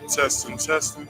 Testing, testing.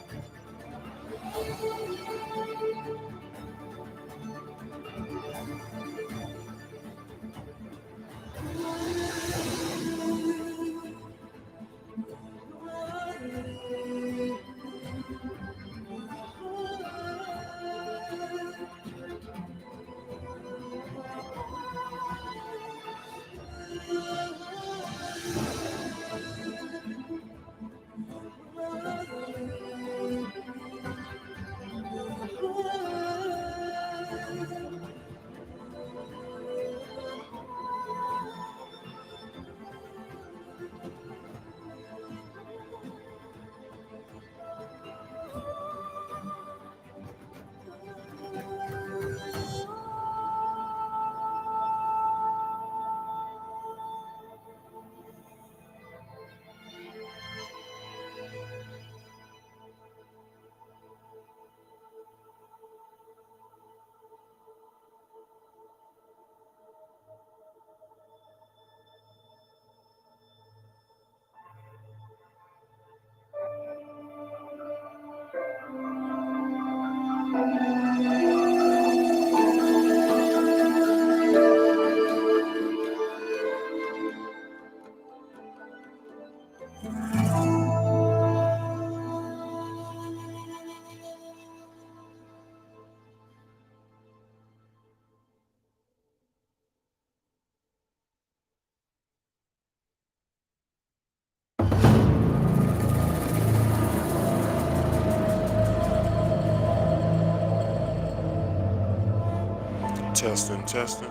Testing, testing.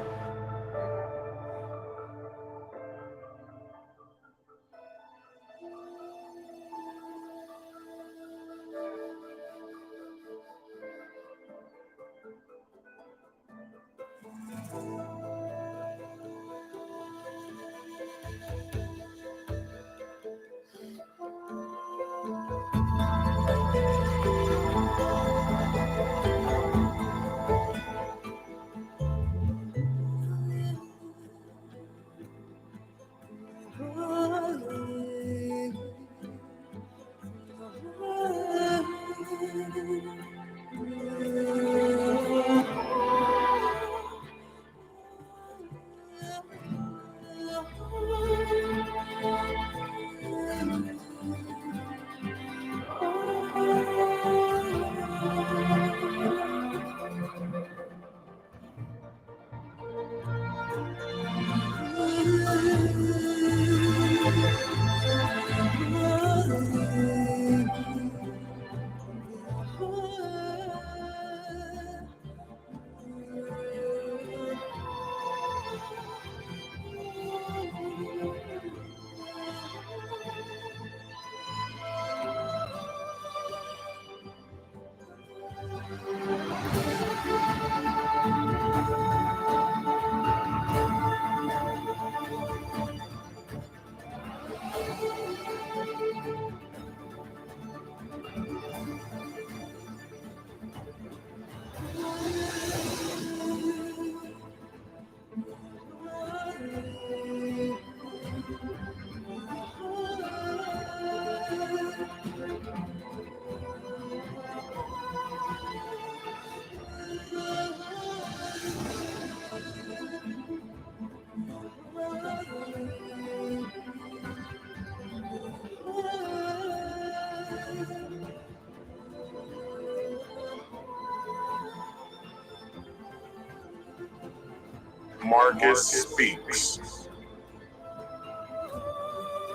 Marcus Speaks.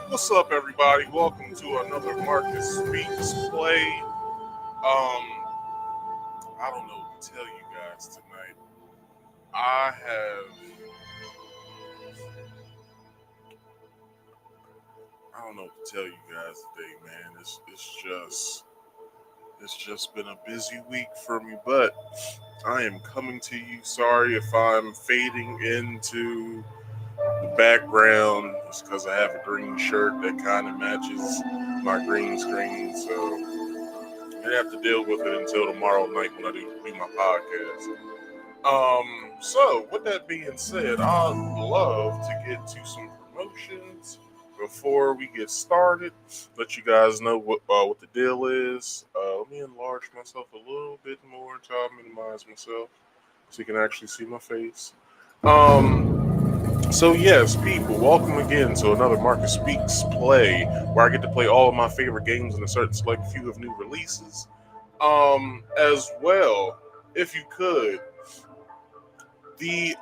What's up, everybody? Welcome to another Marcus Speaks play. I don't know what to tell you guys tonight. I don't know what to tell you guys today, man. It's just been a busy week for me, but I am coming to you. Sorry if I'm fading into the background. It's because I have a green shirt that kind of matches my green screen, so I'm gonna have to deal with it until tomorrow night when I do my podcast. So with that being said, I'd love to get to some promotions before we get started. Let you guys know what the deal is. Let me enlarge myself a little bit more until I minimize myself so you can actually see my face. So yes, people, welcome again to another Marcus Speaks play, where I get to play all of my favorite games and a certain select few of new releases. As well, if you could, the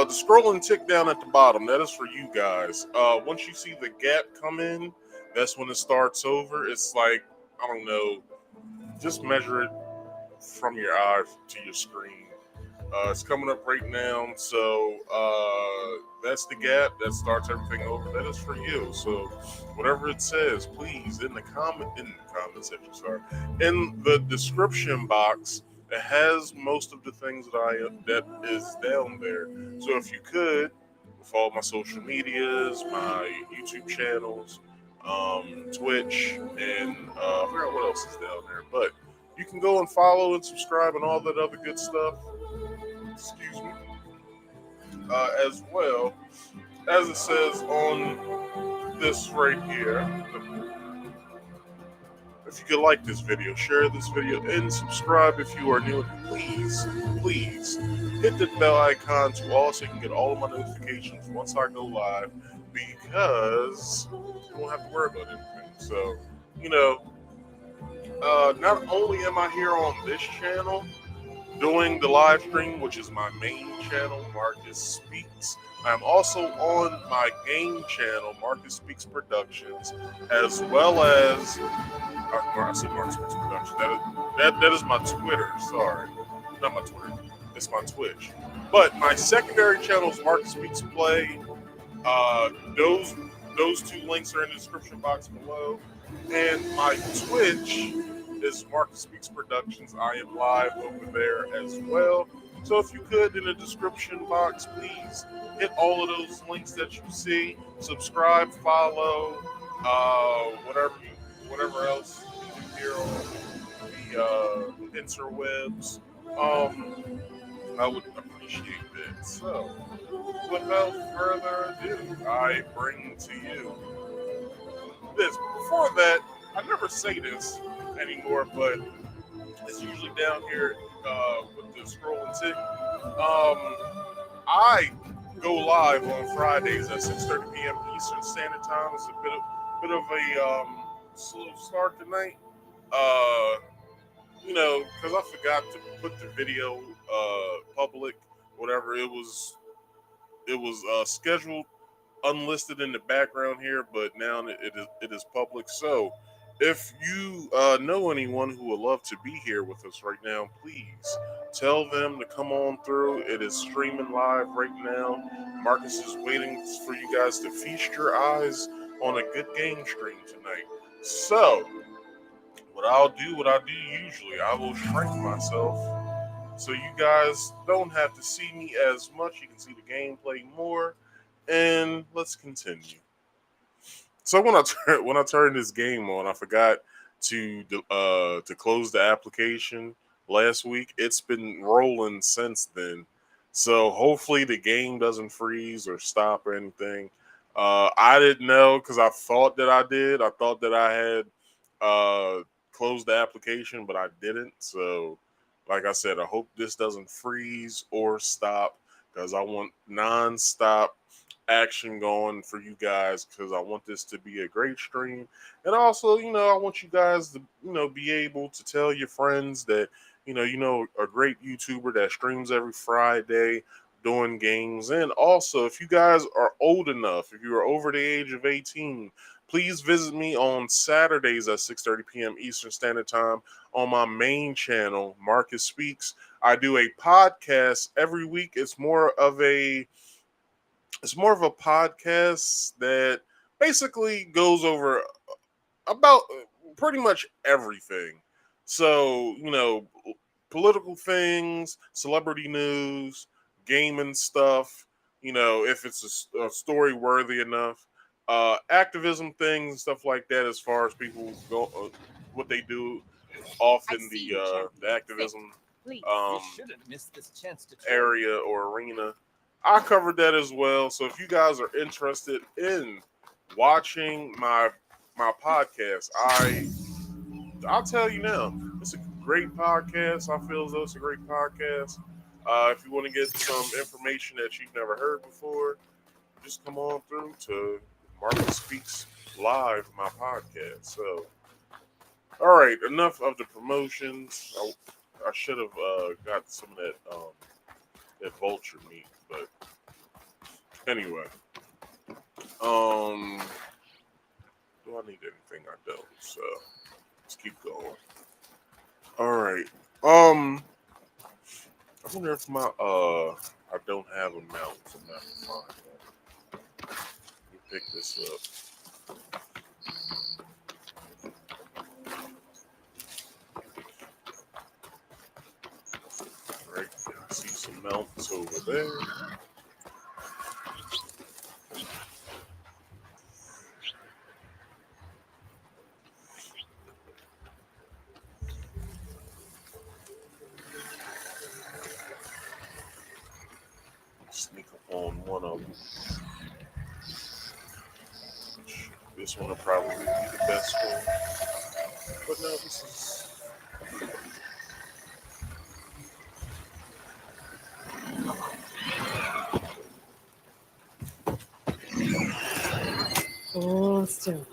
scrolling tick down at the bottom, that is for you guys. Once you see the gap come in, that's when it starts over. It's like, I don't know, just measure it from your eye to your screen. It's coming up right now, so that's the gap that starts everything over. That is for you. So whatever it says, please in the comment section, in the description box, it has most of the things that is down there. So if you could follow my social medias, my YouTube channels, Twitch, and I forgot what else is down there, but you can go and follow and subscribe and all that other good stuff. Excuse me. As well as it says on this right here. If you could like this video, share this video, and subscribe if you are new. Please hit the bell icon to all so you can get all of my notifications once I go live, because you won't have to worry about anything. So, not only am I here on this channel doing the live stream, which is my main channel, Marcus Speaks, I'm also on my game channel, Marcus Speaks Productions, as well as I said Marcus Speaks Productions. That is my Twitter. Sorry, not my Twitter. It's my Twitch. But my secondary channel is Marcus Speaks Play. Those two links are in the description box below, and my Twitch is Marcus Speaks Productions. I am live over there as well. So if you could, in the description box, please hit all of those links that you see. Subscribe, follow, whatever else you do here on the interwebs. I would appreciate that. So, without further ado, I bring to you this. Before that, I never say this anymore, but it's usually down here with the scroll and tick. I go live on Fridays at 6:30 p.m. Eastern Standard Time. It's a bit of a slow start tonight. Because I forgot to put the video public. Whatever it was scheduled unlisted in the background here, but now it is public. So if you know anyone who would love to be here with us right now, please tell them to come on through. It is streaming live right now. Marcus is waiting for you guys to feast your eyes on a good game stream tonight. So what I do usually, I will shrink myself so you guys don't have to see me as much. You can see the gameplay more. And let's continue. So when I turned this game on, I forgot to close the application last week. It's been rolling since then. So hopefully the game doesn't freeze or stop or anything. I didn't know because I thought that I did. I thought that I had closed the application, but I didn't. So like I said, I hope this doesn't freeze or stop because I want non-stop action going for you guys because I want this to be a great stream. And also, I want you guys to, be able to tell your friends that, a great YouTuber that streams every Friday, doing games. And also, if you guys are old enough, if you are over the age of 18, please visit me on Saturdays at 6:30 p.m. Eastern Standard Time on my main channel, Marcus Speaks. I do a podcast every week. It's more of a podcast that basically goes over about pretty much everything. So, political things, celebrity news, gaming stuff, if it's a story worthy enough, activism things and stuff like that, as far as people go, what they do off in the activism area or arena. I covered that as well. So if you guys are interested in watching my podcast, I'll tell you now, it's a great podcast. I feel as though it's a great podcast. If you want to get some information that you've never heard before, just come on through to Marcus Speaks Live, my podcast. So, all right, enough of the promotions. I should have got some of that vulture meat, but anyway, do I need anything? I don't. So let's keep going. All right. I wonder if I don't have a mount. So I'm not gonna find one. Let me pick this up. All right. I see some mounts over there. Sneak up on one of them. This one will probably be the best one. But no, this is. Oh, still.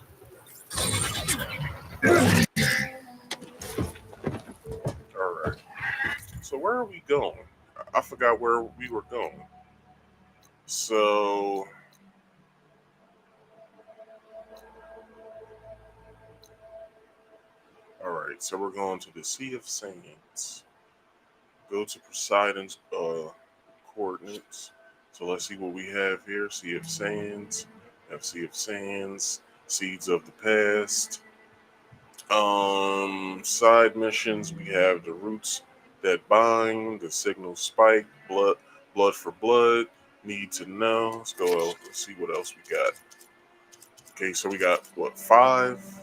All right. So where are we going? I forgot where we were going. So. All right. So we're going to the Sea of Sands. Go to Poseidon's coordinates. So let's see what we have here. Sea of Sands. We have Sea of Sands. Seeds of the Past. Side missions. We have the Roots That Bind. The Signal Spike. Blood for Blood. Need to Know. Let's go. Let's see what else we got. Okay, so we got what, 5?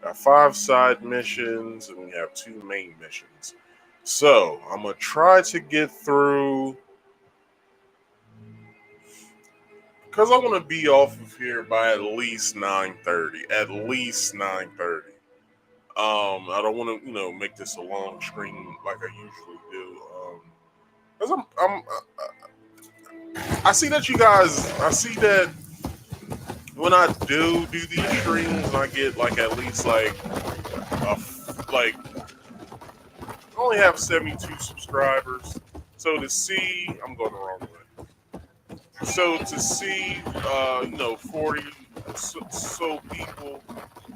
Got 5 side missions, and we have 2 main missions. So I'm gonna try to get through, because I want to be off of here by at least 9:30. At least 9:30. I don't want to, make this a long stream like I usually do. Because I see that you guys. I see that when I do these streams, I get like at least like like I only have 72 subscribers. So to see, I'm going the wrong way. So to see, 40 so people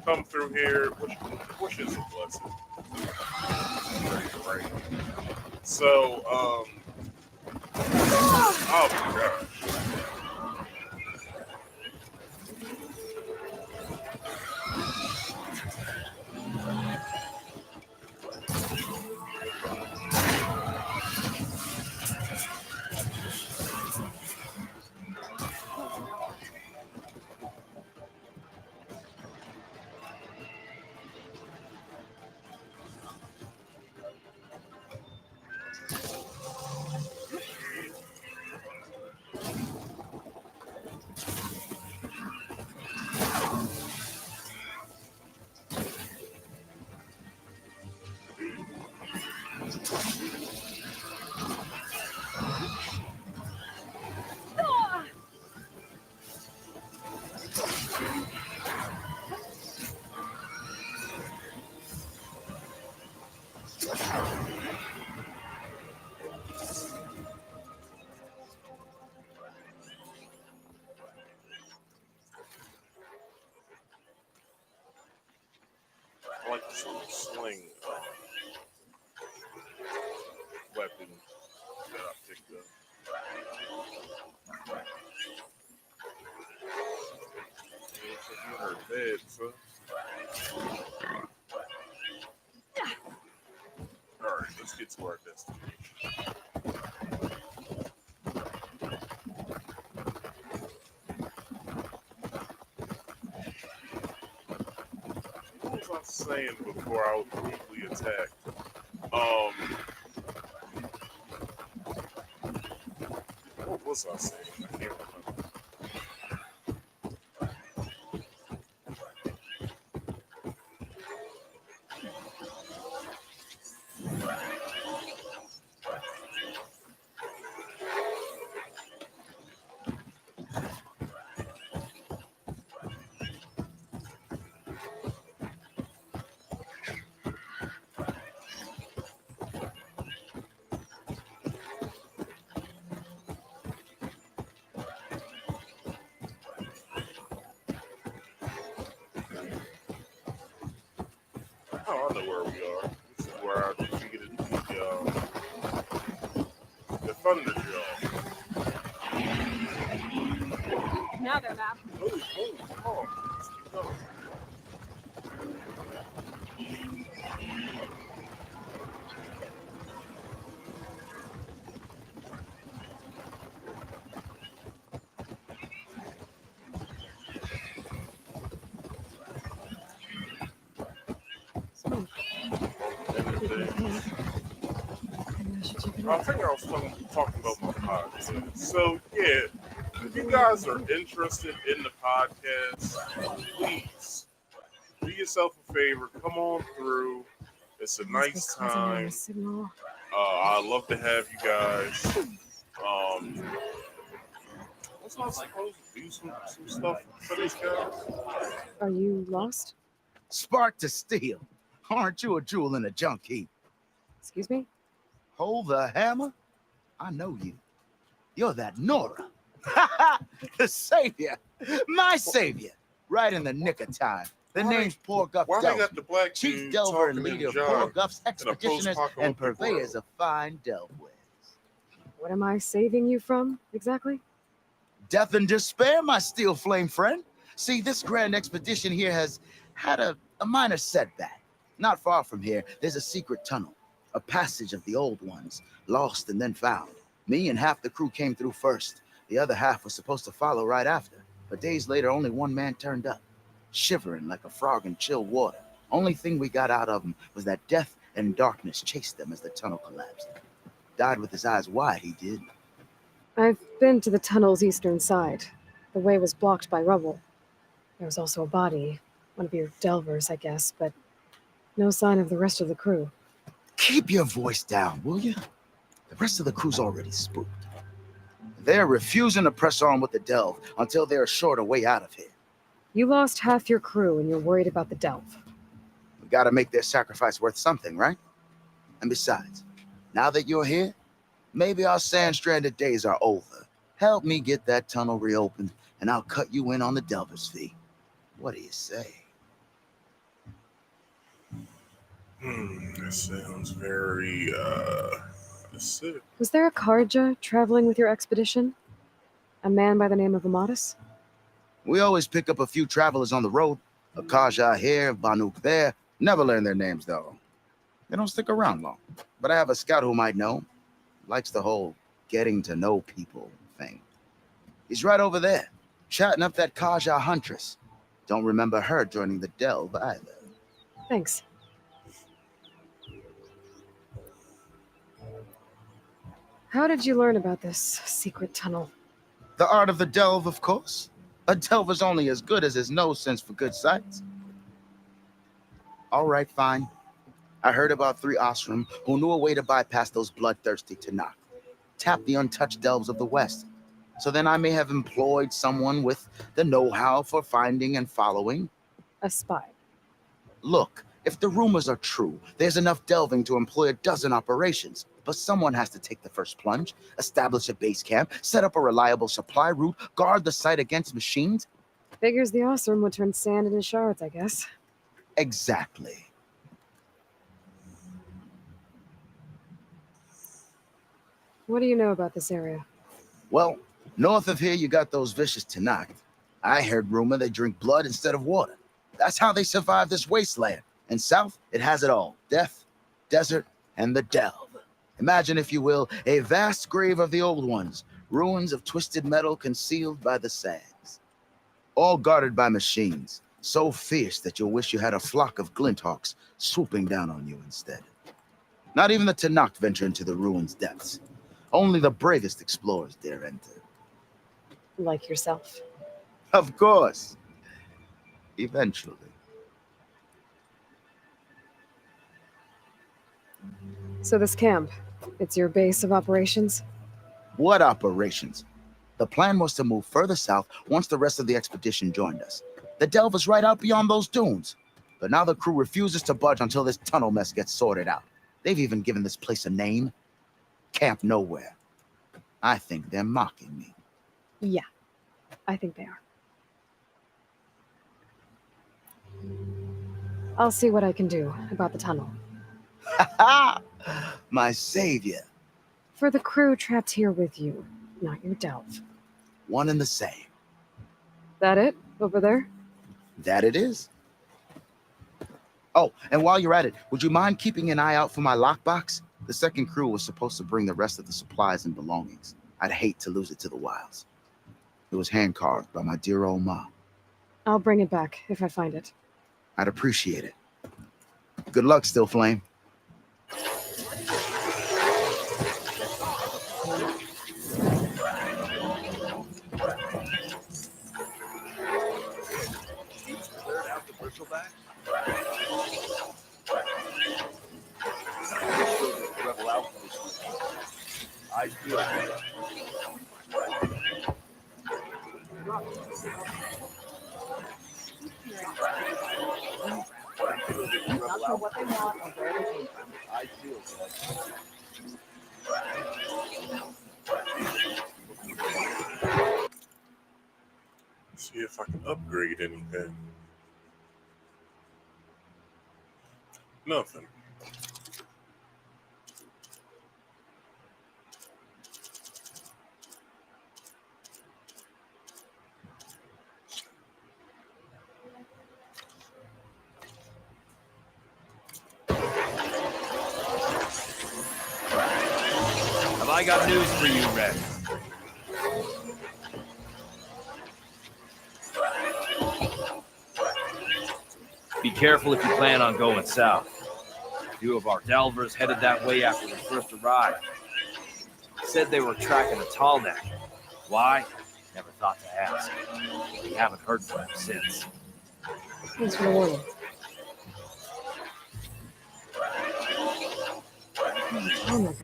come through here, which is a blessing. Right. So, oh my gosh. like some sling weapon that I picked up. You heard that, son. Alright, let's get to our destination. What was I saying before I was brutally attacked? What was I saying? I can't remember. Oh, I know where we are. This is where I defeated the Thunder Jaw. Now they're map. Move, come on. Let's keep going. I think I was talking about my podcast. So, yeah, if you guys are interested in the podcast, please do yourself a favor. Come on through. It's a nice time. I love to have you guys. Was I supposed to do some stuff for these guys? Are you lost? Spark to steel. Aren't you a jewel in a junk heap? Excuse me? Hold the hammer? I know you. You're that Nora. The savior. My savior. Right in the nick of time. The name's Poor Guff Why they Delver. got the black Chief dude Delver and talking leader of in Poor John Guff's in a expeditioners and post-apocalyptic purveyors world? of fine delvewares. What am I saving you from, exactly? Death and despair, my steel flame friend. See, this grand expedition here has had a minor setback. Not far from here, there's a secret tunnel, a passage of the old ones, lost and then found. Me and half the crew came through first. The other half was supposed to follow right after. But days later, only one man turned up, shivering like a frog in chill water. Only thing we got out of him was that death and darkness chased them as the tunnel collapsed. Died with his eyes wide, he did. I've been to the tunnel's eastern side. The way was blocked by rubble. There was also a body, one of your delvers, I guess, but no sign of the rest of the crew. Keep your voice down, will you? The rest of the crew's already spooked. They're refusing to press on with the delve until they're assured a way out of here. You lost half your crew and you're worried about the delve. We gotta make their sacrifice worth something, right? And besides, now that you're here, maybe our sand-stranded days are over. Help me get that tunnel reopened, and I'll cut you in on the delver's fee. What do you say? That sounds very, sick. Was there a Karja traveling with your expedition? A man by the name of Amatus? We always pick up a few travelers on the road. Akaja here, Banuk there. Never learn their names, though. They don't stick around long. But I have a scout who might know. Likes the whole getting to know people thing. He's right over there, chatting up that Kaja huntress. Don't remember her joining the delve either. Thanks. How did you learn about this secret tunnel? The art of the delve, of course. A delver's only as good as his nose sense for good sights. All right, fine. I heard about 3 Osram who knew a way to bypass those bloodthirsty Tanakh. Tap the untouched delves of the West. So then I may have employed someone with the know-how for finding and following. A spy. Look, if the rumors are true, there's enough delving to employ a dozen operations. But someone has to take the first plunge, establish a base camp, set up a reliable supply route, guard the site against machines. Figures the Osram would turn sand into shards, I guess. Exactly. What do you know about this area? Well, north of here, you got those vicious Tanakh. I heard rumor they drink blood instead of water. That's how they survive this wasteland. And south, it has it all. Death, desert, and the delve. Imagine, if you will, a vast grave of the old ones, ruins of twisted metal concealed by the sands. All guarded by machines, so fierce that you'll wish you had a flock of glinthawks swooping down on you instead. Not even the Tanakh venture into the ruins' depths. Only the bravest explorers dare enter. Like yourself. Of course. Eventually. So this camp, it's your base of operations? What operations? The plan was to move further south once the rest of the expedition joined us. The delve is right out beyond those dunes. But now the crew refuses to budge until this tunnel mess gets sorted out. They've even given this place a name. Camp Nowhere. I think they're mocking me. Yeah, I think they are. I'll see what I can do about the tunnel. Ha! My savior. For the crew trapped here with you, not your delve. One and the same. That it? Over there? That it is. Oh, and while you're at it, would you mind keeping an eye out for my lockbox? The second crew was supposed to bring the rest of the supplies and belongings. I'd hate to lose it to the wilds. It was hand-carved by my dear old ma. I'll bring it back if I find it. I'd appreciate it. Good luck, Still Flame. I feel it. Not sure what they want or where they came from. I feel it. See if I can upgrade anything. Nothing. Have I got news for you, Red? Be careful if you plan on going south. A few of our delvers headed that way after we first arrived. Said they were tracking a tall neck. Why? Never thought to ask. We haven't heard from them since. Thanks for the warning. Oh my God.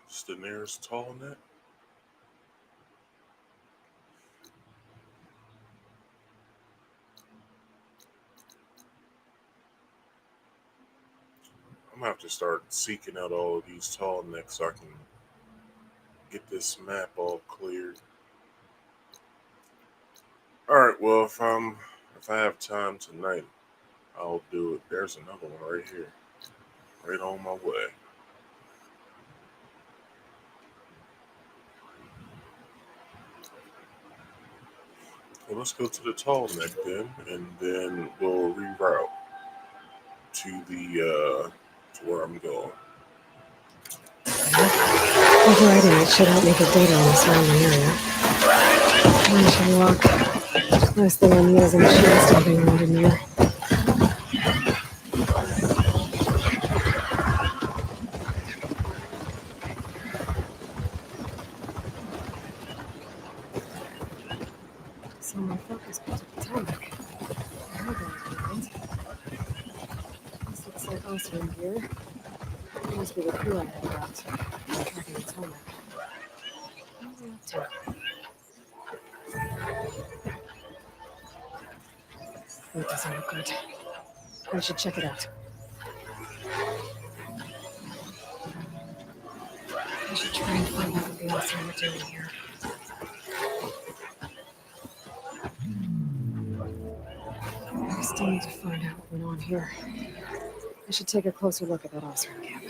It's the nearest tall net. I'm gonna have to start seeking out all of these tall necks so I can get this map all cleared. Alright, well if I have time tonight, I'll do it. There's another one right here. Right on my way. Well, let's go to the tall neck then, and then we'll reroute to the to where I'm going. Overriding it should help me get data on the surrounding area. I should walk. Nice thing on wheels and machines stomping around in here. So my focus was at the tarmac. This looks like oxygen gear. It must be the crew I had got. Tracking the tarmac. What's it up to? That doesn't look good. I should check it out. I should try and find out what the Austin are doing here. I still need to find out what went on here. I should take a closer look at that Osram camp.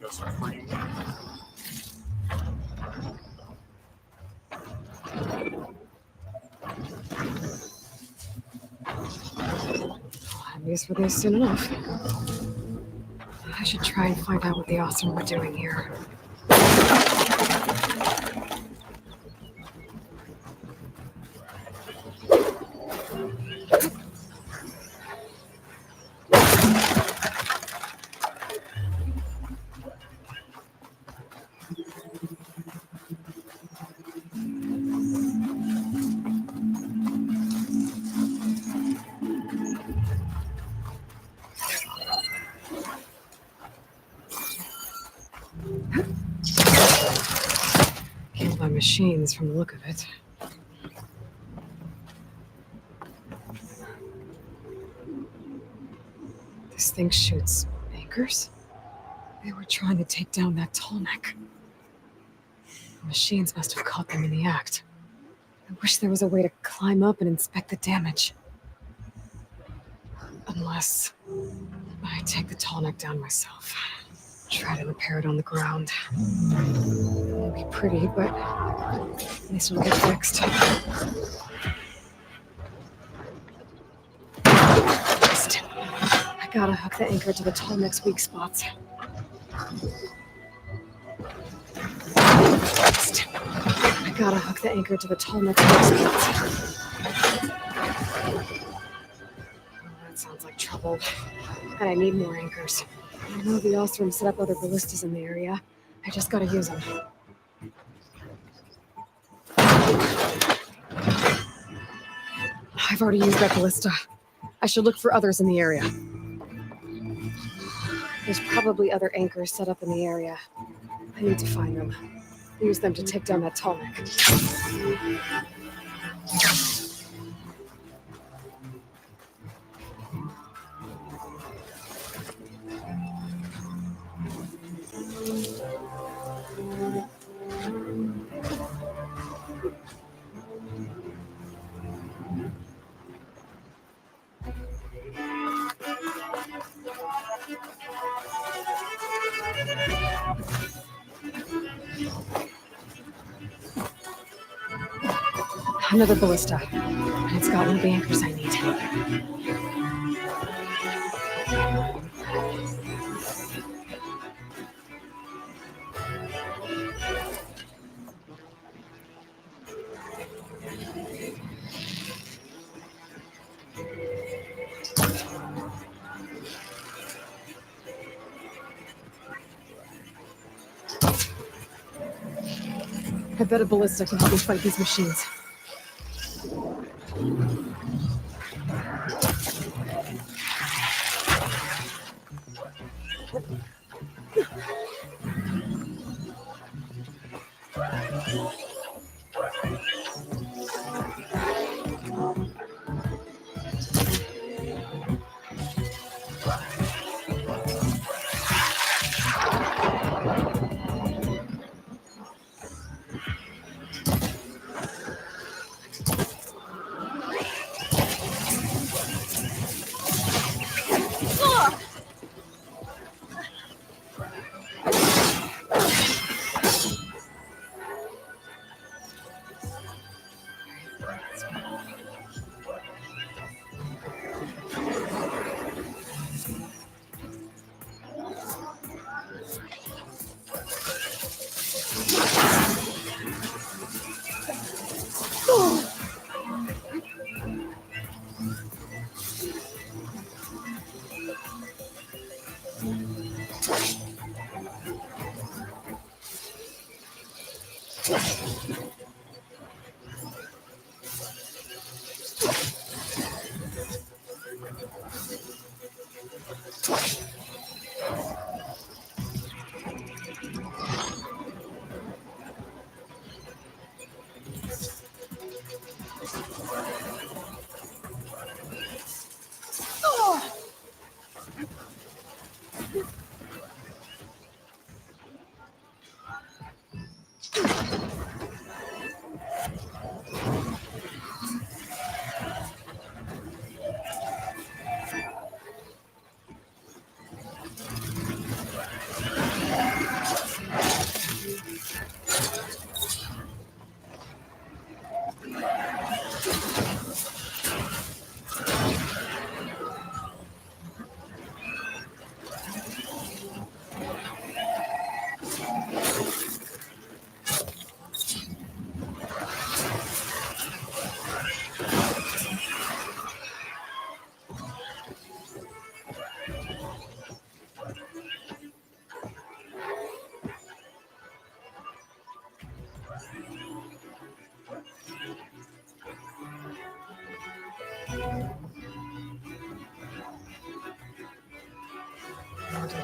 Got some cream. I'll have use for this soon enough. I should try and find out what the Austin were doing here. Killed by machines from the look of it. This thing shoots anchors? They were trying to take down that tall neck. The machines must have caught them in the act. I wish there was a way to climb up and inspect the damage. Unless I take the tall neck down myself. Try to repair it on the ground. It won't be pretty, but at least it'll get fixed. I gotta hook the anchor to the tall neck's weak spots. I gotta hook the anchor to the tall neck's weak spots. That sounds like trouble. And I need more anchors. I know the Ostrom set up other ballistas in the area. I just gotta use them. I've already used that ballista. I should look for others in the area. There's probably other anchors set up in the area. I need to find them. Use them to take down that tall neck. Another ballista. And it's got one of the anchors I need. I bet a ballista can help me fight these machines.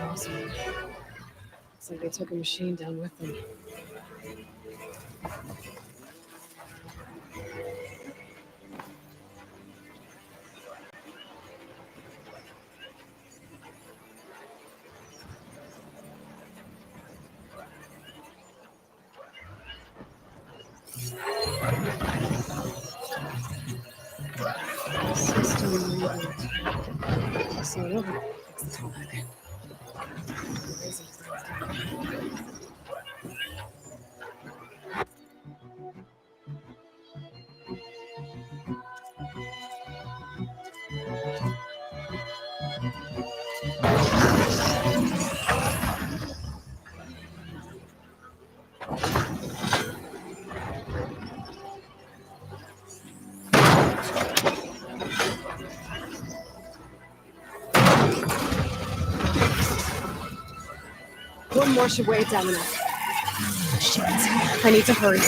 Awesome. Looks like they took a machine down with them. System reboot. So nobody fixed the tarmac. Crazy. One more should weigh it down enough. Shit. I need to hurry.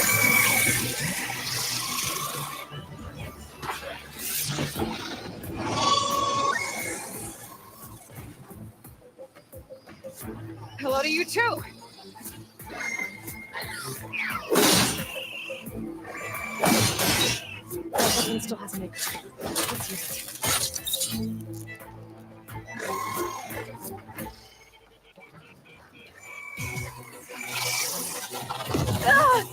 Hello to you too. That weapon still has an anchor. Let's use it. Ah!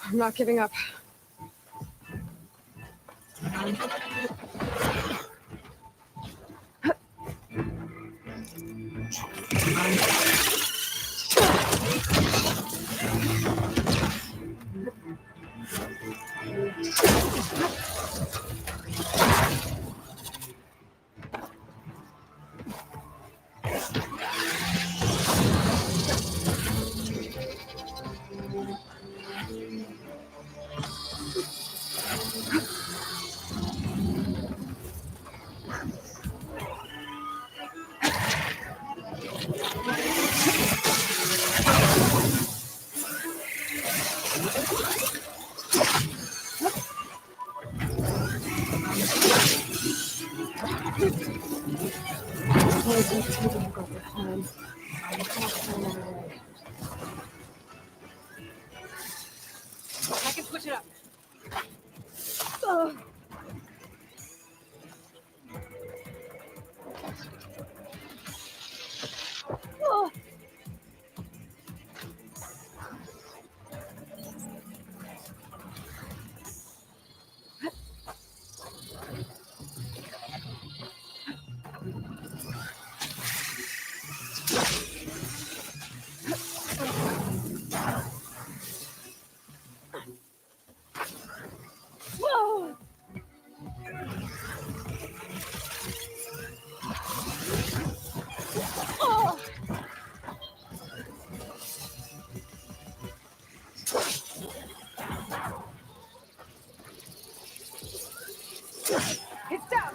I'm not giving up. Always been too difficult at home. I have to find another way. I can switch it up. Ugh. Ugh. It's down!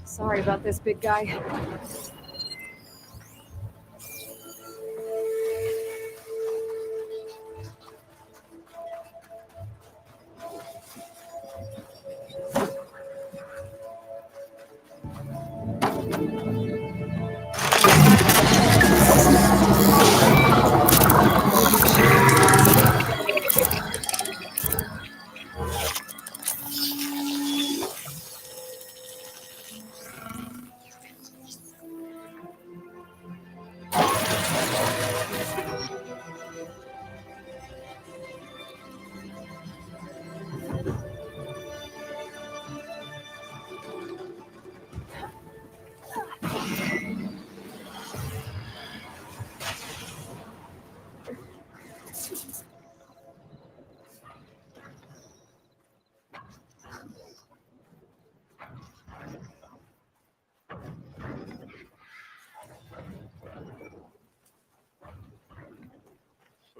Sorry about this, big guy.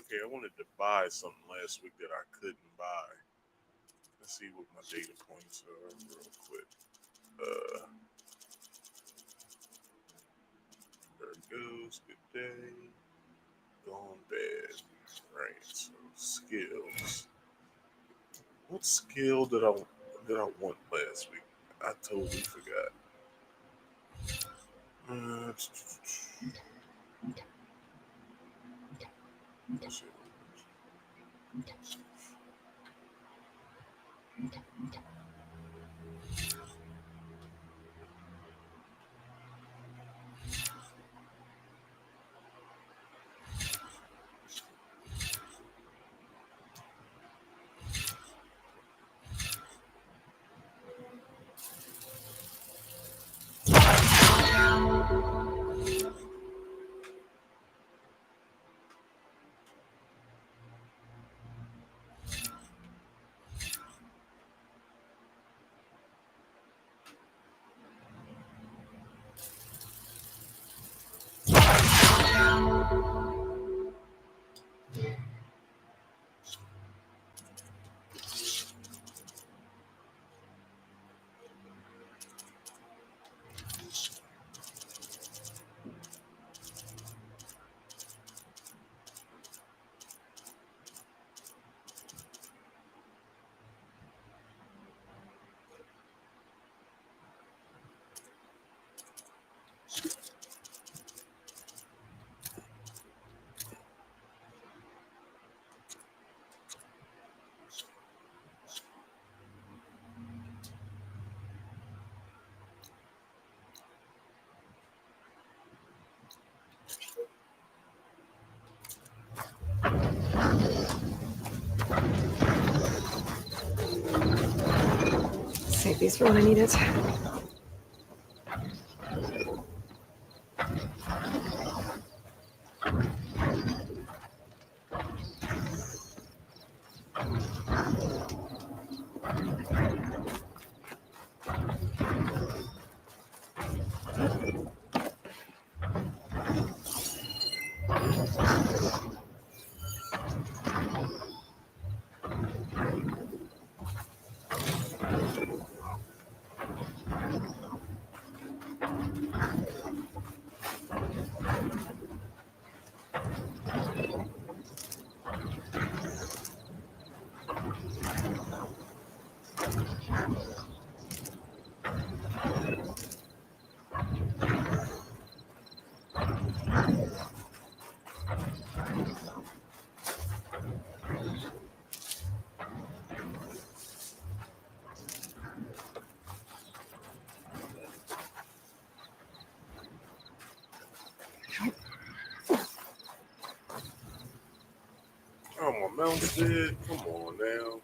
Okay, I wanted to buy something last week that I couldn't buy. Let's see what my data points are real quick. There it goes. Good day. Gone bad. Right. So skills. What skill did I want last week? I totally forgot. Let's see. Save these for when I need it. Oh, my mount is dead. Come on now.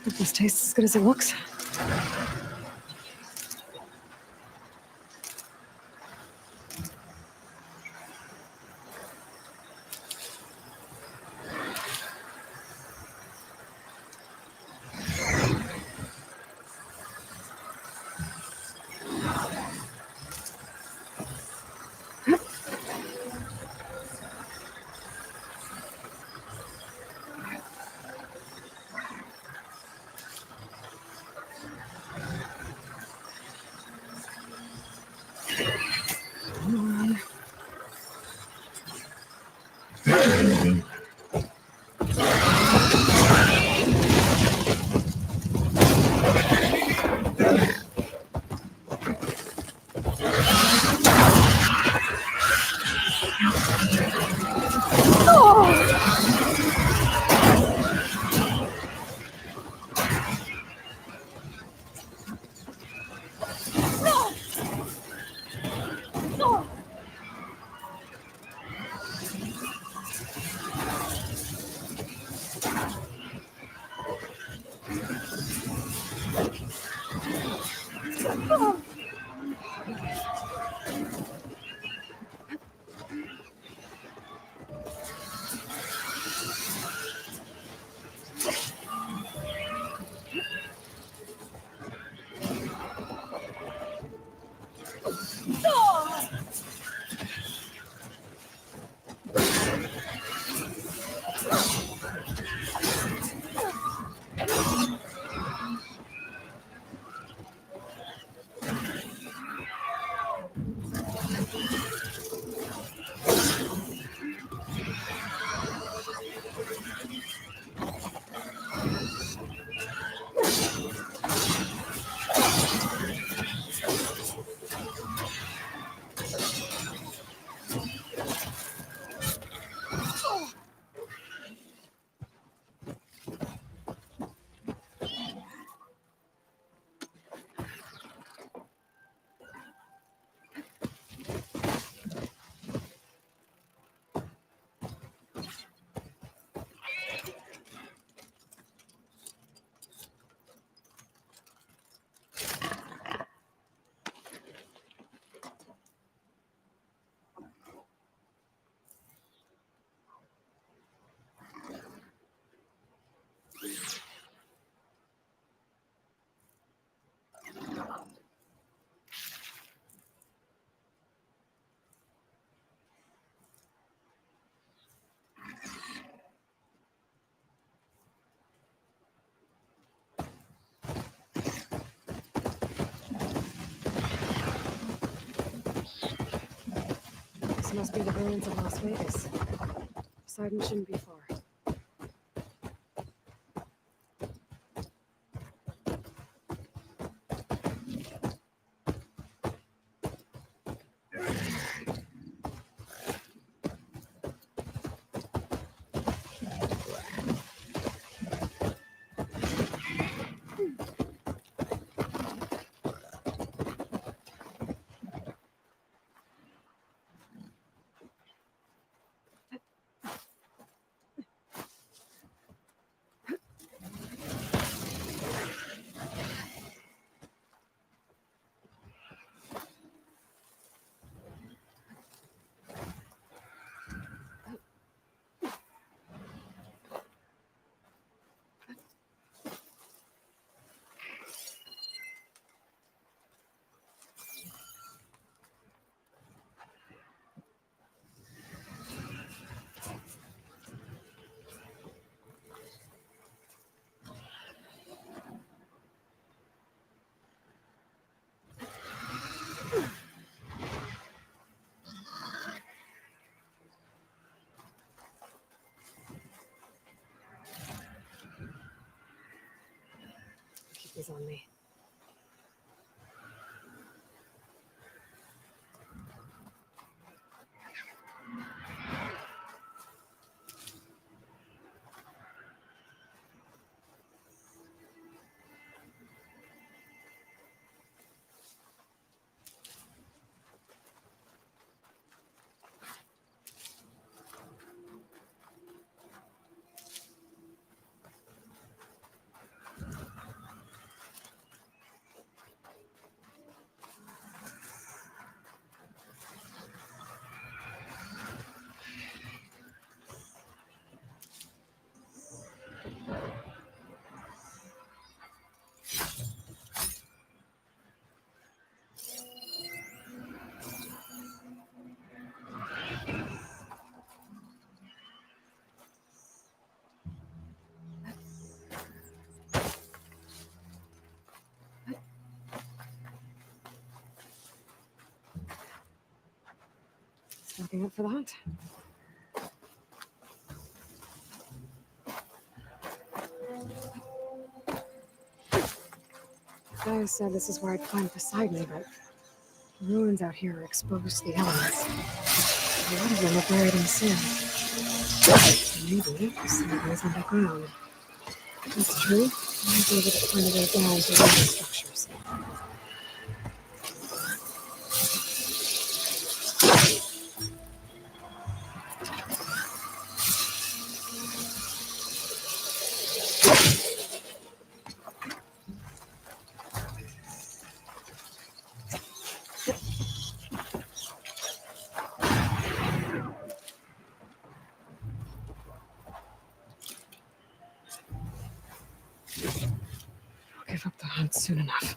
If this tastes as good as it looks. This must be the ruins of Las Vegas. Poseidon shouldn't be far. He's on me. Stocking up for the hunt. The guy said this is where I'd find Poseidon, but the ruins out here are exposed to the elements. A lot of them are buried in the sand. Maybe Poseidon is underground. If that's true, I might be able to find a way down to one of the structures. I'll give up the hunt soon enough.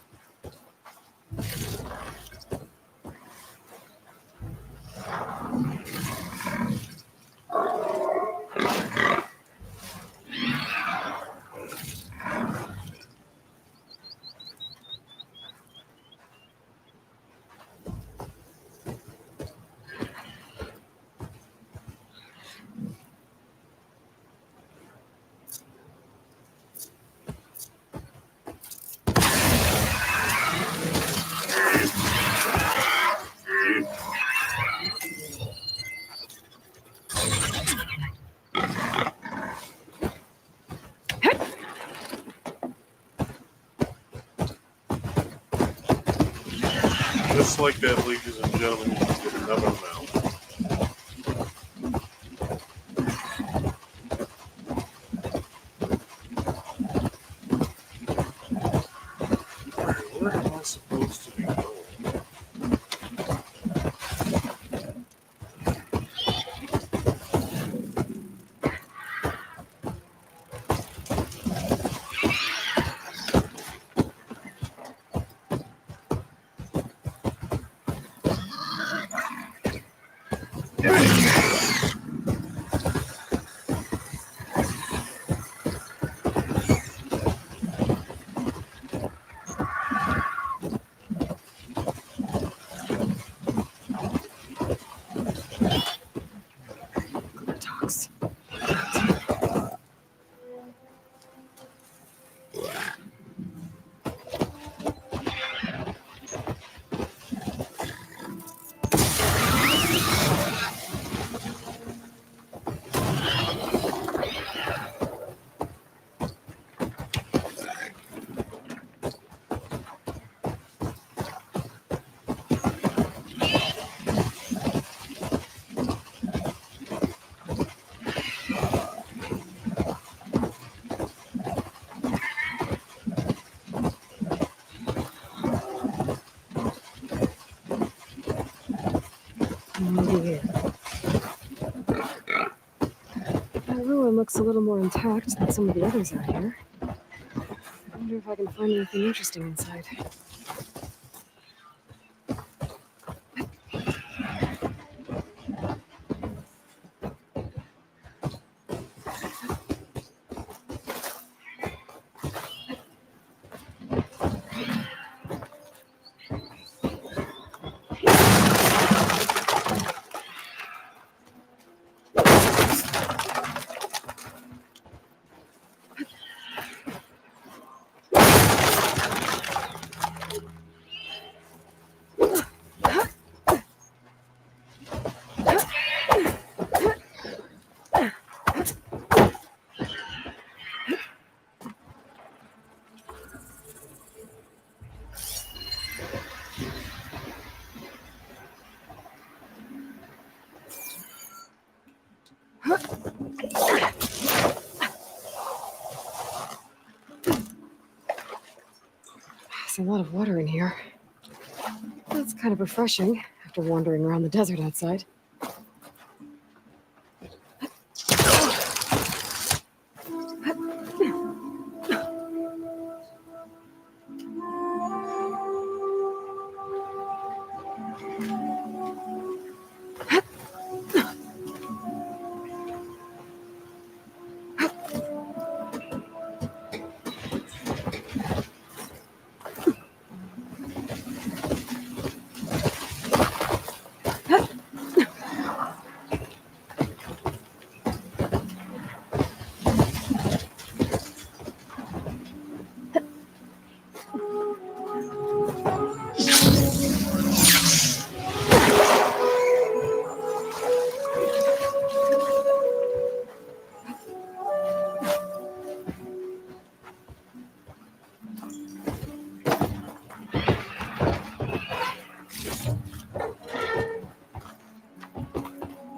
Just like that, ladies and gentlemen, you get another mount. Where am I supposed to be going? Talks. Maybe that ruin looks a little more intact than some of the others out here. I wonder if I can find anything interesting inside. a lot of water in here. That's kind of refreshing after wandering around the desert outside.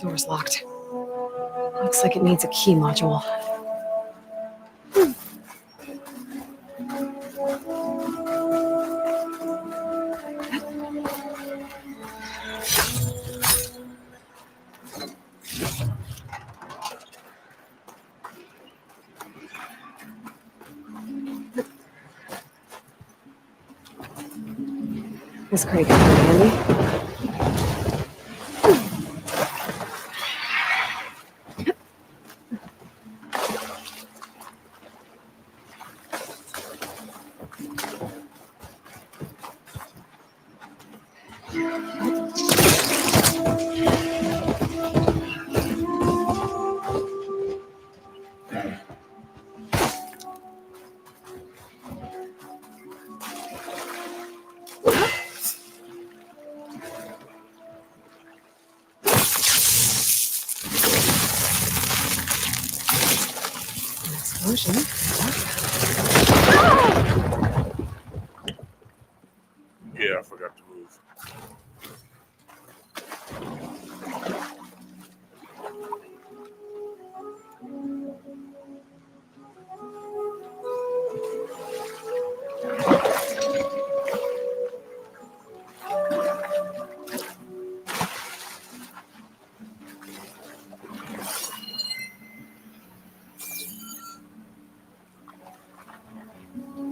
Door's locked. Looks like it needs a key module. This crate could come in handy. An explosion. Yeah, I forgot to move.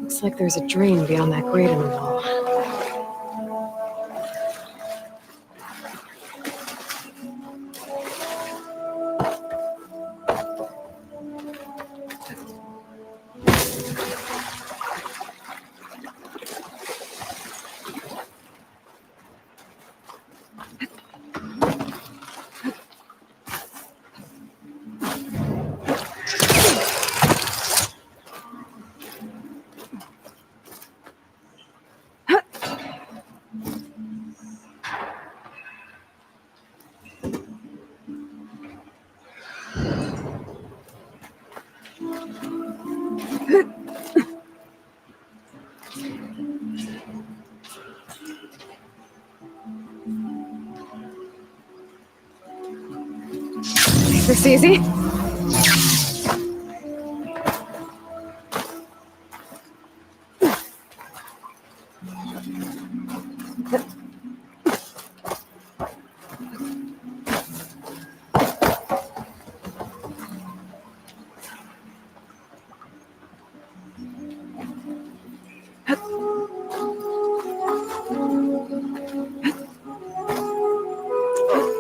Looks like there's a drain beyond that grate in the wall. This easy?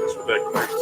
That's what that crate's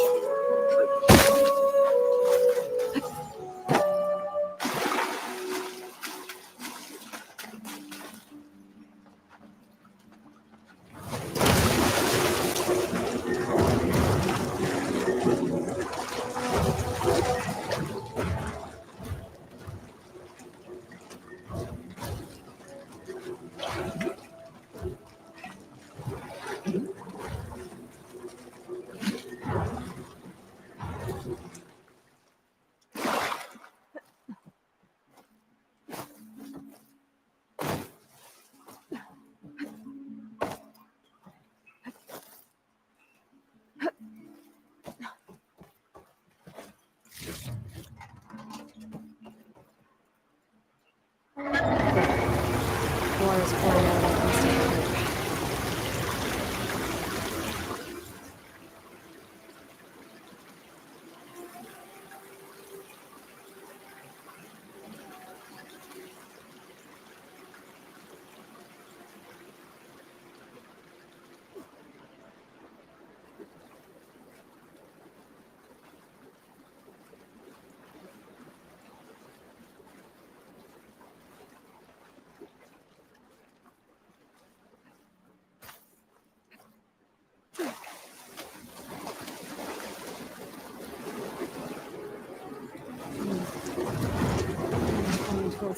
Water's pouring out of that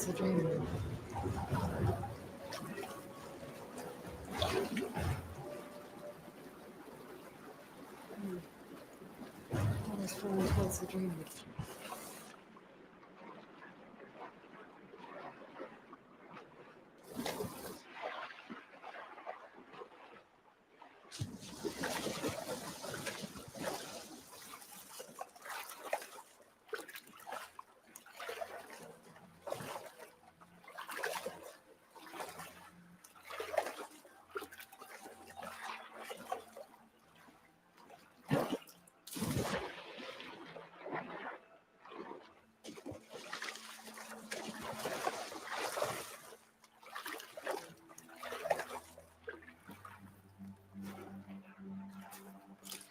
That's the dream room. Water's flowing towards the dream room.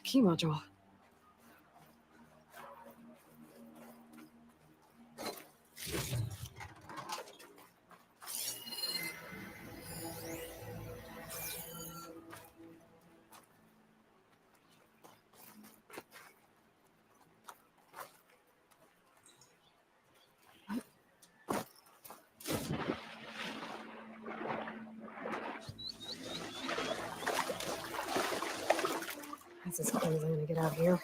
Key module. That's as close as I'm gonna get out here.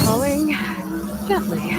Falling gently.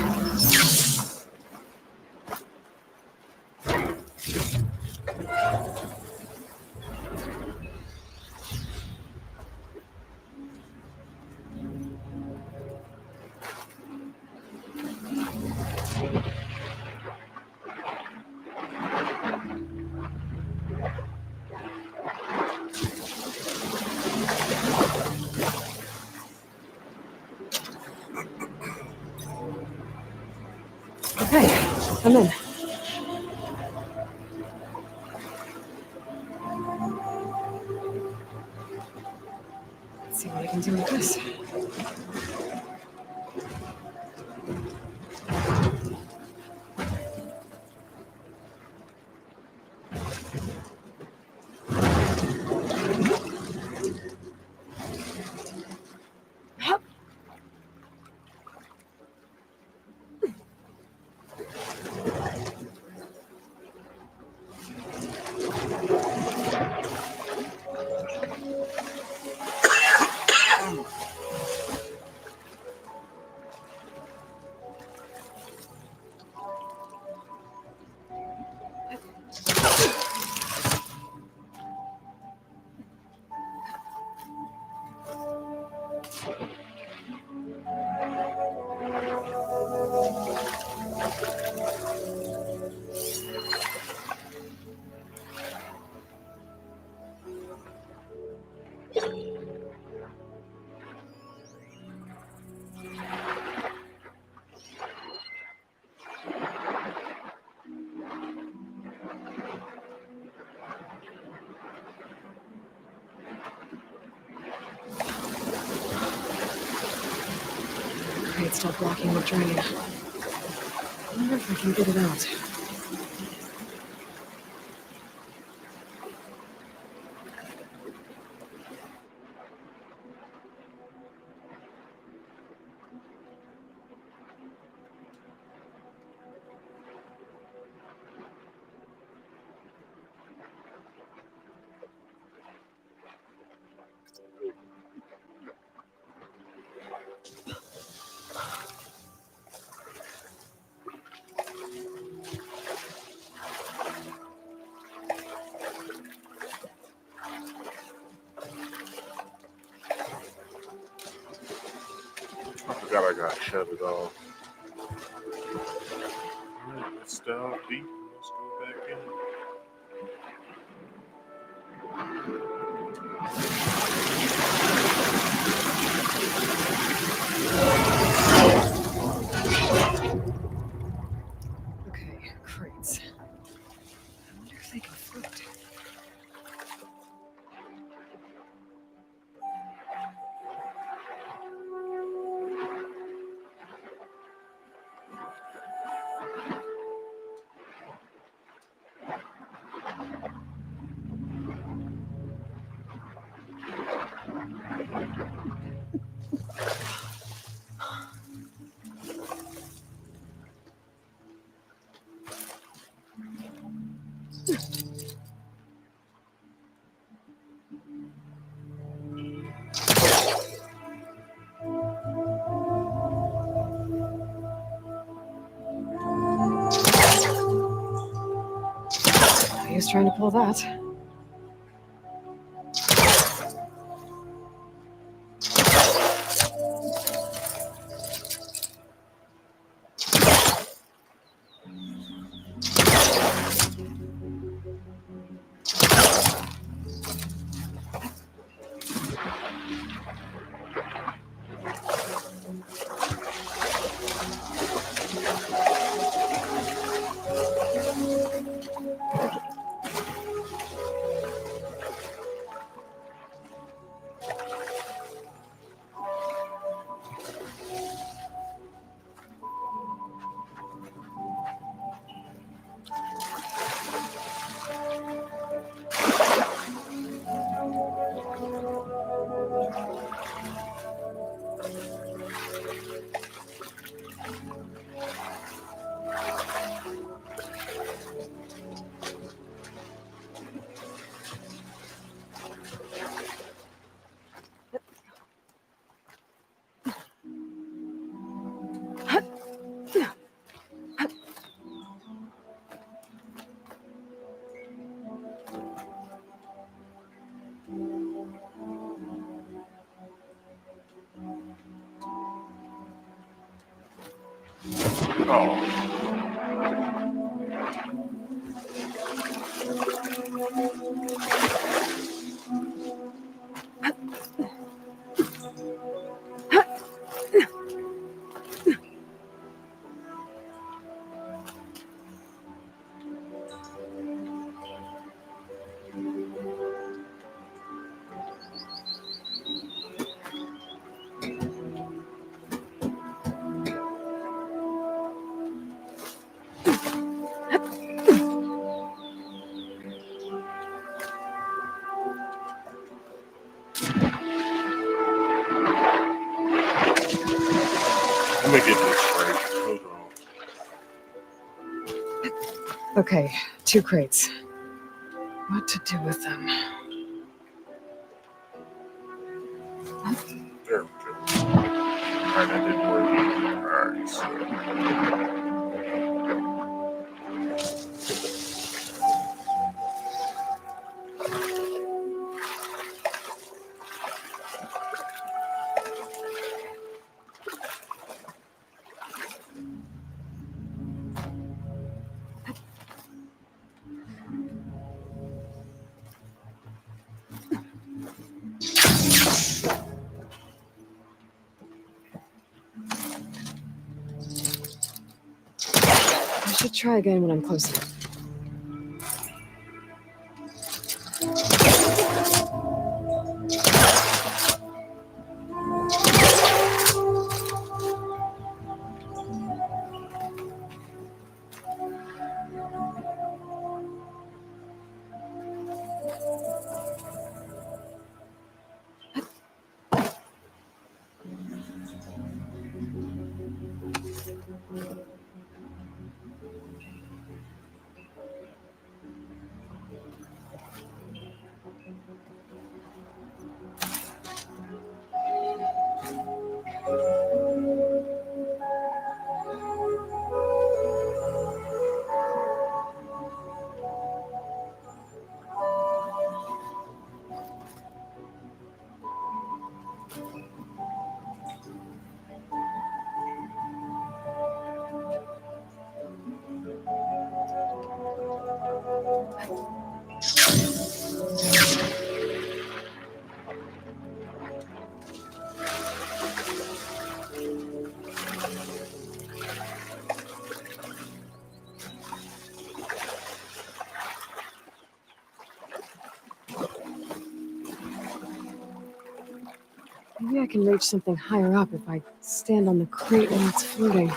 Okay, I'm in. Let's see what I can do with this. it's still blocking the drain. I wonder if I can get it out. I forgot I got shut it off. Alright, let's dive deep. Let's go back in. Okay, crates. I wonder if they can float. He was trying to pull that. Oh, let me get this straight. Hold on. Okay, 2 crates. What to do with them? There we go. Alright, that didn't work. Alright, so. I should try again when I'm closer. Maybe I can reach something higher up if I stand on the crate while it's floating.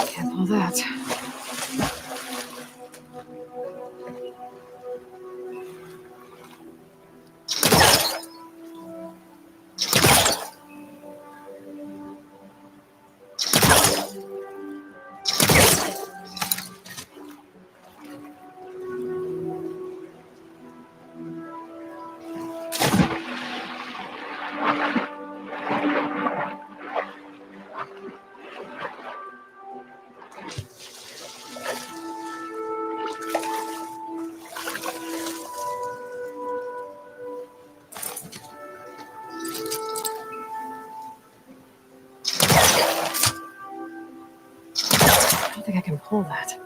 Can't pull that. I don't think I can pull that.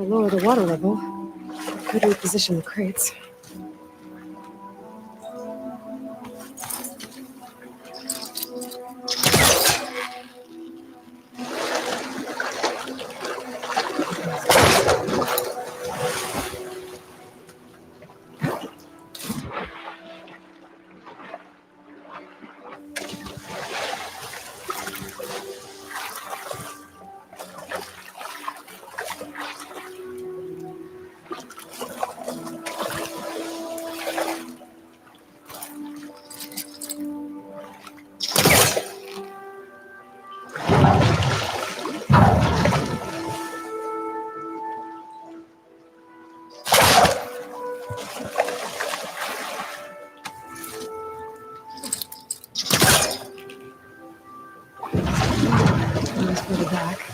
If I lower the water level, I could reposition the crates. Almost further back.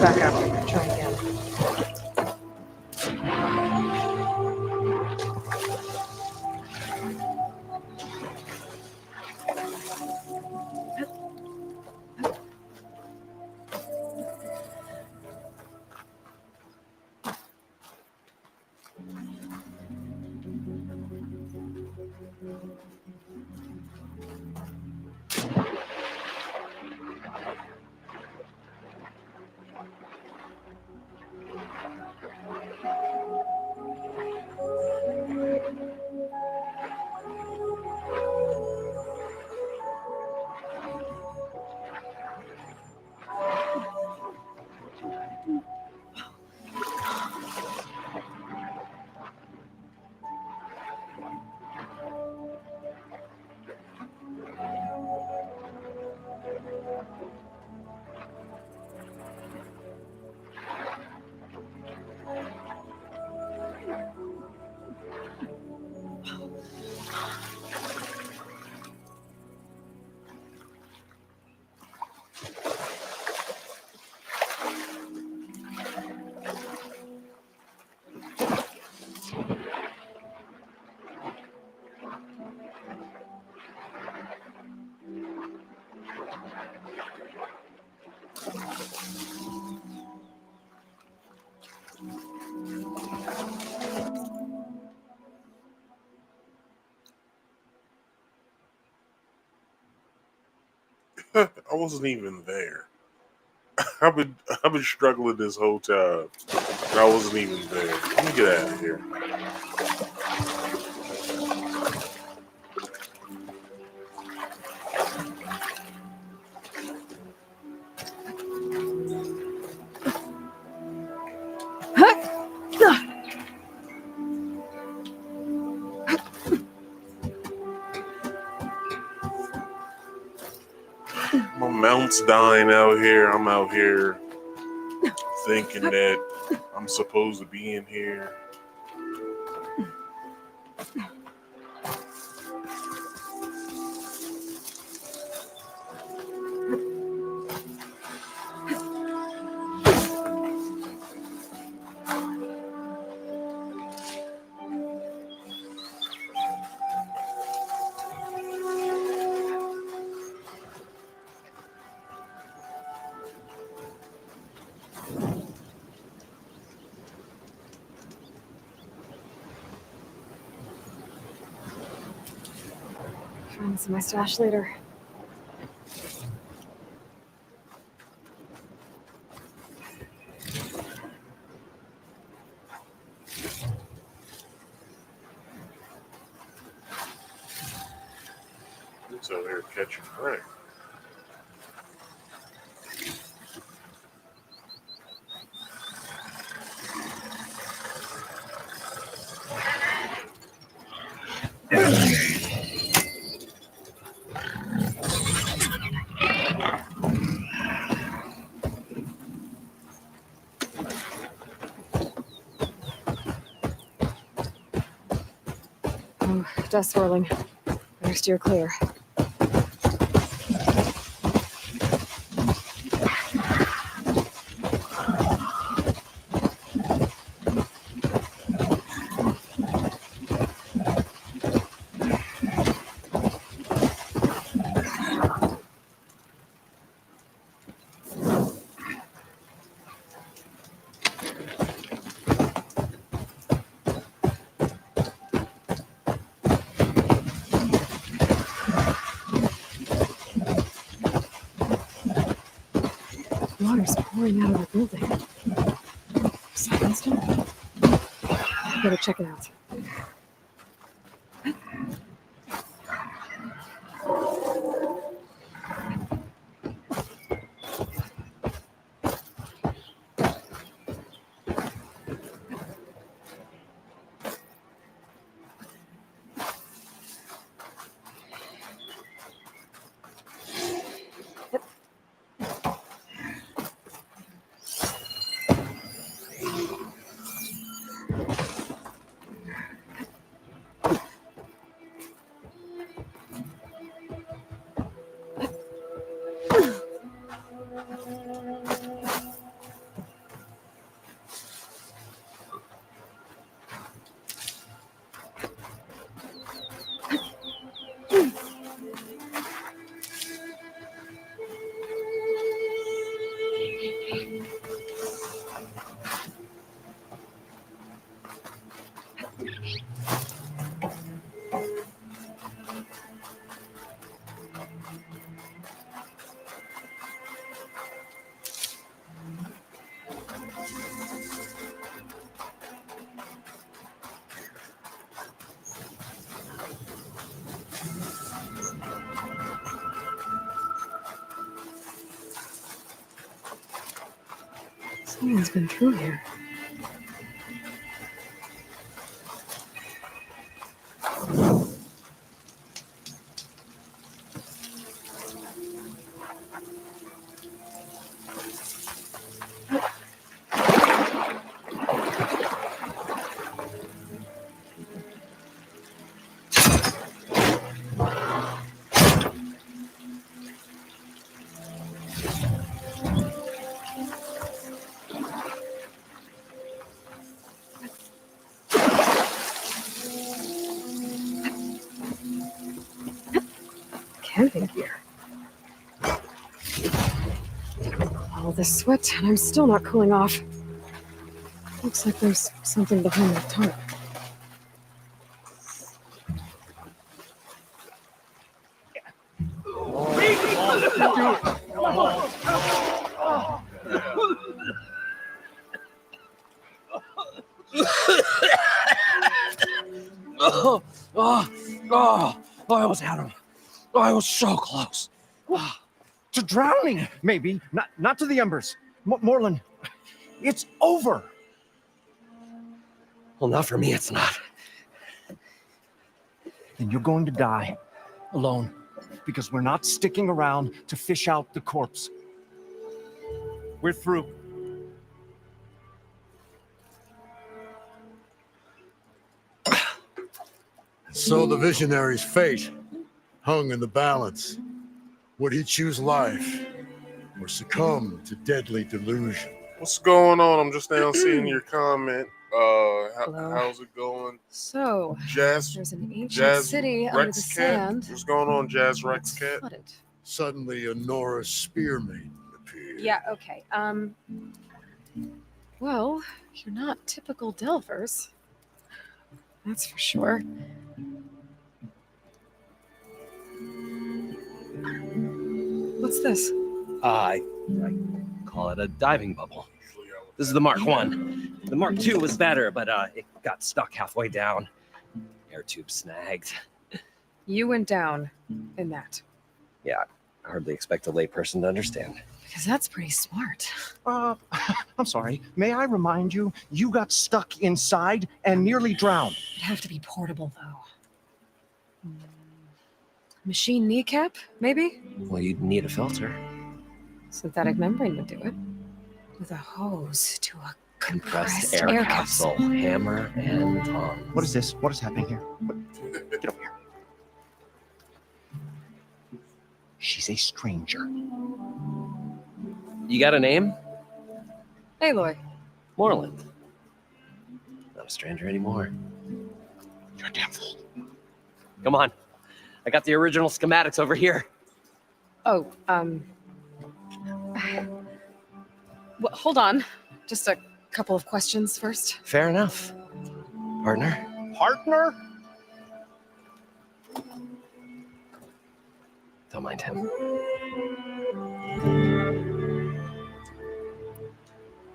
Back up. Try again. I wasn't even there. I've been struggling this whole time. And I wasn't even there. Let me get out of here. My mount's dying out here. I'm out here thinking that I'm supposed to be in here. Find some of my stash later. It's out here catching rain. Oh, dust swirling. Better steer clear. Water's pouring out of the building. Something's done. Better check it out. Someone's been through here. Camping gear. All this sweat, and I'm still not cooling off. Looks like there's something behind that tarp. I almost had him. I was so close. To drowning, maybe. Not to the embers. Moreland, it's over. Well, not for me, it's not. Then you're going to die alone because we're not sticking around to fish out the corpse. We're through. So the visionary's fate hung in the balance. Would he choose life or succumb to deadly delusion? What's going on? I'm just now seeing your comment. Hello. How's it going? So, Jazz there's an ancient Jazz city under the Rex Cat? sand. What's going on, Jazz It's Rex Cat? flooded. Suddenly, a Norris spearmate appeared. Yeah, okay. Well, you're not typical Delvers. That's for sure. What's this? I call it a diving bubble. This is the Mark 1. The Mark 2 was better, but it got stuck halfway down. Air tube snagged. You went down in that. Yeah, I hardly expect a layperson to understand. Because that's pretty smart. I'm sorry. May I remind you, you got stuck inside and nearly drowned. It'd have to be portable, though. Machine kneecap, maybe? Well, you'd need a filter. Synthetic membrane would do it. With a hose to a compressed Compressed air capsule, hammer, and tongs. What is this? What is happening here? Get over here. She's a stranger. You got a name? Aloy. Moreland. Not a stranger anymore. You're a damn fool. Come on. I got the original schematics over here. Oh, well, hold on. Just a couple of questions first. Fair enough. Partner? Partner? Don't mind him.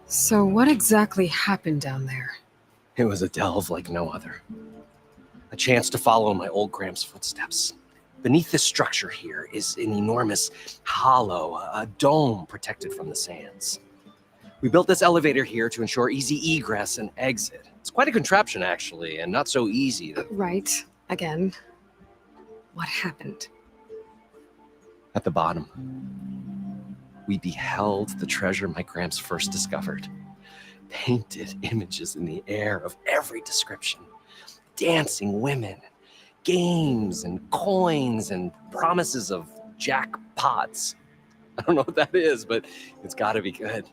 So what exactly happened down there? It was a delve like no other. A chance to follow in my old Graham's footsteps. Beneath this structure here is an enormous hollow, a dome protected from the sands. We built this elevator here to ensure easy egress and exit. It's quite a contraption, actually, and not so easy. Right. Again. What happened? At the bottom, we beheld the treasure my Gramps first discovered. Painted images in the air of every description. Dancing women, games and coins and promises of jackpots. I don't know what that is, but it's gotta be good.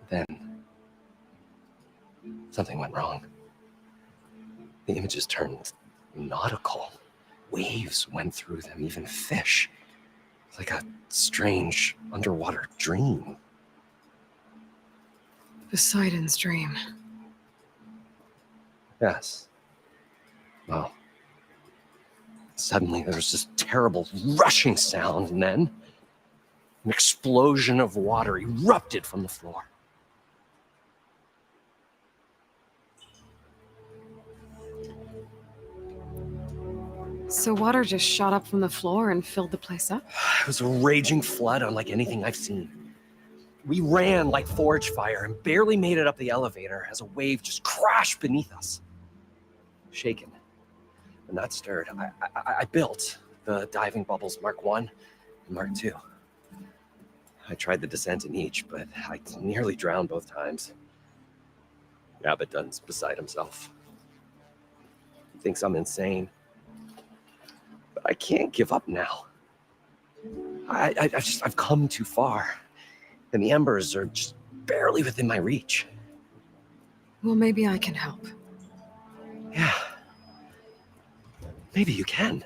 Then, something went wrong. The images turned nautical. Waves went through them, even fish. It's like a strange underwater dream. Poseidon's dream. Yes. Well, suddenly there was this terrible rushing sound, and then an explosion of water erupted from the floor. So water just shot up from the floor and filled the place up? It was a raging flood unlike anything I've seen. We ran like forge fire and barely made it up the elevator as a wave just crashed beneath us. Shaken and not stirred, I built the diving bubbles Mark 1 and Mark 2. I tried the descent in each, but I nearly drowned both times. Abaddon's beside himself. He thinks I'm insane. But I can't give up now. I've come too far. And the embers are just barely within my reach. Well, maybe I can help. Yeah. Maybe you can.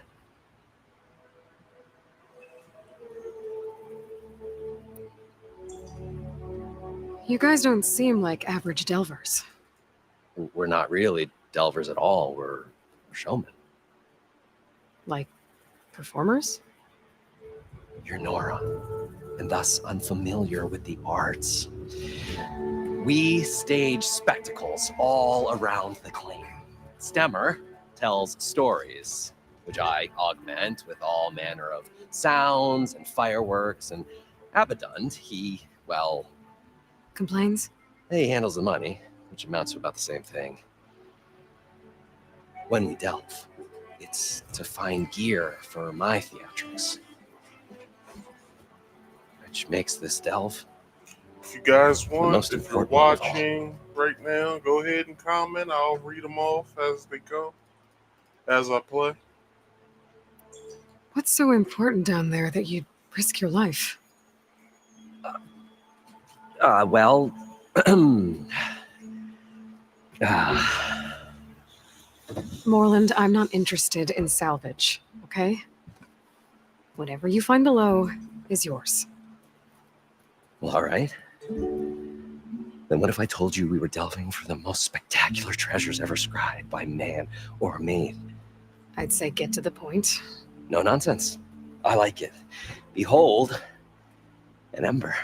You guys don't seem like average delvers. We're not really delvers at all. We're showmen. Like performers? You're Nora, and thus unfamiliar with the arts. We stage spectacles all around the claim. Stemmer tells stories, which I augment with all manner of sounds and fireworks, and Abaddon, Complains? he handles the money, which amounts to about the same thing. When we delve, it's to find gear for my theatrics, which makes this delve If you guys the want, most if you're important of all. watching right now, go ahead and comment. I'll read them off as they go, as I play. What's so important down there that you'd risk your life? Well, Moreland, I'm not interested in salvage, okay? Whatever you find below is yours. well, all right. Then what if I told you we were delving for the most spectacular treasures ever scribed by man or maid? I'd say get to the point. No nonsense. I like it. Behold, an ember.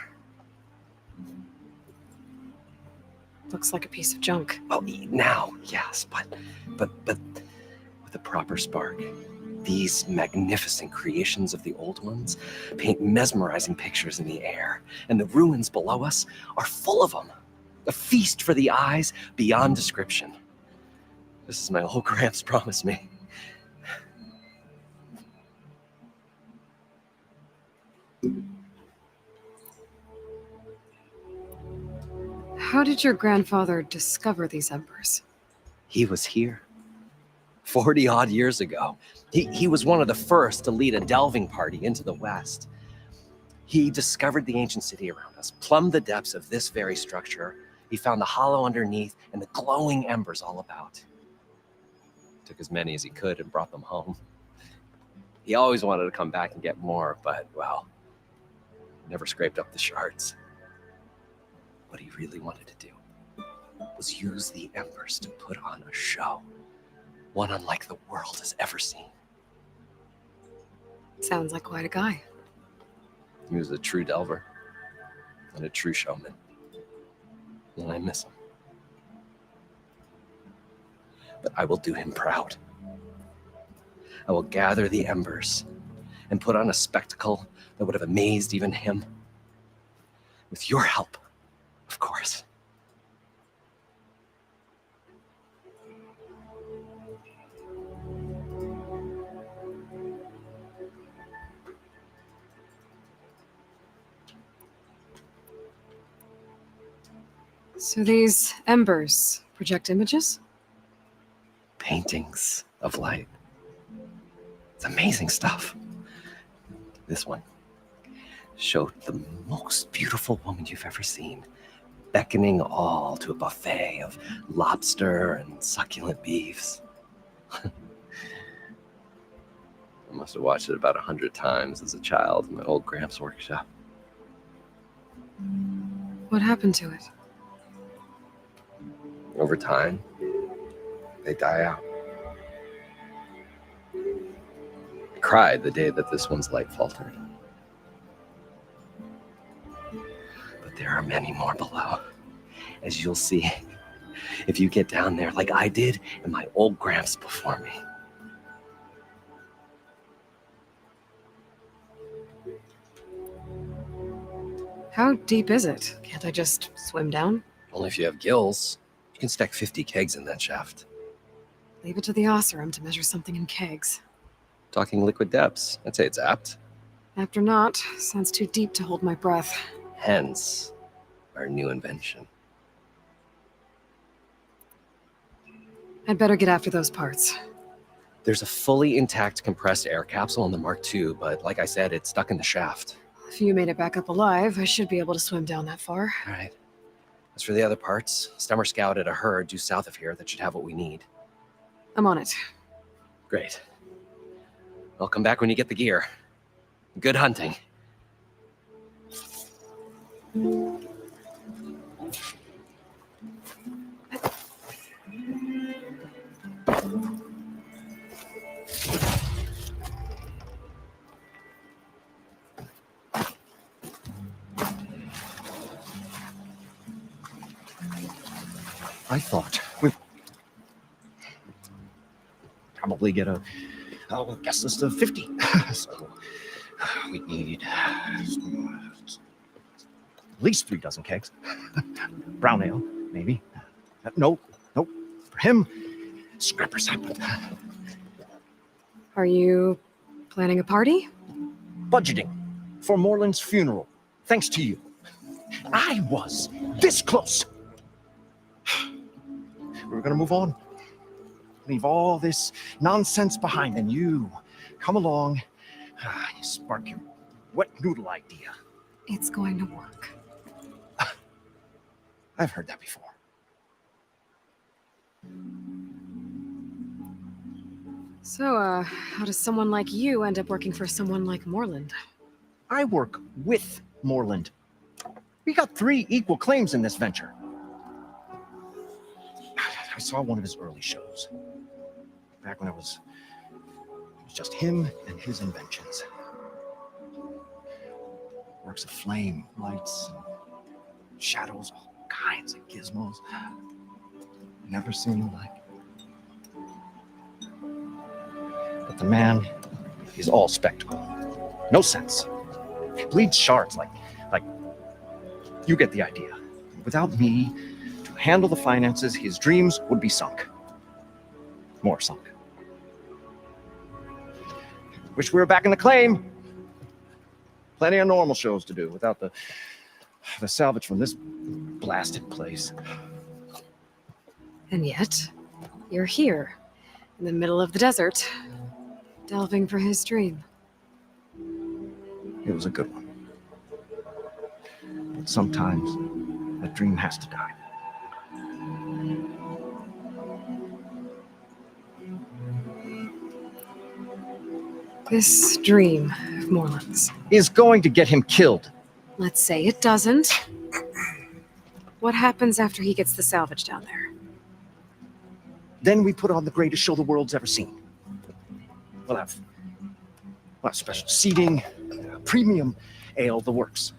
Looks like a piece of junk. Oh, now, yes, but with a proper spark. These magnificent creations of the old ones paint mesmerizing pictures in the air, and the ruins below us are full of them. A feast for the eyes beyond description. This is my old Gramps promised me. How did your grandfather discover these embers? He was here 40 odd years ago. He was one of the first to lead a delving party into the West. He discovered the ancient city around us, plumbed the depths of this very structure. He found the hollow underneath and the glowing embers all about. Took as many as he could and brought them home. He always wanted to come back and get more, but, well, never scraped up the shards. What he really wanted to do was use the embers to put on a show, one unlike the world has ever seen. Sounds like quite a guy. He was a true delver and a true showman, and I miss him. But I will do him proud. I will gather the embers and put on a spectacle that would have amazed even him. With your help, of course. So these embers project images? Paintings of light. It's amazing stuff. This one showed the most beautiful woman you've ever seen, beckoning all to a buffet of lobster and succulent beefs. I must have watched it about 100 times as a child in my old Gramps workshop. What happened to it? Over time, they die out. I cried the day that this one's light faltered. But there are many more below, as you'll see if you get down there like I did and my old Gramps before me. How deep is it? Can't I just swim down? Only if you have gills. You can stack 50 kegs in that shaft. Leave it to the Osserum to measure something in kegs. Talking liquid depths. I'd say it's apt. After not, sounds too deep to hold my breath. Hence, our new invention. I'd better get after those parts. There's a fully intact compressed air capsule in the Mark II, but like I said, it's stuck in the shaft. If you made it back up alive, I should be able to swim down that far. All right. As for the other parts, Stemmer scouted a herd due south of here that should have what we need. I'm on it. Great. I'll come back when you get the gear. Good hunting. I thought we'd probably get a guess list of 50. So we need at least 3 dozen kegs. Brown ale, maybe. Nope. For him, scrapper sample. Are you planning a party? Budgeting for Moreland's funeral. Thanks to you. I was this close. We were going to move on. Leave all this nonsense behind, and you come along, you spark your wet noodle idea. It's going to work. I've heard that before. So, how does someone like you end up working for someone like Moreland? I work with Moreland. We got 3 equal claims in this venture. I saw one of his early shows. Back when it was just him and his inventions. Works of flame, lights, and shadows, all kinds of gizmos. Never seen the like. But the man is all spectacle. No sense. Bleeds shards like you get the idea. Without me to handle the finances, his dreams would be sunk. More sunk. Wish we were back in the claim. Plenty of normal shows to do without the salvage from this blasted place. And yet, you're here, in the middle of the desert, delving for his dream. It was a good one. But sometimes that dream has to die. This dream of Moreland's. Is going to get him killed. Let's say it doesn't. What happens after he gets the salvage down there? Then we put on the greatest show the world's ever seen. We'll have special seating, premium ale, the works.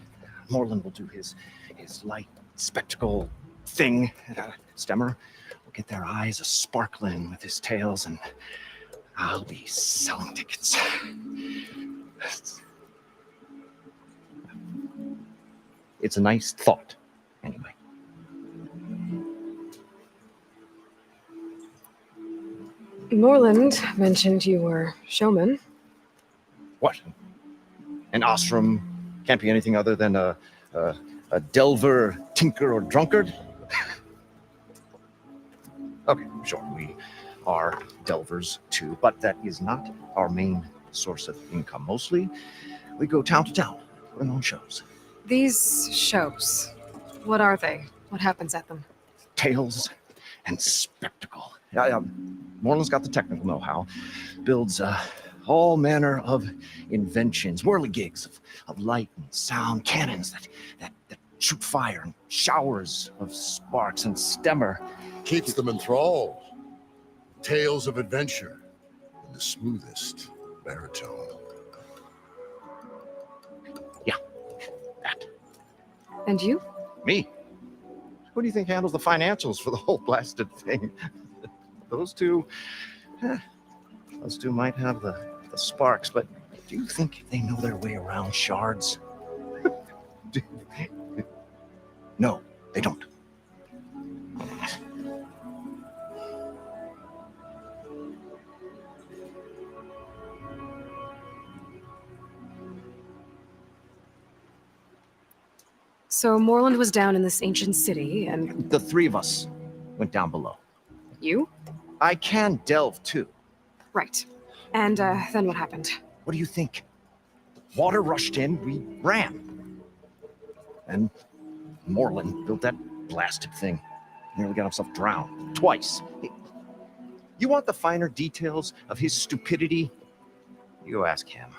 Moreland will do his light spectacle thing. Stemmer will get their eyes a-sparkling with his tales, and I'll be selling tickets. It's a nice thought, anyway. Moreland mentioned you were showman. What? An ostrom can't be anything other than a delver, tinker, or drunkard? Okay, sure, we are delvers too, but that is not our main source of income. Mostly, we go town to town, putting on shows. These shows, what are they? What happens at them? Tales and spectacle. Moreland's got the technical know-how, builds all manner of inventions, whirligigs of light and sound, cannons that shoot fire, and showers of sparks, and Stemmer Keeps them enthralled. Tales of adventure in the smoothest baritone. that. And you? Me? Who do you think handles the financials for the whole blasted thing? Those two might have the sparks, but do you think they know their way around shards? No, they don't. So Moreland was down in this ancient city, and The three of us went down below. you? I can delve too. Right. And then what happened? What do you think? Water rushed in, we ran. And Moreland built that blasted thing. Nearly got himself drowned. Twice. You want the finer details of his stupidity? You go ask him.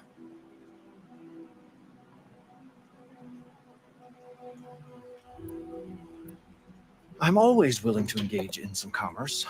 I'm always willing to engage in some commerce.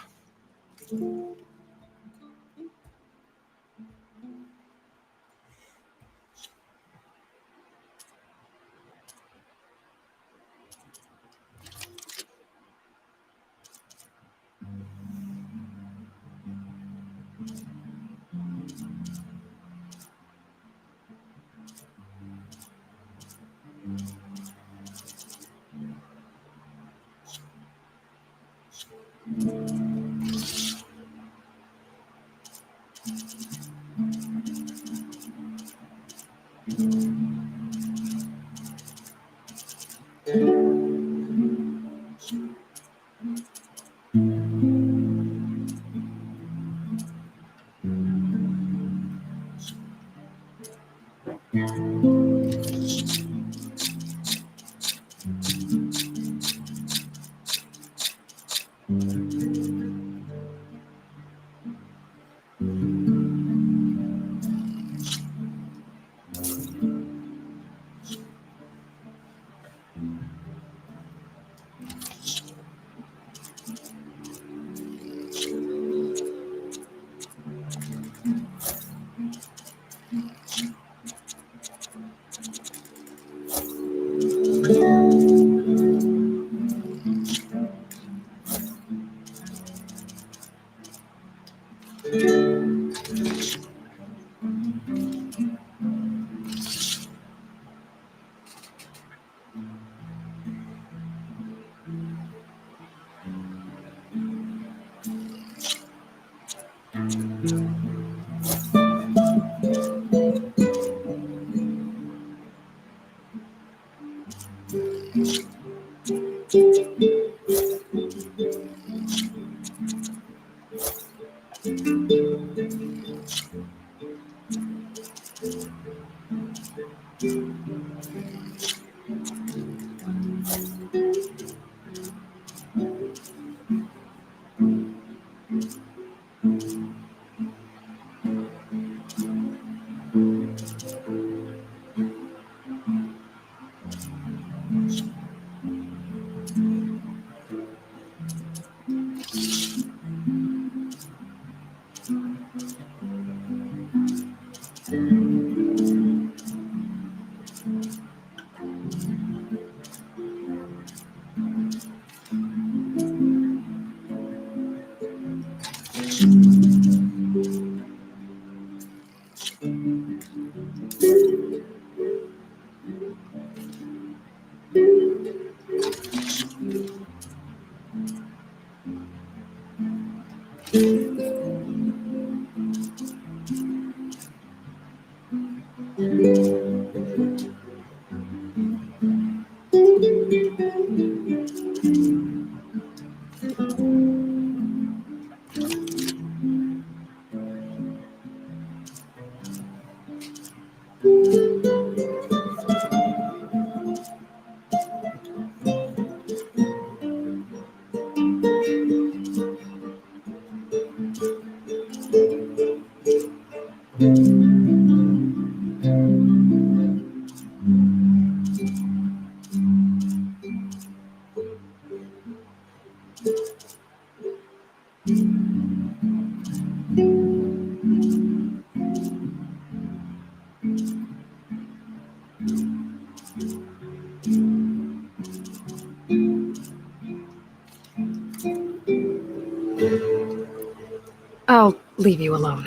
I'll leave you alone.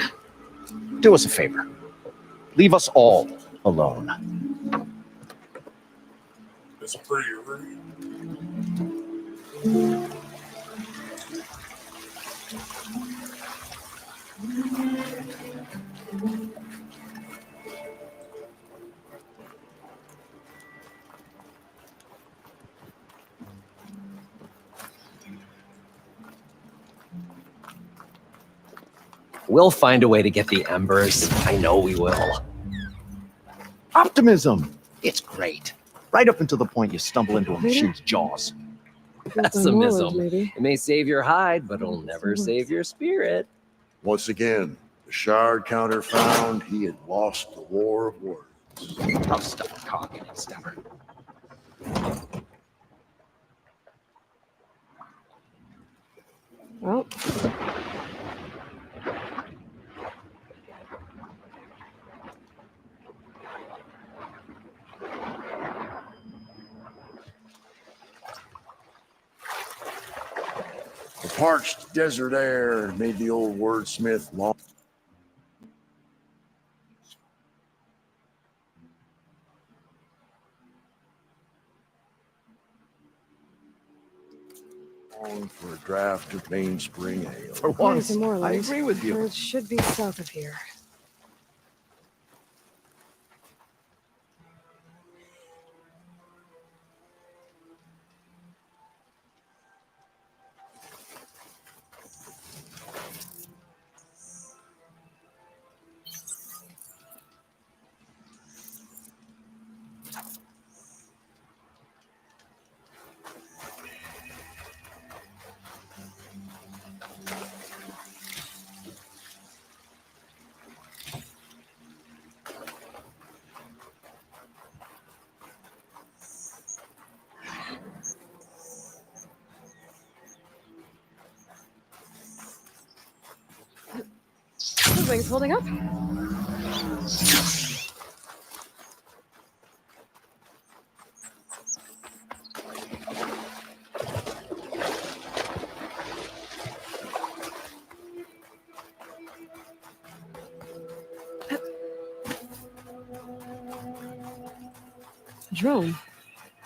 Do us a favor. Leave us all alone. It's pretty rude. We'll find a way to get the embers. I know we will. Optimism! It's great. Right up until the point you stumble into a Later? machine's jaws. Pessimism. Maybe. It may save your hide, but it'll never save your spirit. Once again, the shard counter found he had lost the war of words. Tough stuff, cock and stepper. Well, The parched desert air made the old wordsmith long for a draft of mainspring ale. For here's once, the moorland. I agree with you. Or it should be south of here. The wing's holding up. A drone.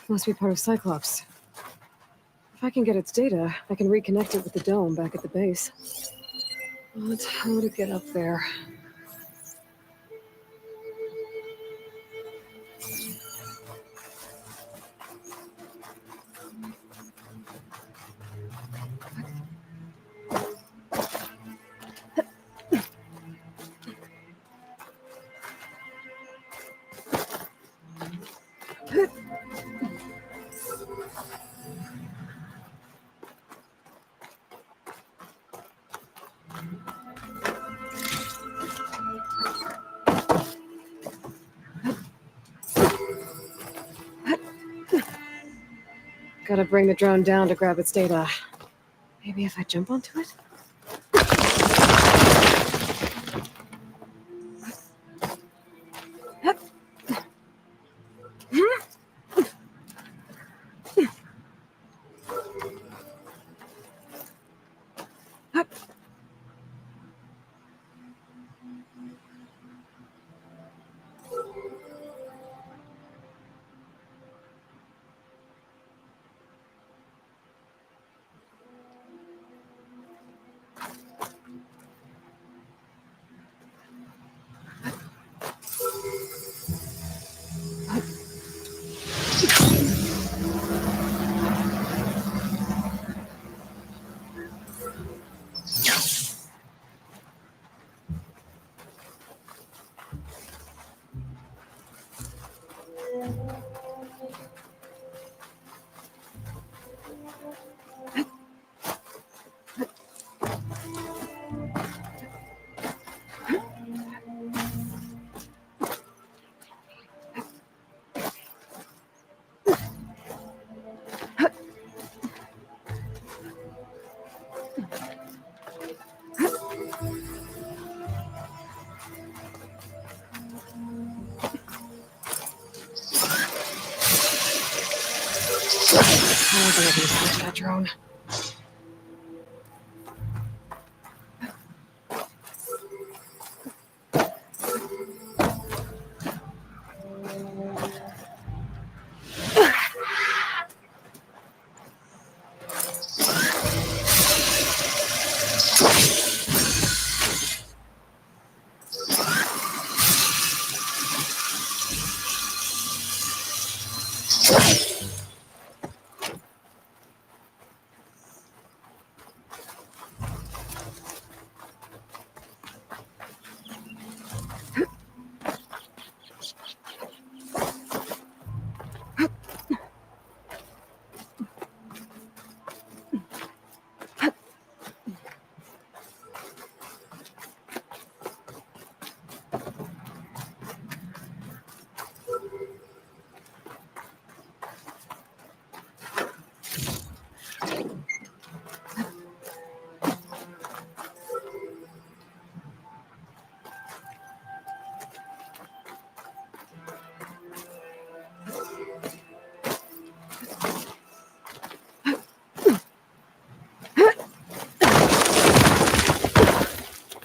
Must be part of Cyclops. If I can get its data, I can reconnect it with the dome back at the base. But how to get up there? Gotta bring the drone down to grab its data. Maybe if I jump onto it? I don't think I can switch that drone.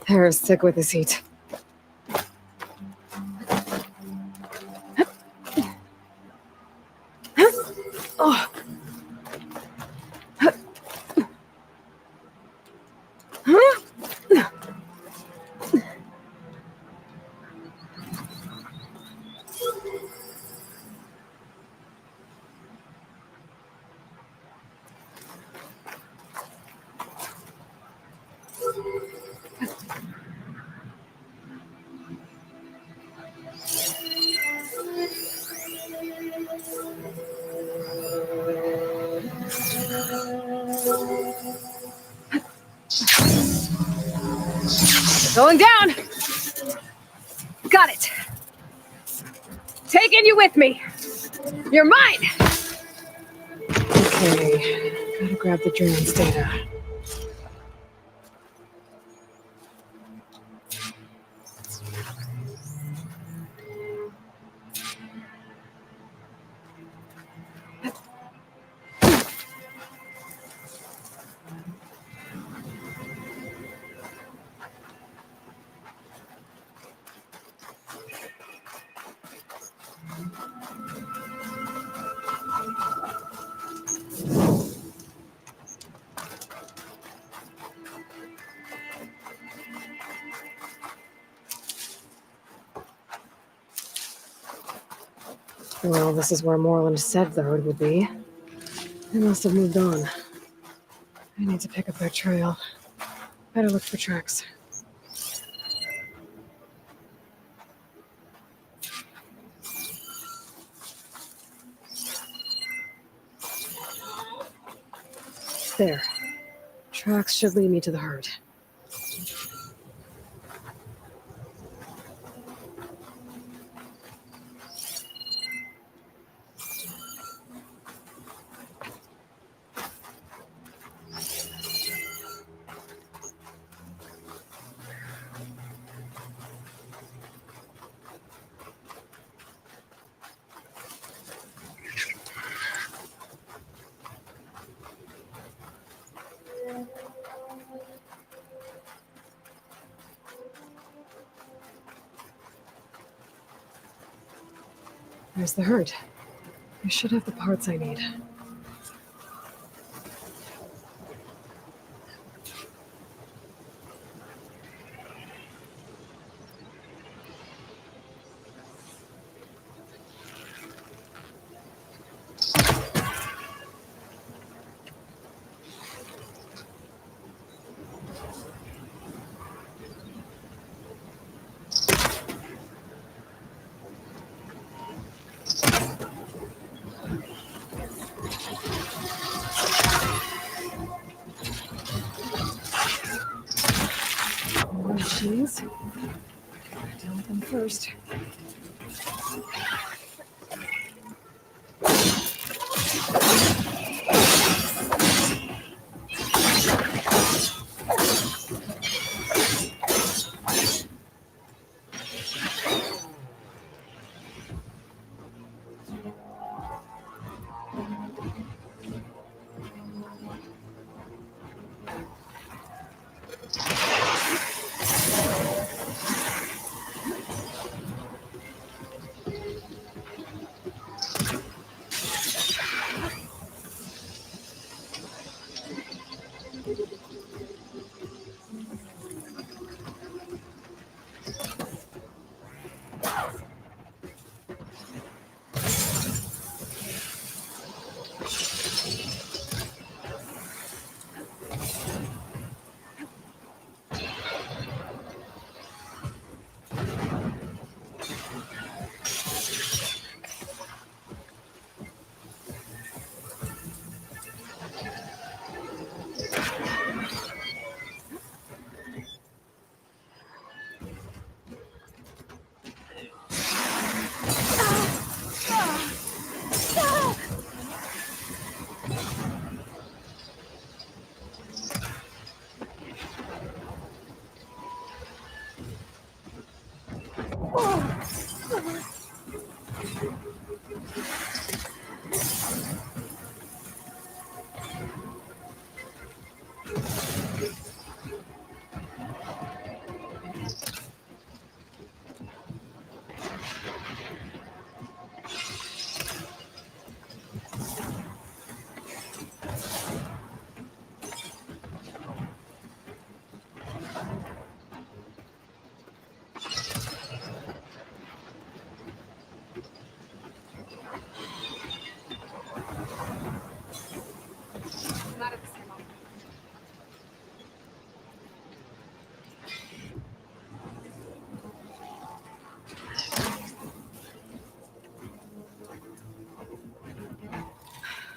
Harris sick with this heat. Oh. Going down! Got it! Taking you with me! You're mine! Okay, gotta grab the drone's data. Well, this is where Moreland said the herd would be. They must have moved on. I need to pick up their trail. Better look for tracks. There. Tracks should lead me to the herd. There's the herd. I should have the parts I need. More machines. Gotta deal with them first.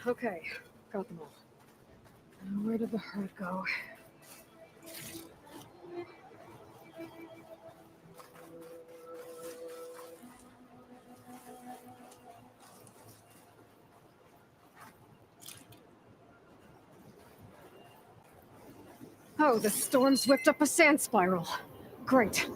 Okay, got them all. Now, where did the herd go? Oh, the storm's whipped up a sand spiral. Great.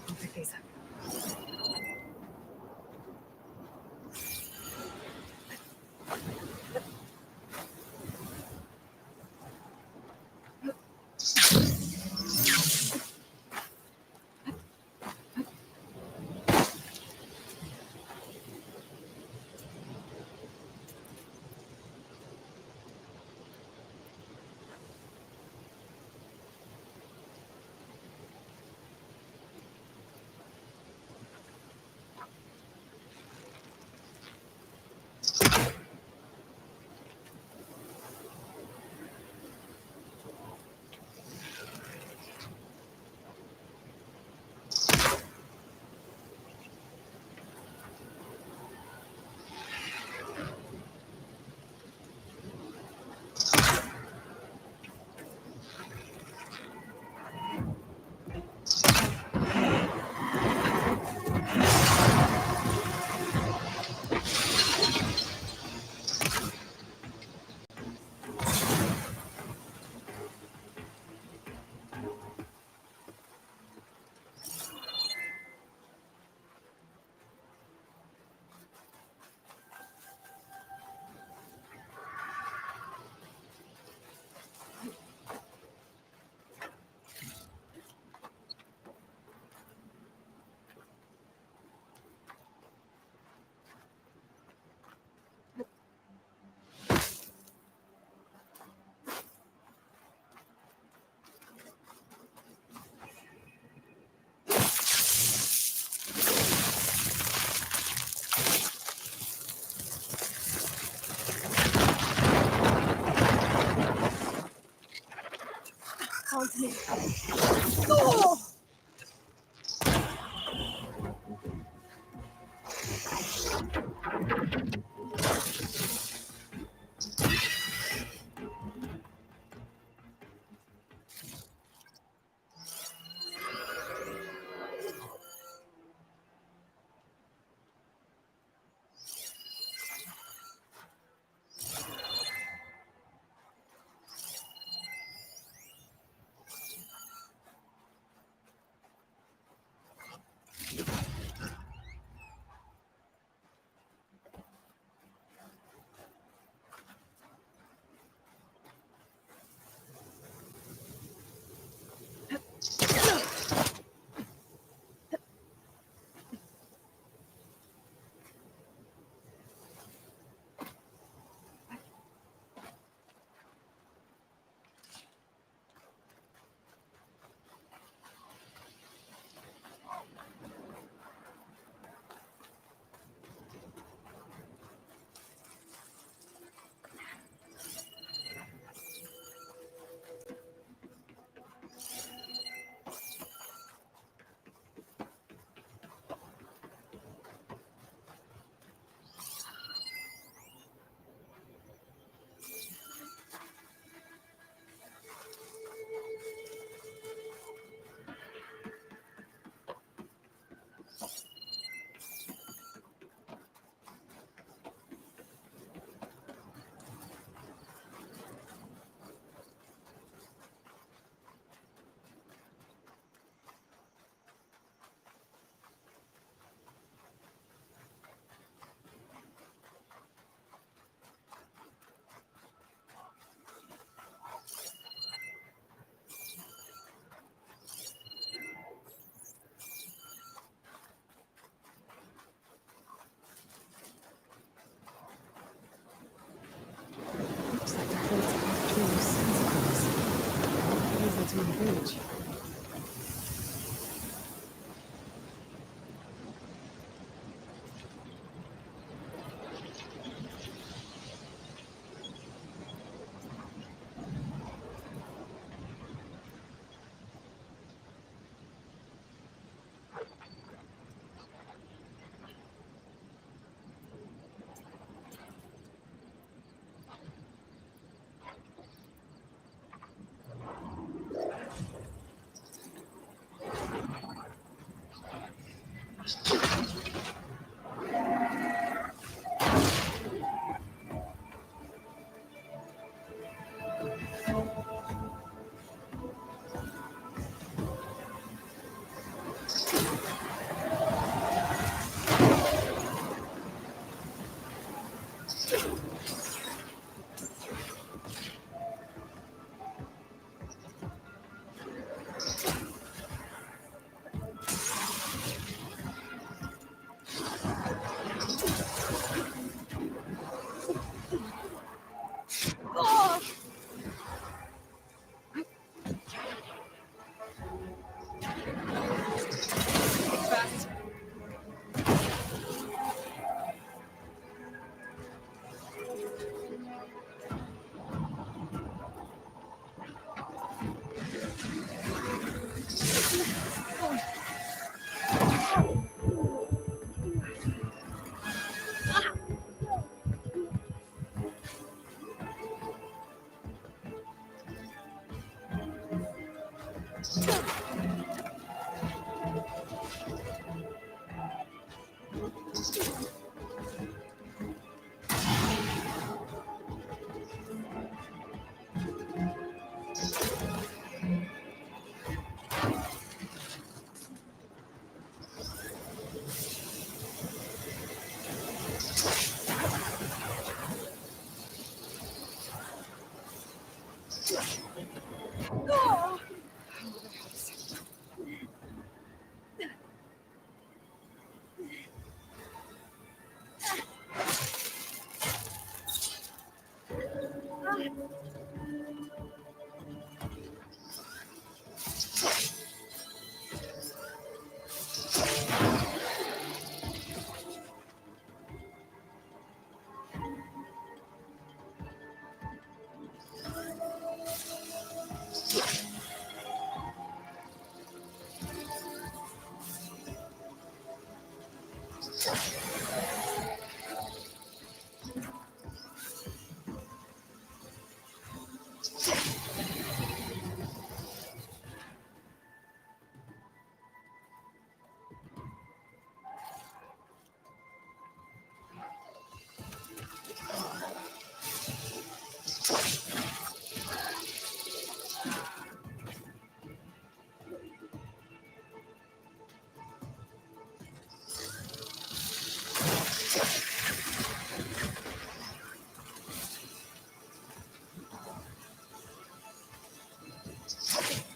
I'll pick these up. Onto me. Oh! Use that to my advantage.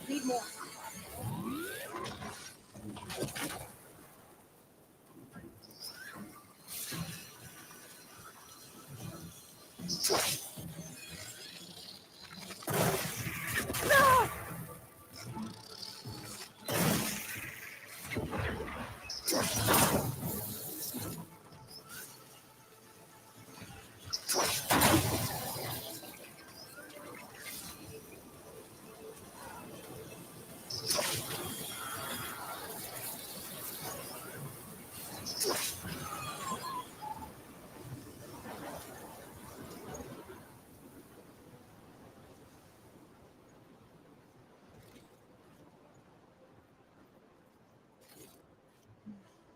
Need more.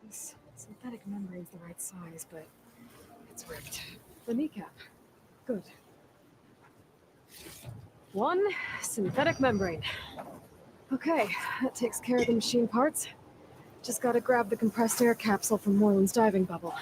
This synthetic membrane's the right size, but it's ripped. The kneecap. Good. One synthetic membrane. Okay, that takes care of the machine parts. Just gotta grab the compressed air capsule from Moreland's diving bubble.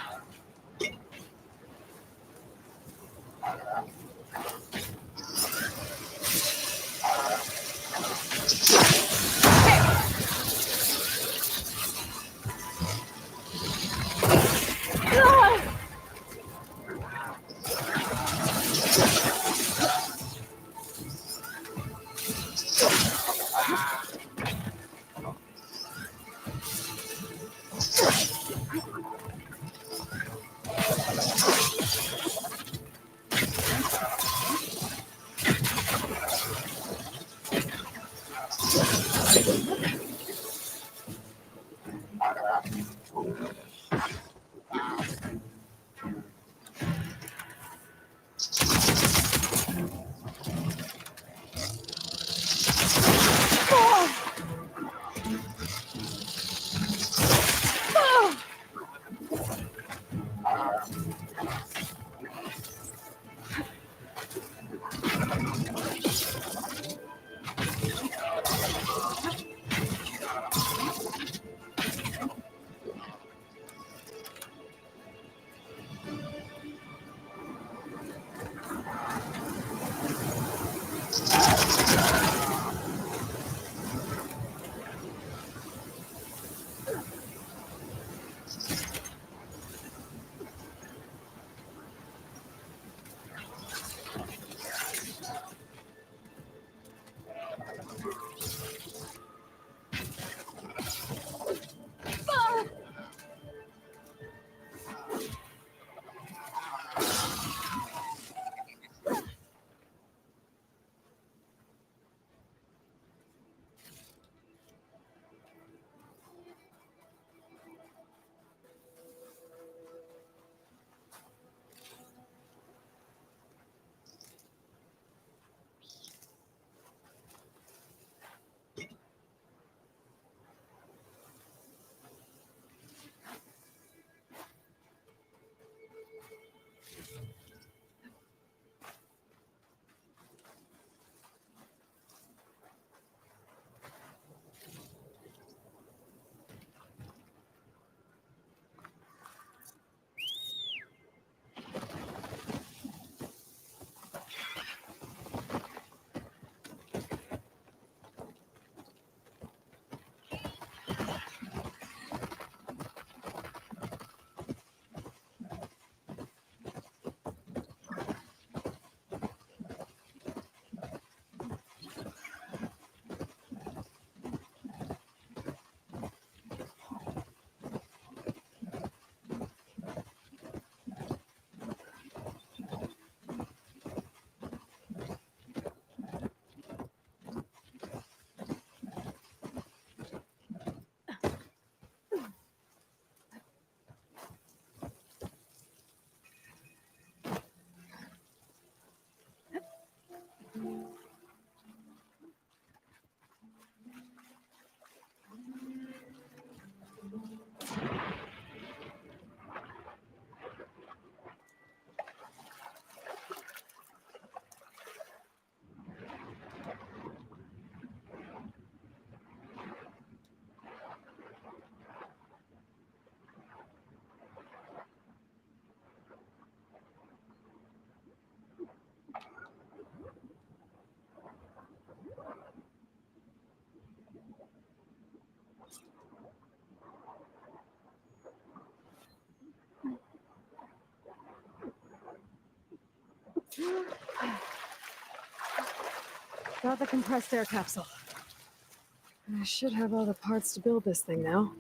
Got the compressed air capsule. I should have all the parts to build this thing now.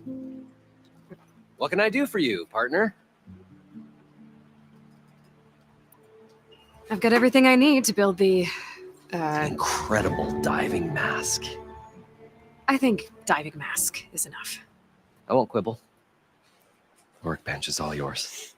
What can I do for you, partner? I've got everything I need to build the, An incredible diving mask. I think diving mask is enough. I won't quibble. Workbench is all yours.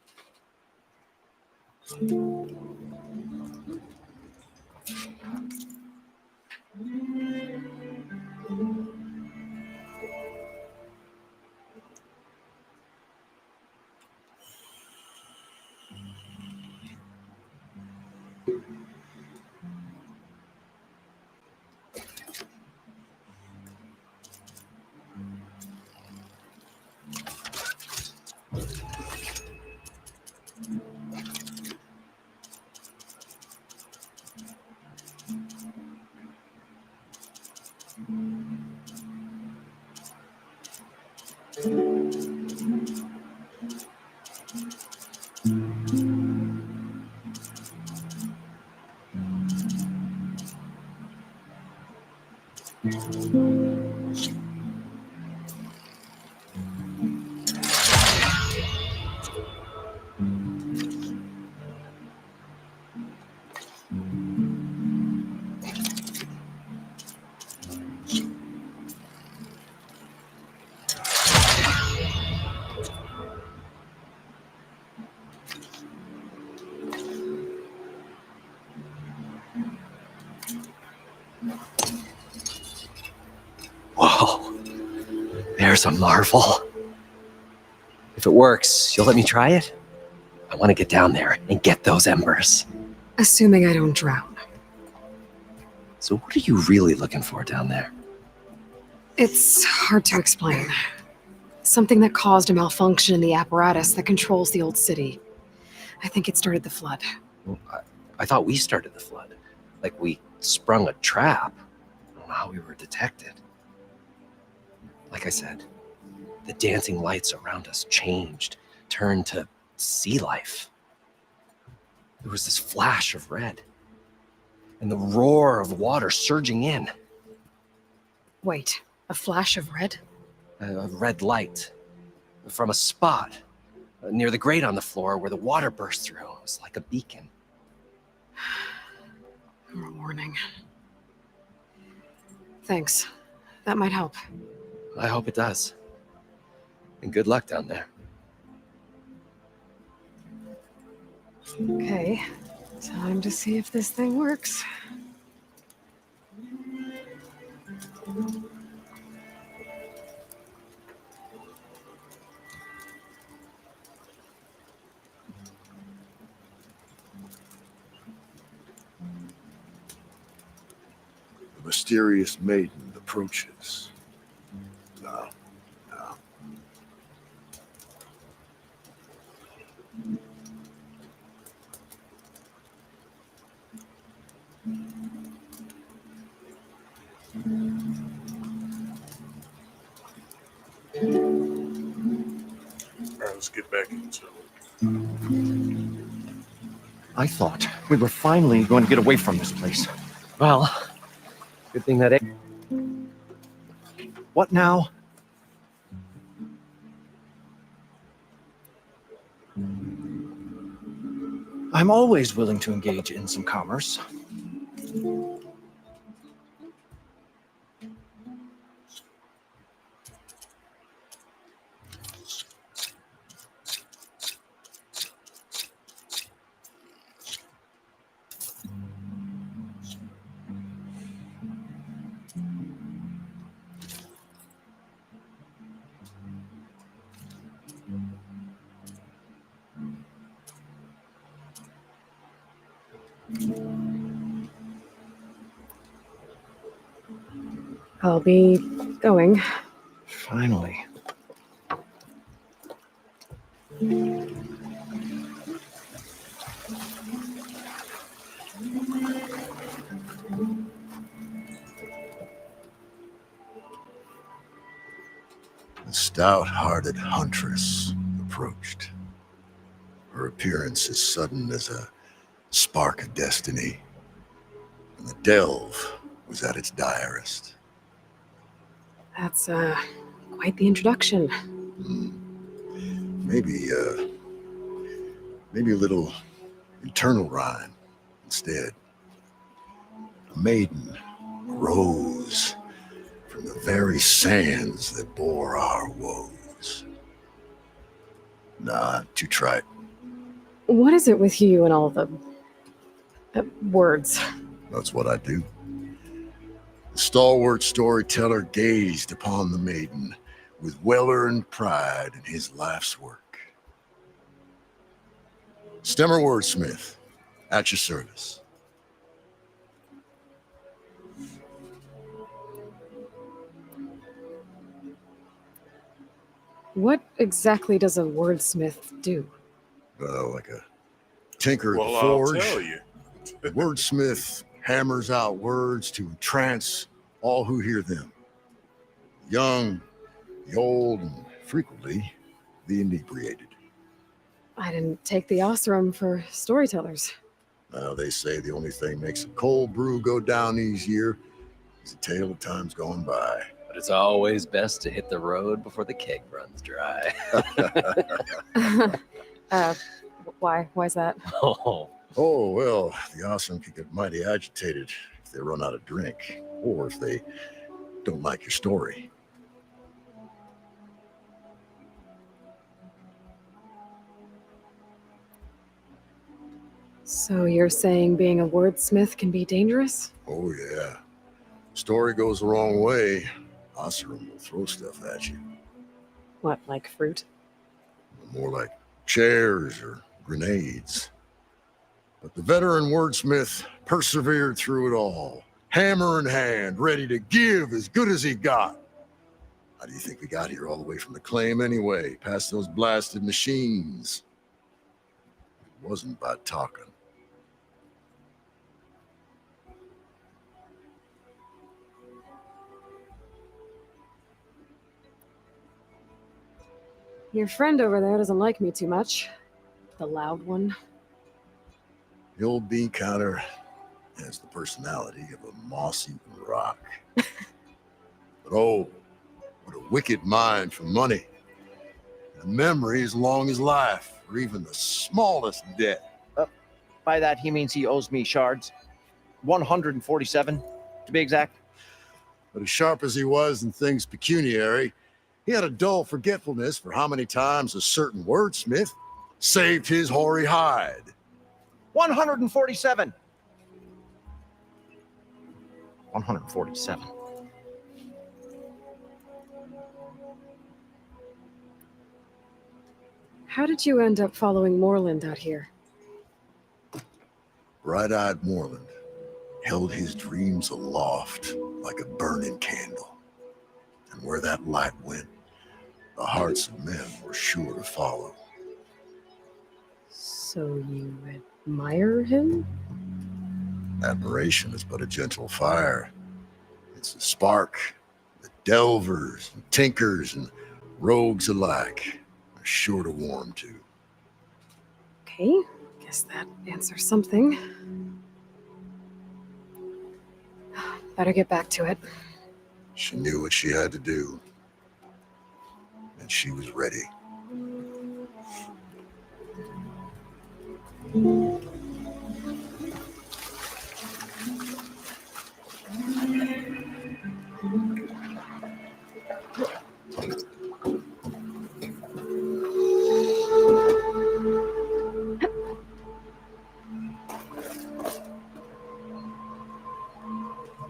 Whoa, there's a marvel. If it works, you'll let me try it? I want to get down there and get those embers. Assuming I don't drown. So what are you really looking for down there? It's hard to explain. Something that caused a malfunction in the apparatus that controls the old city. I think it started the flood. Well, I thought we started the flood. Like we sprung a trap. I don't know how we were detected. Like I said, the dancing lights around us changed, turned to sea life. There was this flash of red, and the roar of water surging in. Wait, a flash of red? A red light from a spot near the grate on the floor where the water burst through. It was like a beacon. A warning. Thanks. That might help. I hope it does. And good luck down there. Okay, time to see if this thing works. The mysterious maiden approaches. No, no. All right, let's get back into it. I thought we were finally going to get away from this place. Well, good thing that. What now? I'm always willing to engage in some commerce. I'll be going. Finally. The stout-hearted huntress approached. Her appearance as sudden as a spark of destiny, and the delve was at its direst. That's, quite the introduction. Maybe a little internal rhyme instead. A maiden rose from the very sands that bore our woes. Nah, too trite. What is it with you and all the words? That's what I do. The stalwart storyteller gazed upon the maiden with well-earned pride in his life's work. Stemmer wordsmith, at your service. What exactly does a wordsmith do? Like a tinker at Well, the I'll forge. tell you. Wordsmith hammers out words to entrance all who hear them. The young, the old, and frequently the inebriated. I didn't take the Osram for storytellers. They say the only thing makes a cold brew go down easier is a tale of times gone by. But it's always best to hit the road before the keg runs dry. Why's that? Oh, Oh, well, the awesome can get mighty agitated if they run out of drink, or if they don't like your story. So you're saying being a wordsmith can be dangerous? Oh, yeah. Story goes the wrong way, Oseram will throw stuff at you. What, like fruit? More like chairs or grenades. But the veteran wordsmith persevered through it all, hammer in hand, ready to give as good as he got. How do you think we got here all the way from the claim anyway, past those blasted machines? It wasn't by talking. Your friend over there doesn't like me too much. The loud one. The old bean counter has the personality of a moss-eaten rock. But oh, what a wicked mind for money. And a memory as long as life, or even the smallest debt. By that, he means he owes me shards. 147, to be exact. But as sharp as he was in things pecuniary, he had a dull forgetfulness for how many times a certain wordsmith saved his hoary hide. 147. 147. How did you end up following Moreland out here? Bright-eyed Moreland held his dreams aloft like a burning candle. And where that light went, the hearts of men were sure to follow. So you admire him? Admiration is but a gentle fire. It's a spark that delvers and tinkers and rogues alike are sure to warm to. Okay, guess that answers something. Better get back to it. She knew what she had to do, and she was ready.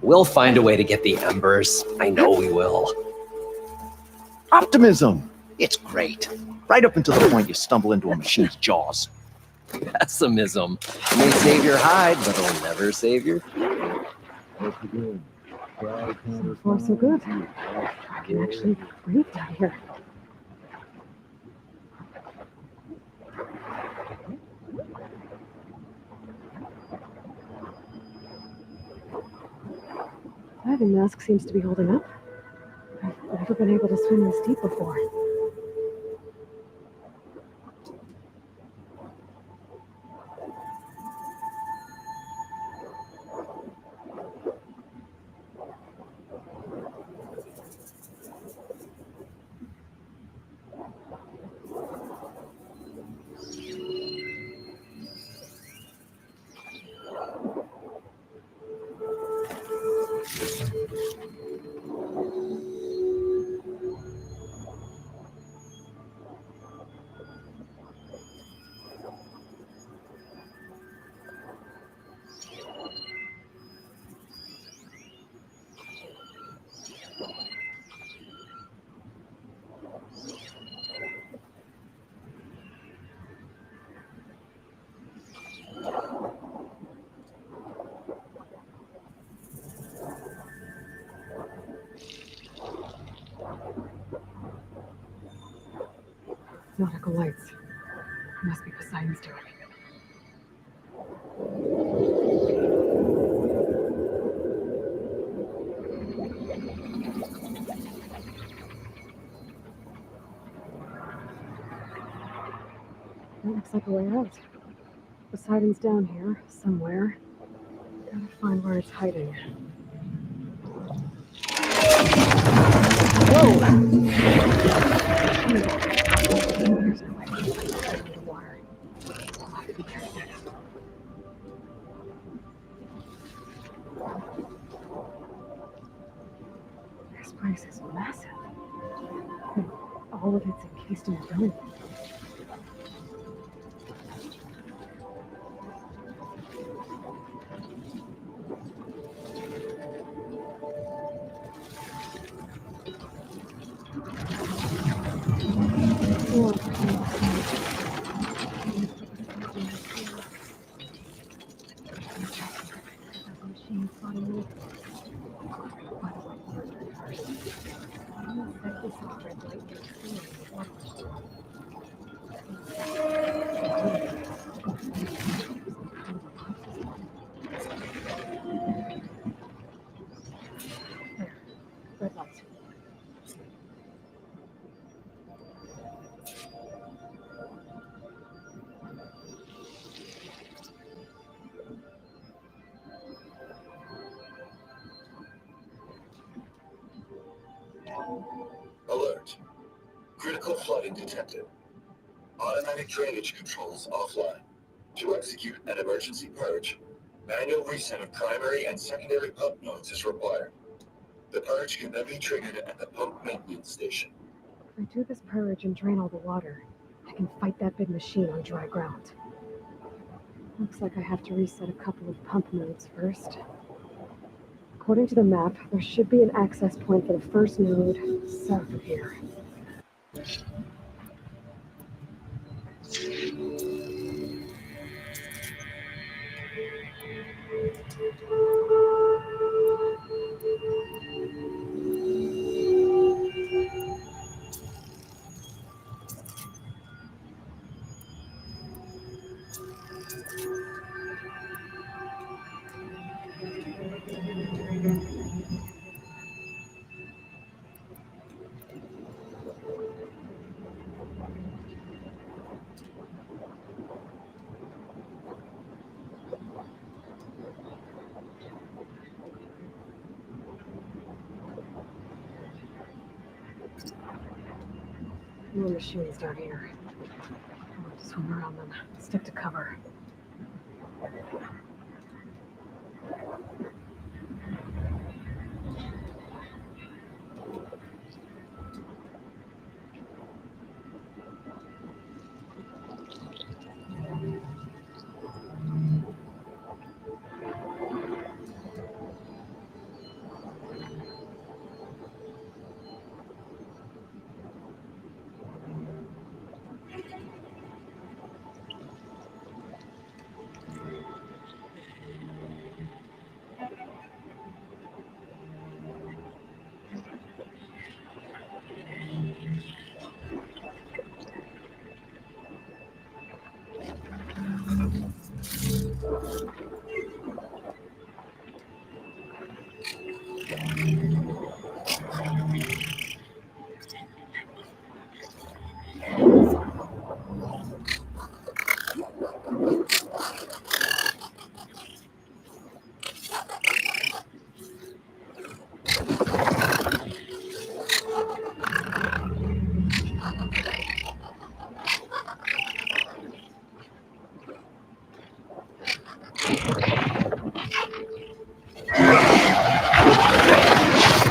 We'll find a way to get the embers. I know we will. Optimism! It's great. Right up until the point you stumble into a machine's jaws. Pessimism may save your hide, but it'll never save your... So far, so good. I can actually breathe down here. Diving mask seems to be holding up. I've never been able to swim this deep before. Nautical lights. Must be Poseidon's doing. That looks like a way out. Poseidon's down here, somewhere. Gotta find where it's hiding. Whoa! There's no way under the water. I'll have to be careful. This place is massive. And all of it's encased in a dome. Alert. Critical flooding detected. Automatic drainage controls offline. To execute an emergency purge, manual reset of primary and secondary pump nodes is required. The purge can then be triggered at the pump maintenance station. If I do this purge and drain all the water, I can fight that big machine on dry ground. Looks like I have to reset a couple of pump nodes first. According to the map, there should be an access point for the first node south of here. More machines down here. I'll have to swim around them. Stick to cover.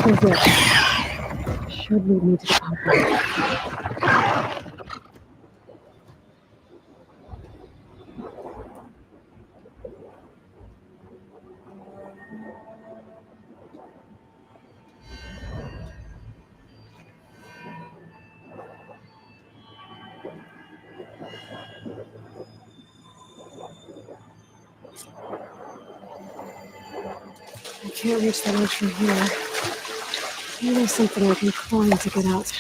Here's it. Should lead me to the pump room. I can't reach that edge from here. Maybe there's something I can climb to get out.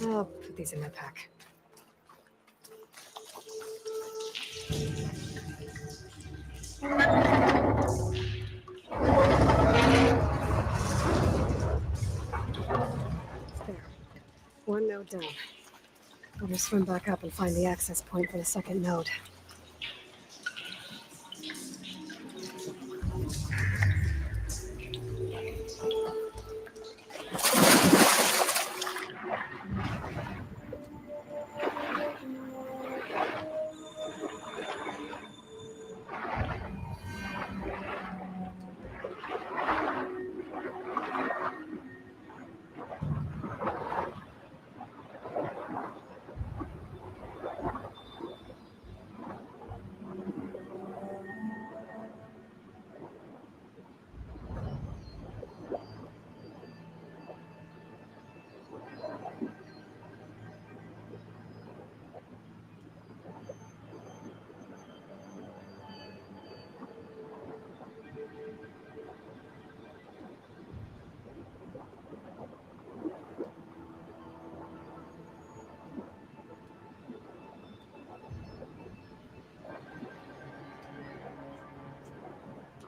I'll put these in my pack. There. One node down. Better swim back up and find the access point for the second node.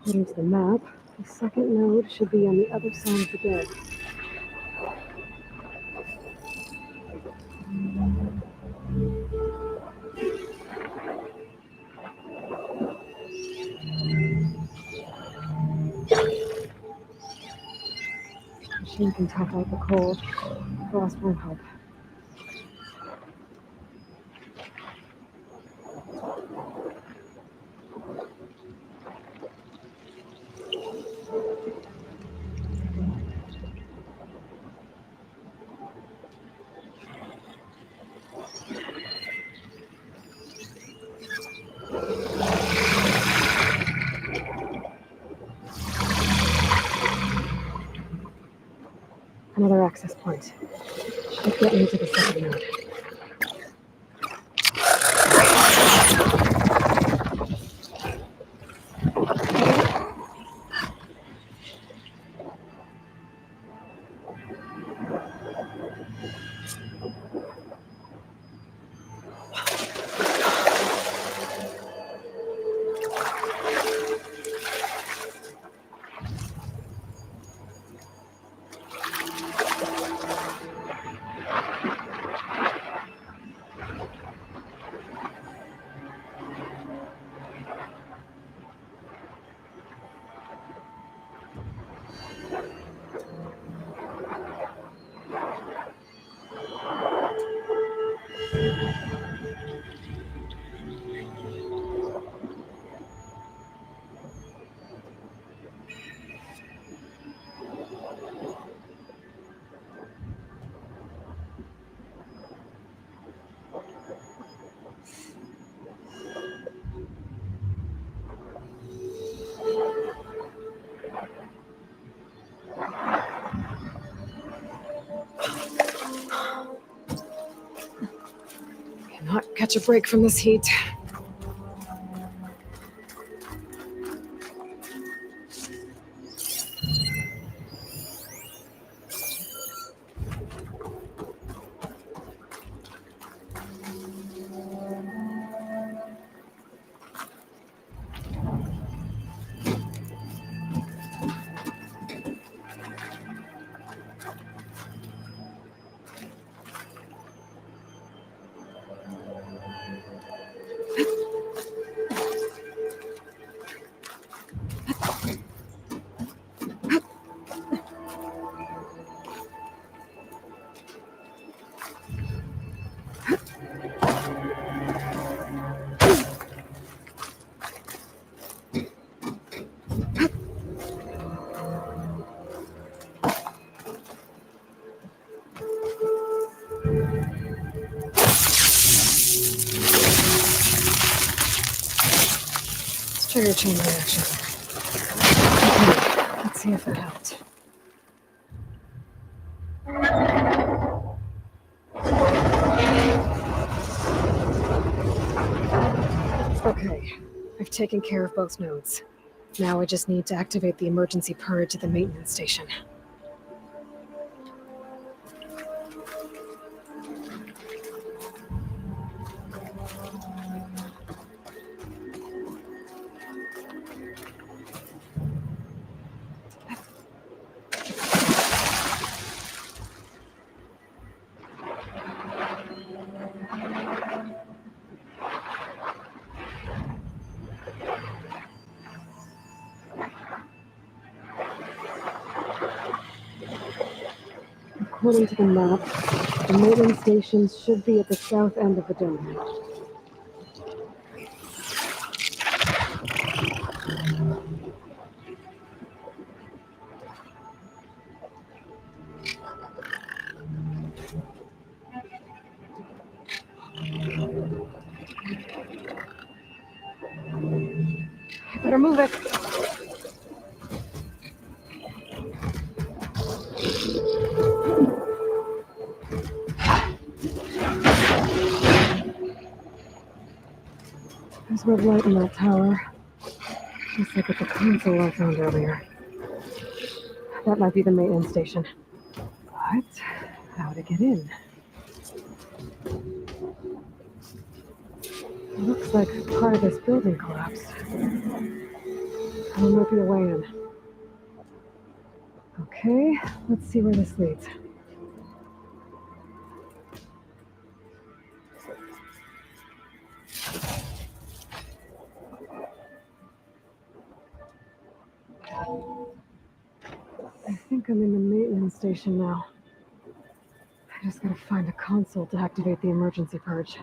According to the map, the second node should be on the other side of the gate. Machine can top out the cold. Frost won't help. Another access point. Should get me to the second node. Cannot catch a break from this heat. Trigger chain reaction. Okay, let's see if it helped. Okay, I've taken care of both nodes. Now I just need to activate the emergency purge at the maintenance station. according to the map, the maintenance stations should be at the south end of the dome. Better move it. There's red light in that tower. Just like at the console I found earlier. That might be the maintenance station. But how to get in? Looks like part of this building collapsed. There might be a way in. Okay, let's see where this leads. I think I'm in the maintenance station now. I just gotta find a console to activate the emergency purge.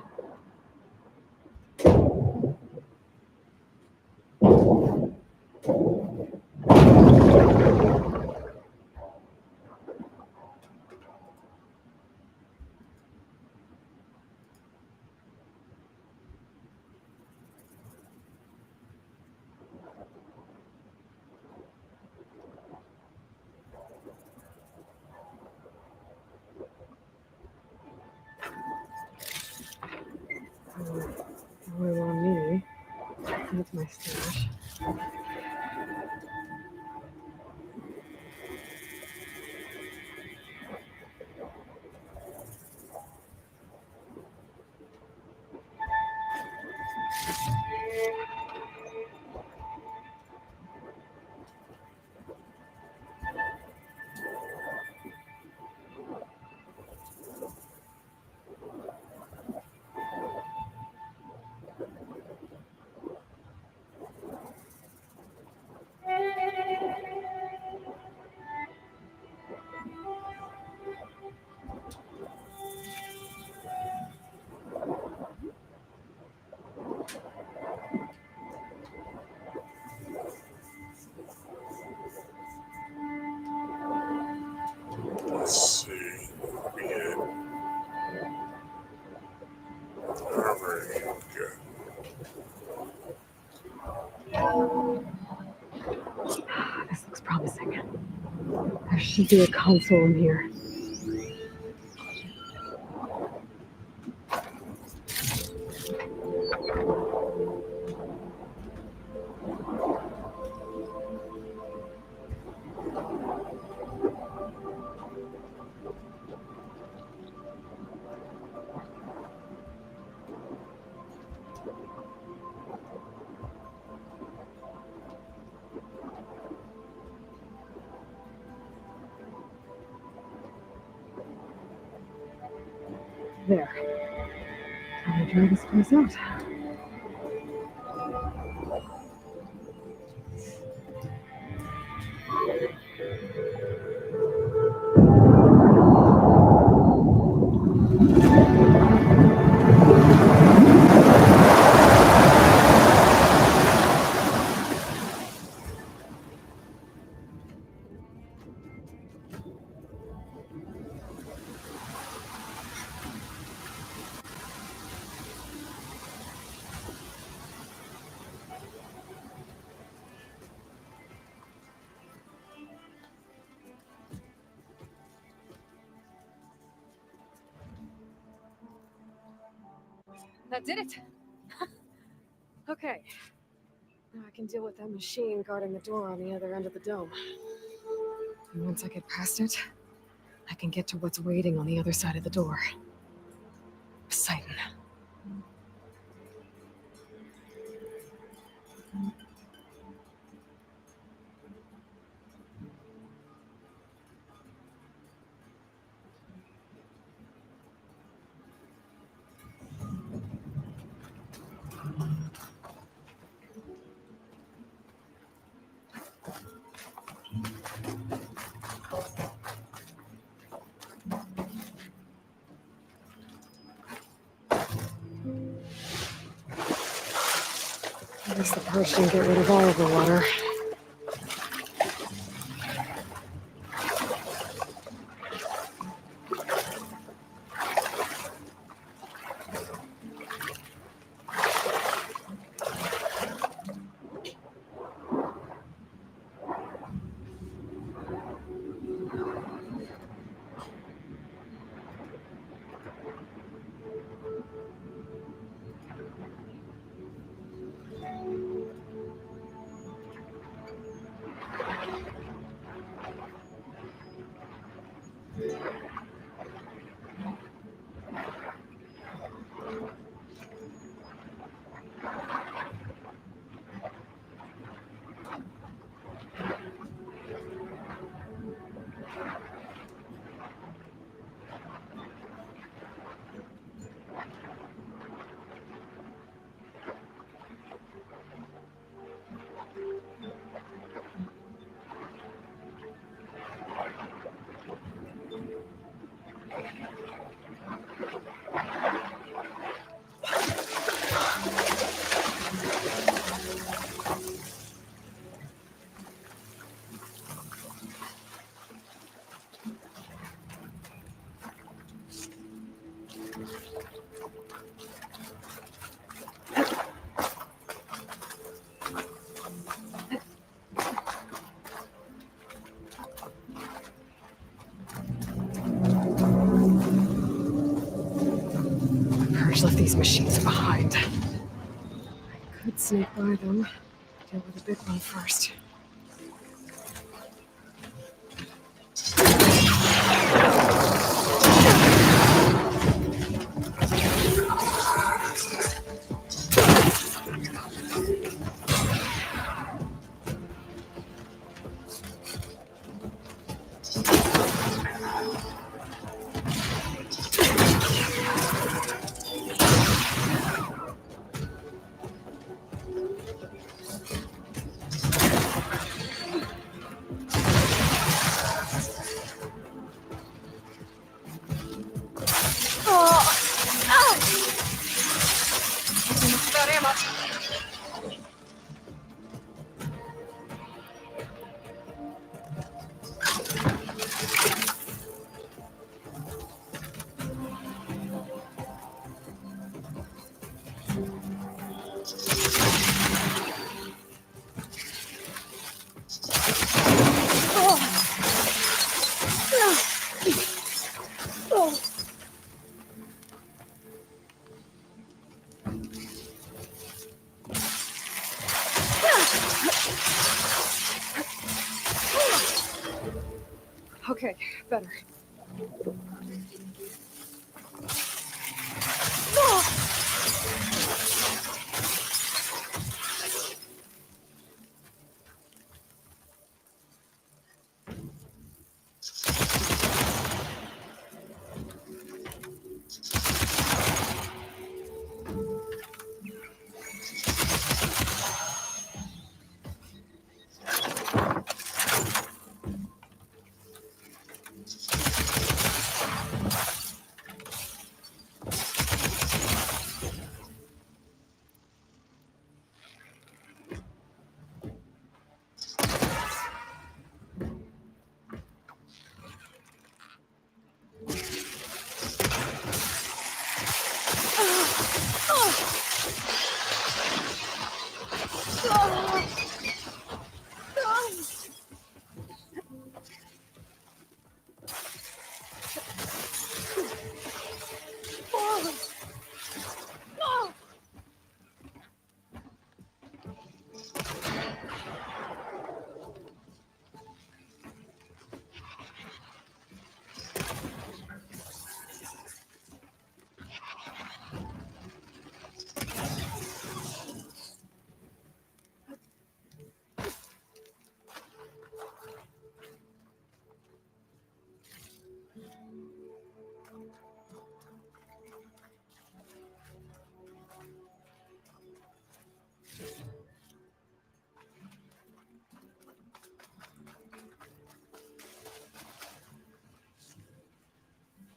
Where on me? That's my stash. Let's see. Yeah. Alright, okay. This looks promising. There should be a console in here. There. Time to try this place out. That did it. Okay. Now I can deal with that machine guarding the door on the other end of the dome. And once I get past it, I can get to what's waiting on the other side of the door. Poseidon. Guess the purge didn't get rid of all of the water. Purge left these machines behind. I could sneak by them. Deal with the big one first. Okay, better.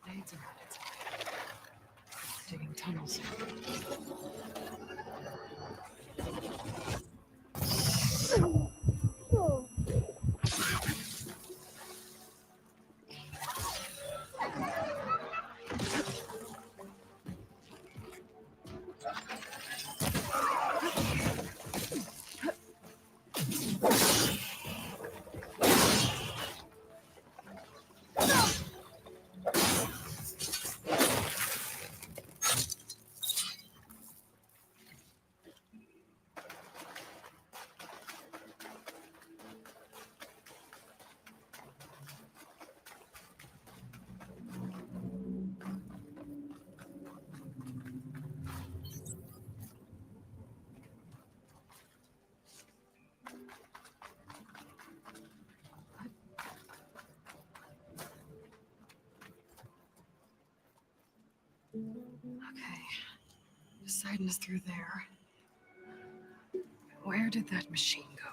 Blades around its body. Digging tunnels. Okay. Poseidon is through there. Where did that machine go?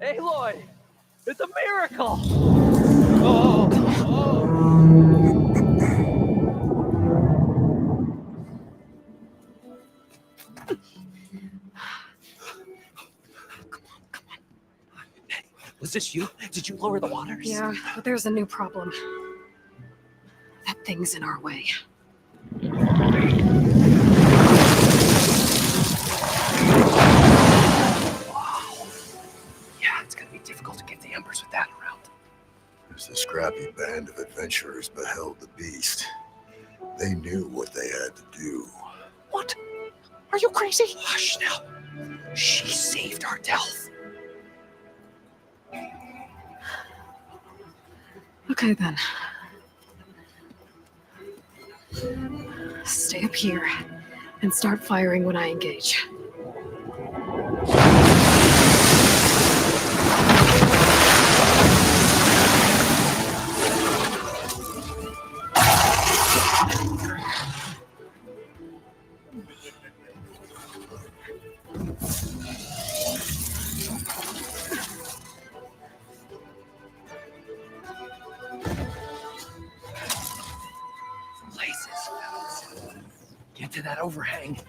Aloy! It's a miracle! Oh! Was this you? Did you lower the waters? Yeah, but there's a new problem. That thing's in our way. Wow. Yeah, it's gonna be difficult to get the embers with that around. As the scrappy band of adventurers beheld the beast, they knew what they had to do. What? Are you crazy? Hush now. She saved our Delph. Okay then. Stay up here and start firing when I engage. Places. Get to that overhang.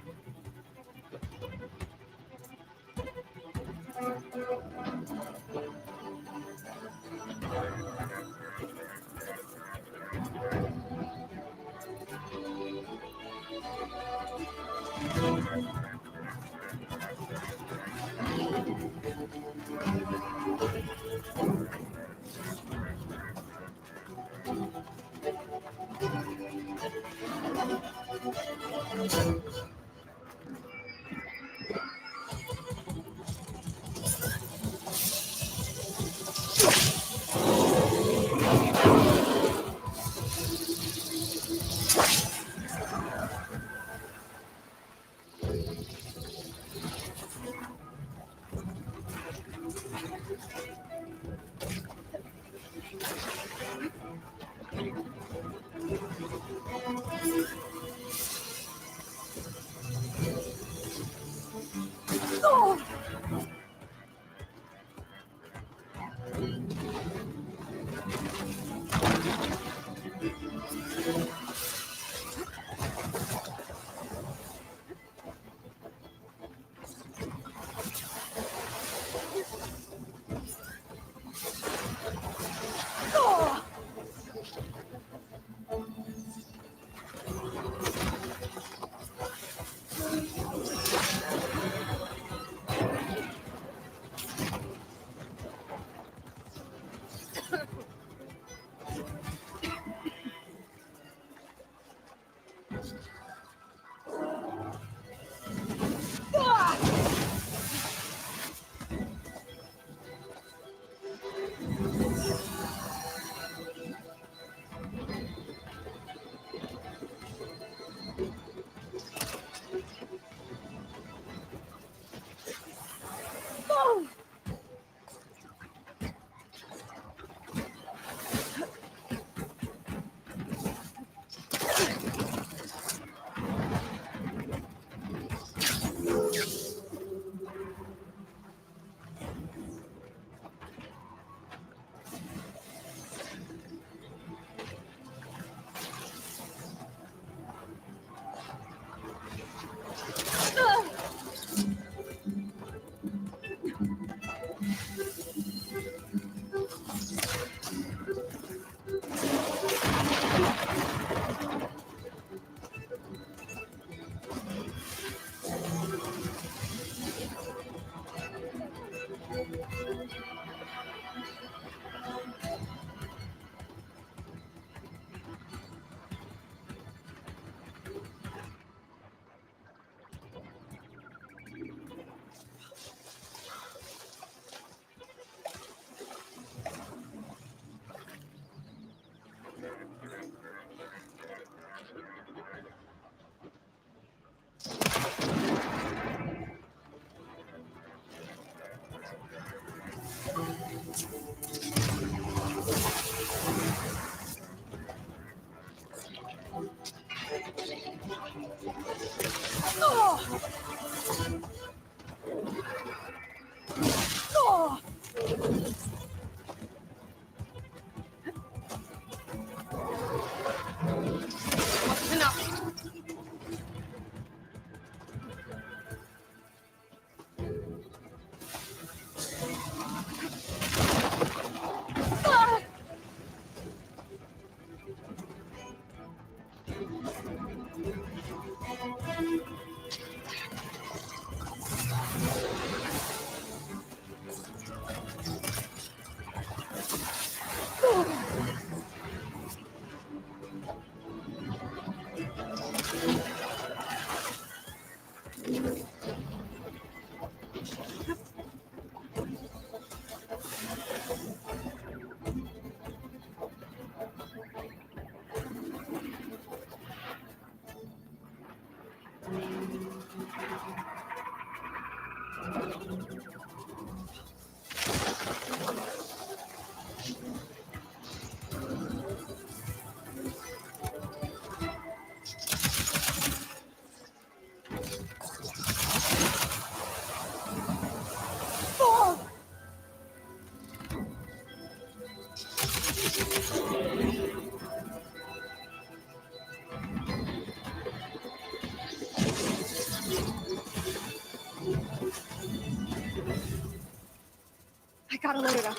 load it up.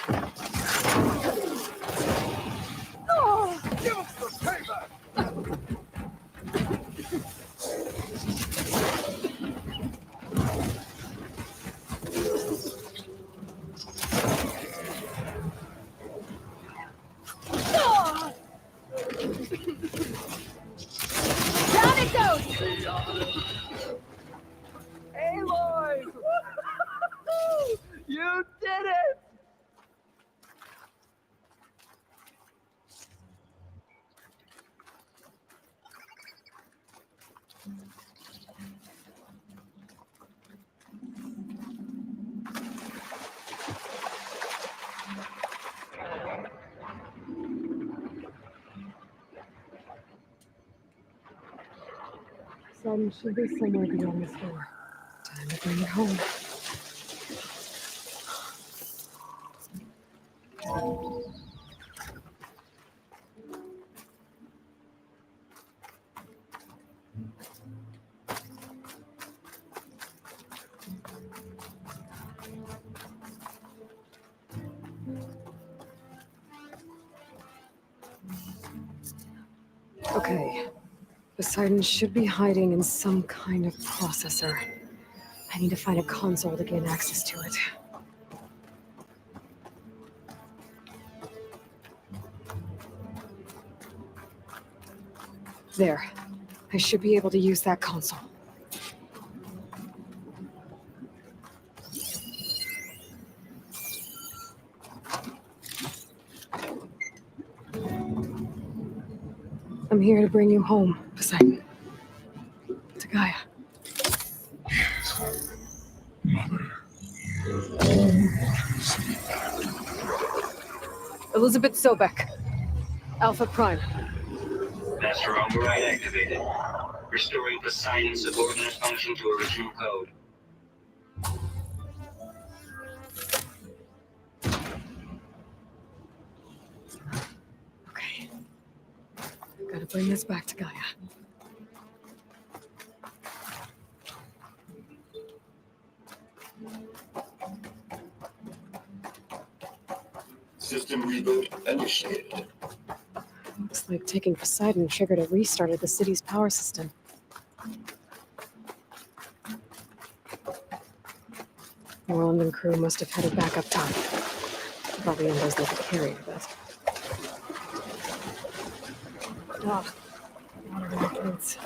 Give us the payback! Down it goes! Aloy! You did it! Sun should be somewhere beyond this door. Time to bring it home. Okay. Poseidon should be hiding in some kind of processor. I need to find a console to gain access to it. There. I should be able to use that console. I'm here to bring you home, Poseidon. To Gaia. Elizabeth Sobek. Alpha Prime. Master override activated. Restoring Poseidon's subordinate function to original code. Okay. Gotta bring this back to Gaia. System reboot initiated. Looks like taking Poseidon triggered a restart of the city's power system. Moreland and crew must have headed back up top. Probably in those they could carry a bit. Ah, water in my boots.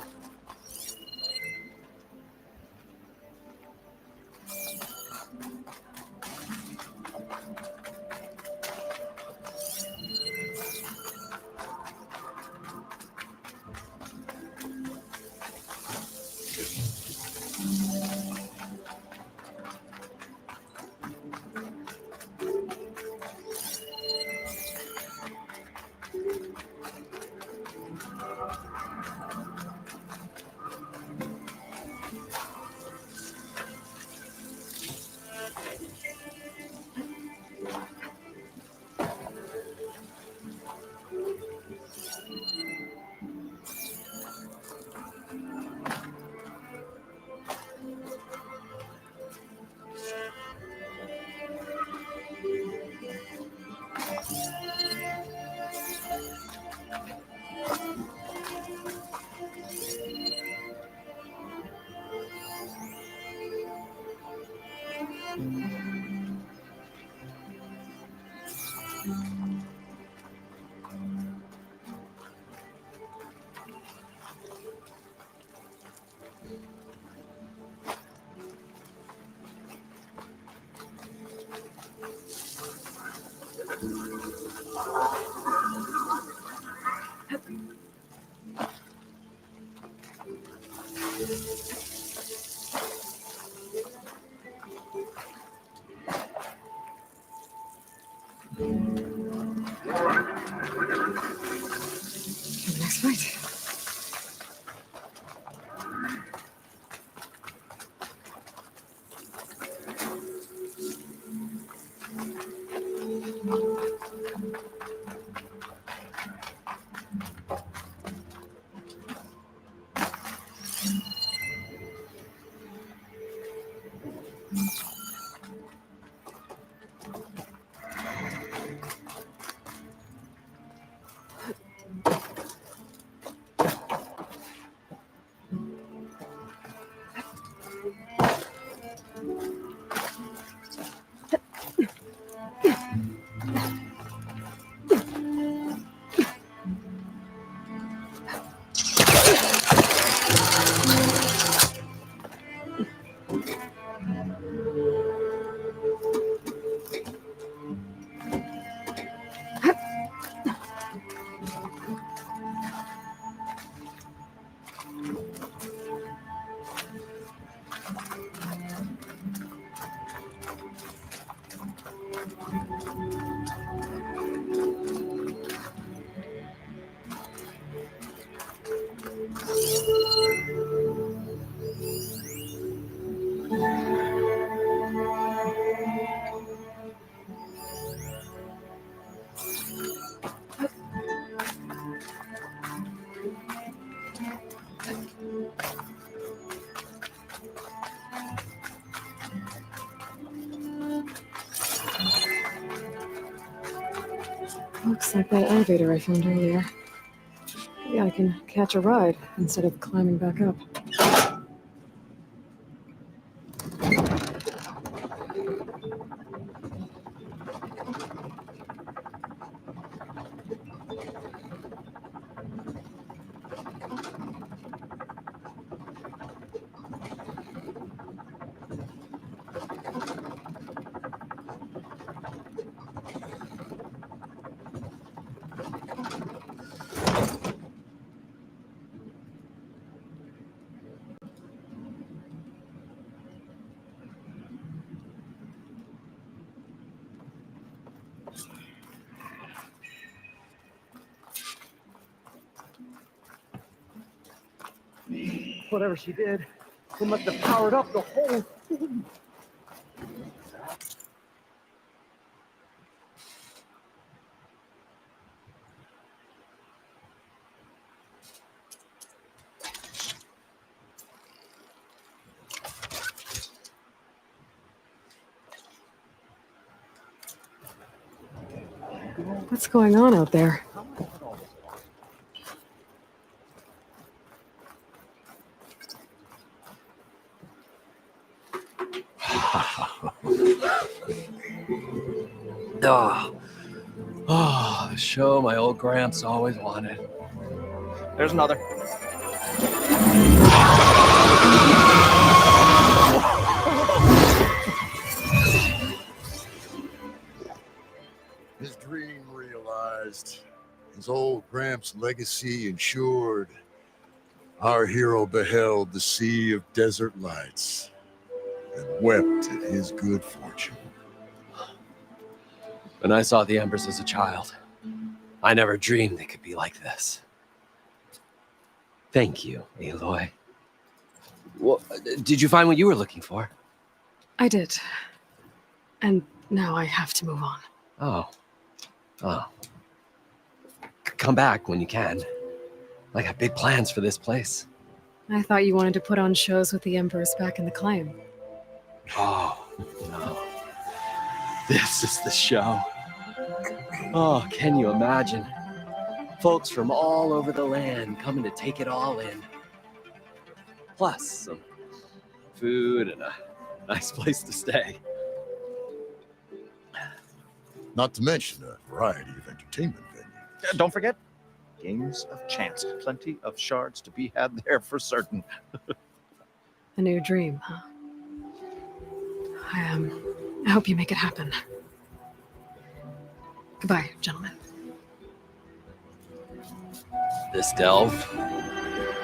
The next fight. Looks like that elevator I found earlier. Maybe I can catch a ride instead of climbing back up. Whatever she did, it must have powered up the whole. What's going on out there? Oh, the show my old Gramps always wanted. There's another. His dream realized, his old Gramps' legacy ensured. Our hero beheld the sea of desert lights and wept at his good fortune. When I saw the Embers as a child, I never dreamed they could be like this. Thank you, Aloy. Well, did you find what you were looking for? I did. And now I have to move on. Oh. Come back when you can. I got big plans for this place. I thought you wanted to put on shows with the Emperors back in the Claim. Oh, no. This is the show. Oh, can you imagine? Folks from all over the land coming to take it all in. Plus some food and a nice place to stay. Not to mention a variety of entertainment venues. Don't forget, games of chance. Plenty of shards to be had there for certain. A new dream, huh? I hope you make it happen. Goodbye, gentlemen. This delve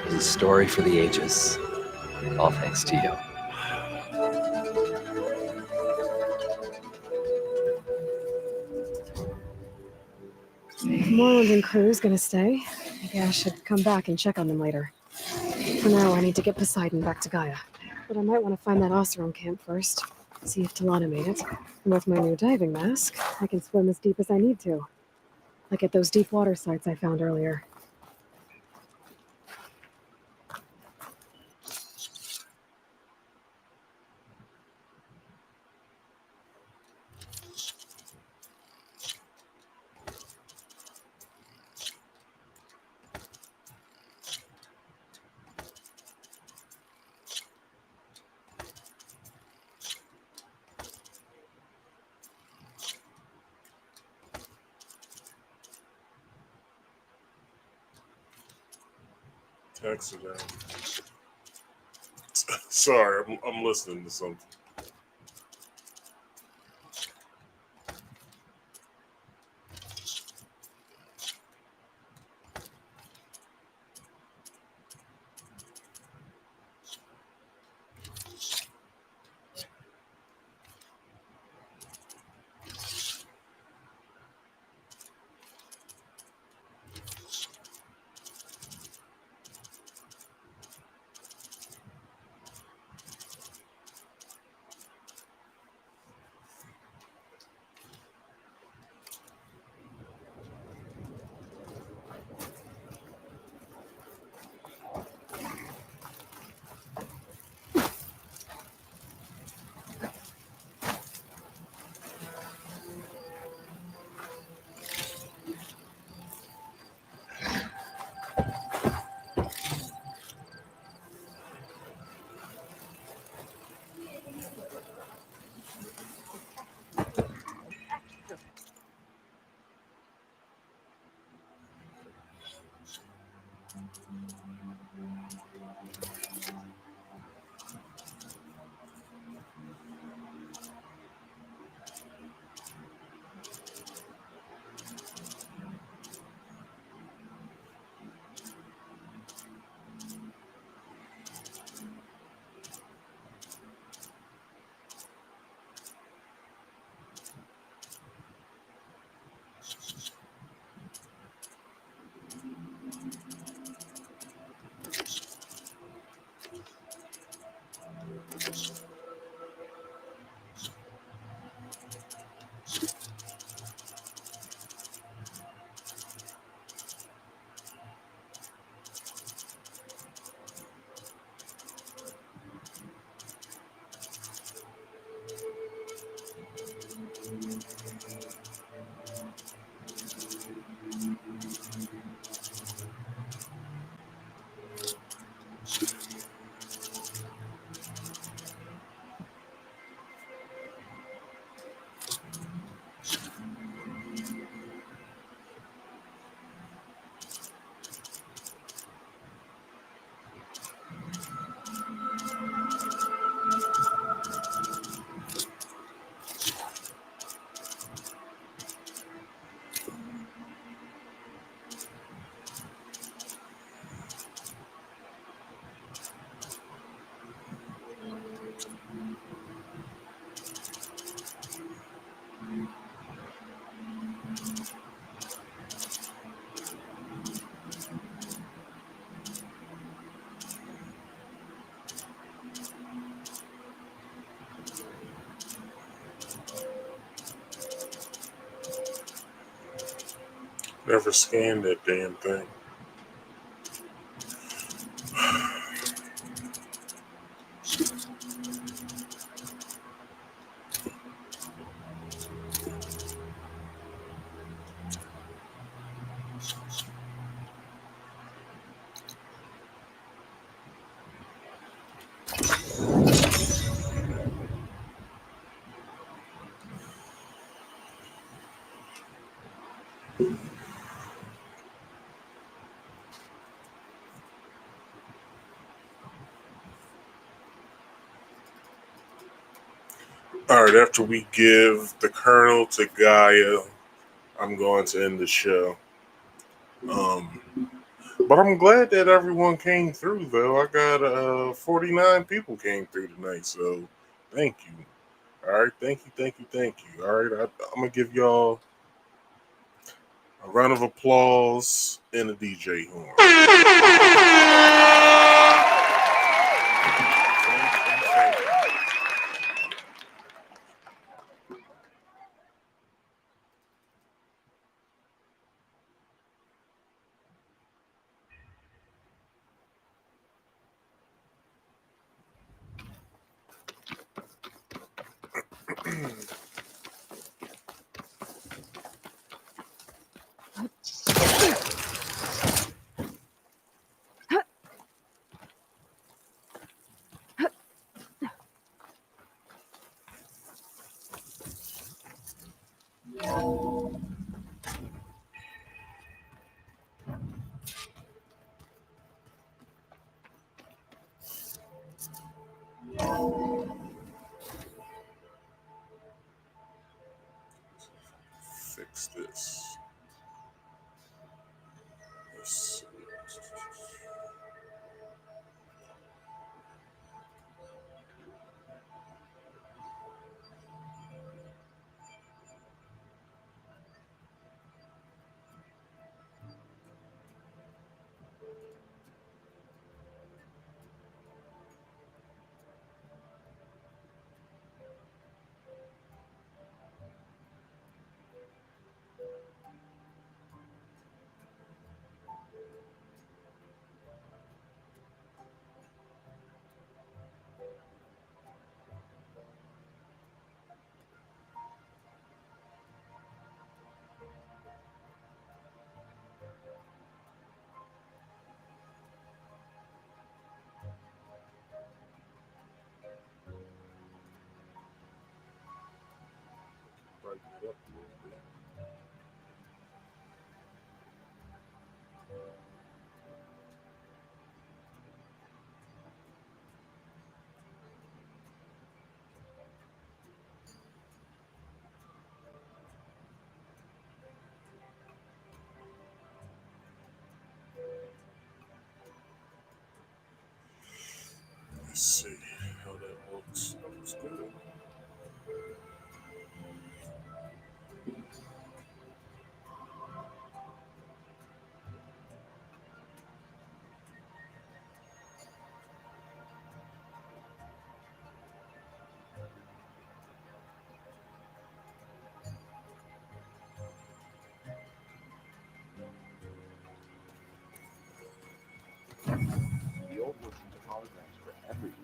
is a story for the ages. All thanks to you. Moreland and crew's gonna stay. Maybe I should come back and check on them later. For now, I need to get Poseidon back to Gaia. But I might want to find that Oseram camp first. See if Talana made it. And with my new diving mask, I can swim as deep as I need to. Like at those deep water sites I found earlier. Text it down. Sorry, I'm listening to something. Never scanned that damn thing. All right, after we give the Colonel to Gaia, I'm going to end the show. But I'm glad that everyone came through, though. I got 49 people came through tonight, so thank you. All right, thank you. All right, I'm going to give y'all a round of applause and a DJ horn. Fix this. Let's see. Brighten it up a little bit. Let's see how that looks. Looks good. The old versions of holograms for everyone.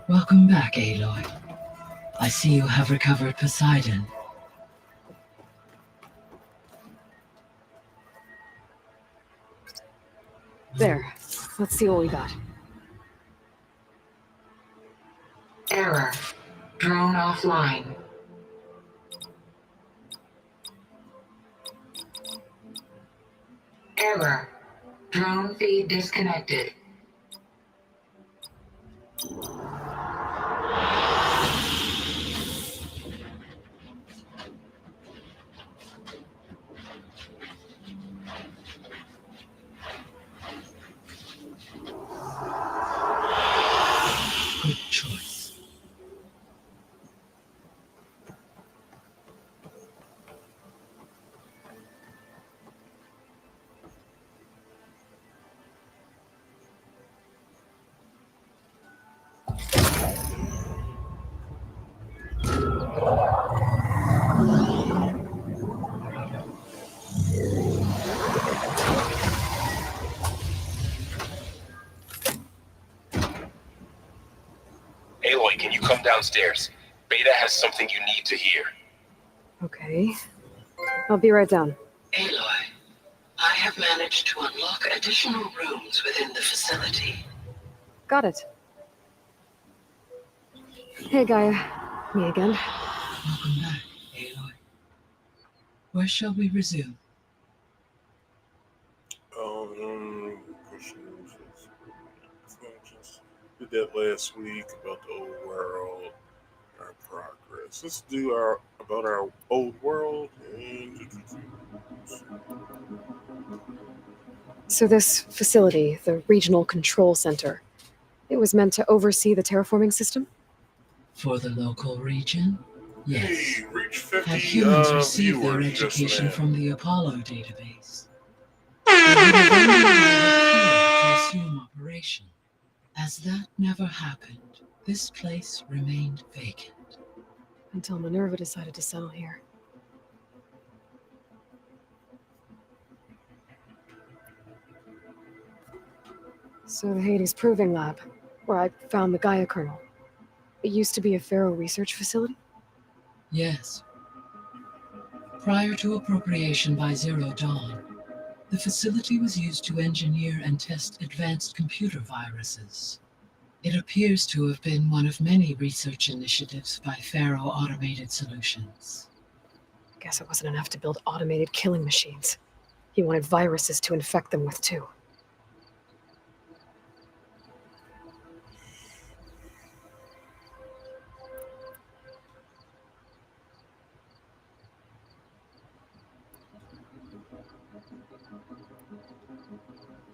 Welcome back, Aloy. I see you have recovered Poseidon. There. Let's see what we got. Error. Drone offline. Error. Drone feed disconnected. Good choice. downstairs. Beta has something you need to hear. Okay. I'll be right down. Aloy, I have managed to unlock additional rooms within the facility. Got it. Hey, Gaia. Me again. Welcome back, Aloy. Where shall we resume? Did that last week about the old world, our progress. Let's do about our old world and So this facility, the Regional Control Center, it was meant to oversee the terraforming system? For the local region? Yes. Hey, reach 50 Had humans received their viewers just education now. from the Apollo database, they would have then been allowed to assume operation. As that never happened, this place remained vacant. Until Minerva decided to settle here. So the Hades Proving Lab, where I found the Gaia kernel. It used to be a Pharaoh research facility? Yes. Prior to appropriation by Zero Dawn, the facility was used to engineer and test advanced computer viruses. It appears to have been one of many research initiatives by Pharaoh Automated Solutions. Guess it wasn't enough to build automated killing machines. He wanted viruses to infect them with too.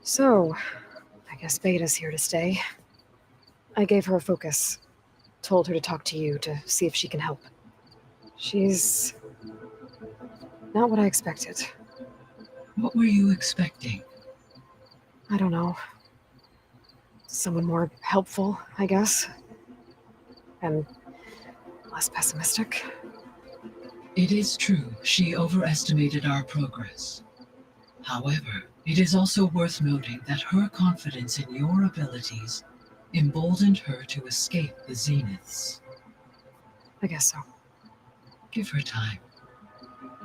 So, I guess Beta's here to stay. I gave her a focus. Told her to talk to you to see if she can help. She's not what I expected. What were you expecting? I don't know. Someone more helpful, I guess. And less pessimistic. It is true, she overestimated our progress. However, it is also worth noting that her confidence in your abilities emboldened her to escape the Zeniths. I guess so. Give her time.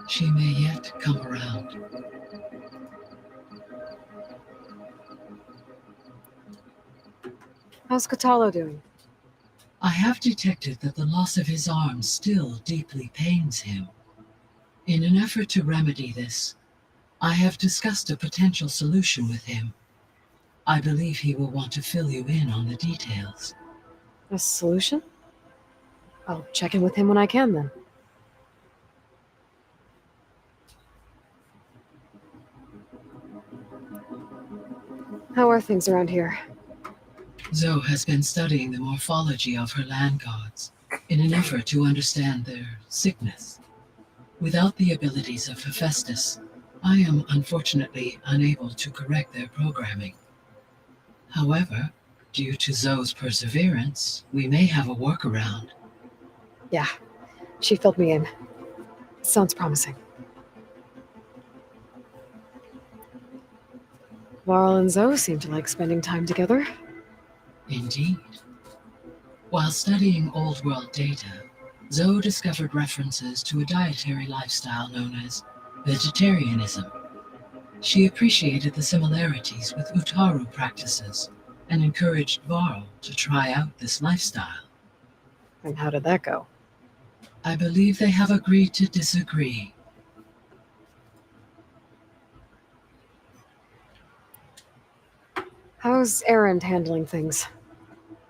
She may yet come around. How's Katalo doing? I have detected that the loss of his arm still deeply pains him. In an effort to remedy this, I have discussed a potential solution with him. I believe he will want to fill you in on the details. A solution? I'll check in with him when I can then. How are things around here? Zoe has been studying the morphology of her land gods in an effort to understand their sickness. Without the abilities of Hephaestus, I am unfortunately unable to correct their programming. However, due to Zoe's perseverance, we may have a workaround. Yeah, she filled me in. Sounds promising. Varl and Zoe seem to like spending time together. Indeed. While studying old world data, Zoe discovered references to a dietary lifestyle known as vegetarianism. She appreciated the similarities with Utaru practices and encouraged Varl to try out this lifestyle. And how did that go? I believe they have agreed to disagree. How's Erend handling things?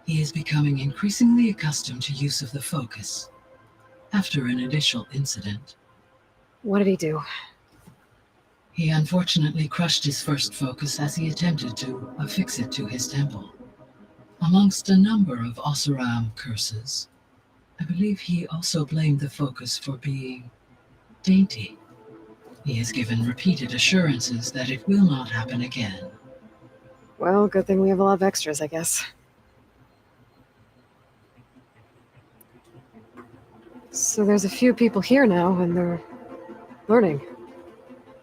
He is becoming increasingly accustomed to use of the focus. After an initial incident, What did he do? he unfortunately crushed his first focus as he attempted to affix it to his temple. Amongst a number of Oseram curses, I believe he also blamed the focus for being dainty. He has given repeated assurances that it will not happen again. Well, good thing we have a lot of extras, I guess. So there's a few people here now, and they're learning.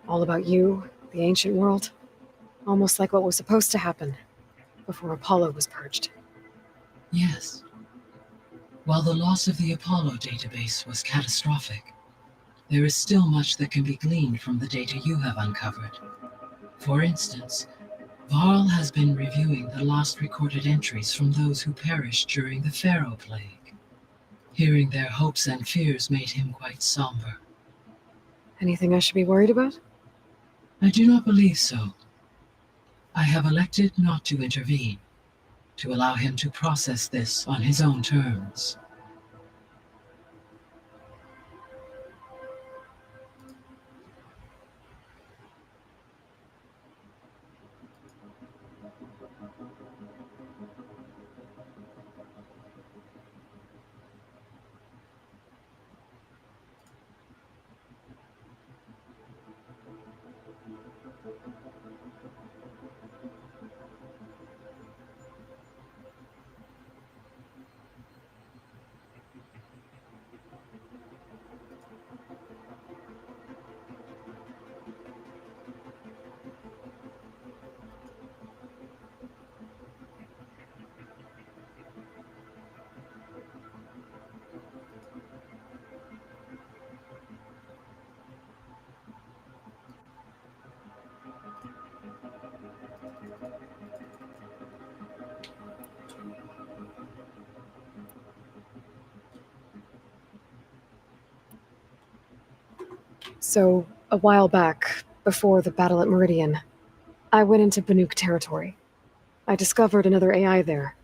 All about you, the ancient world. Almost like what was supposed to happen before Apollo was purged. Yes. While the loss of the Apollo database was catastrophic, there is still much that can be gleaned from the data you have uncovered. For instance, Varl has been reviewing the last recorded entries from those who perished during the Pharaoh Plague. Hearing their hopes and fears made him quite somber. Anything I should be worried about? I do not believe so. I have elected not to intervene, to allow him to process this on his own terms. So, a while back, before the battle at Meridian, I went into Banuk territory. I discovered another AI there,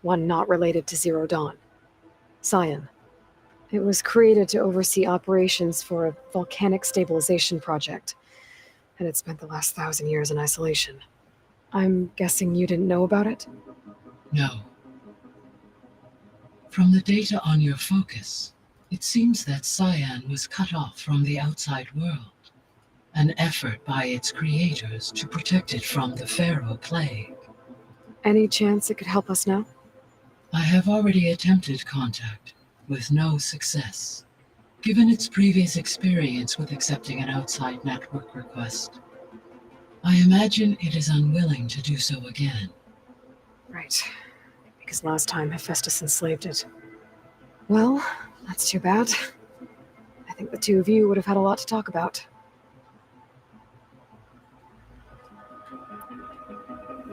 one not related to Zero Dawn. Cyan. It was created to oversee operations for a volcanic stabilization project, and it spent the last 1,000 years in isolation. I'm guessing you didn't know about it? No. From the data on your focus, it seems that Cyan was cut off from the outside world, an effort by its creators to protect it from the Pharaoh Plague. Any chance it could help us now? I have already attempted contact, with no success. Given its previous experience with accepting an outside network request, I imagine it is unwilling to do so again. Right. Because last time Hephaestus enslaved it. Well, that's too bad. I think the two of you would have had a lot to talk about.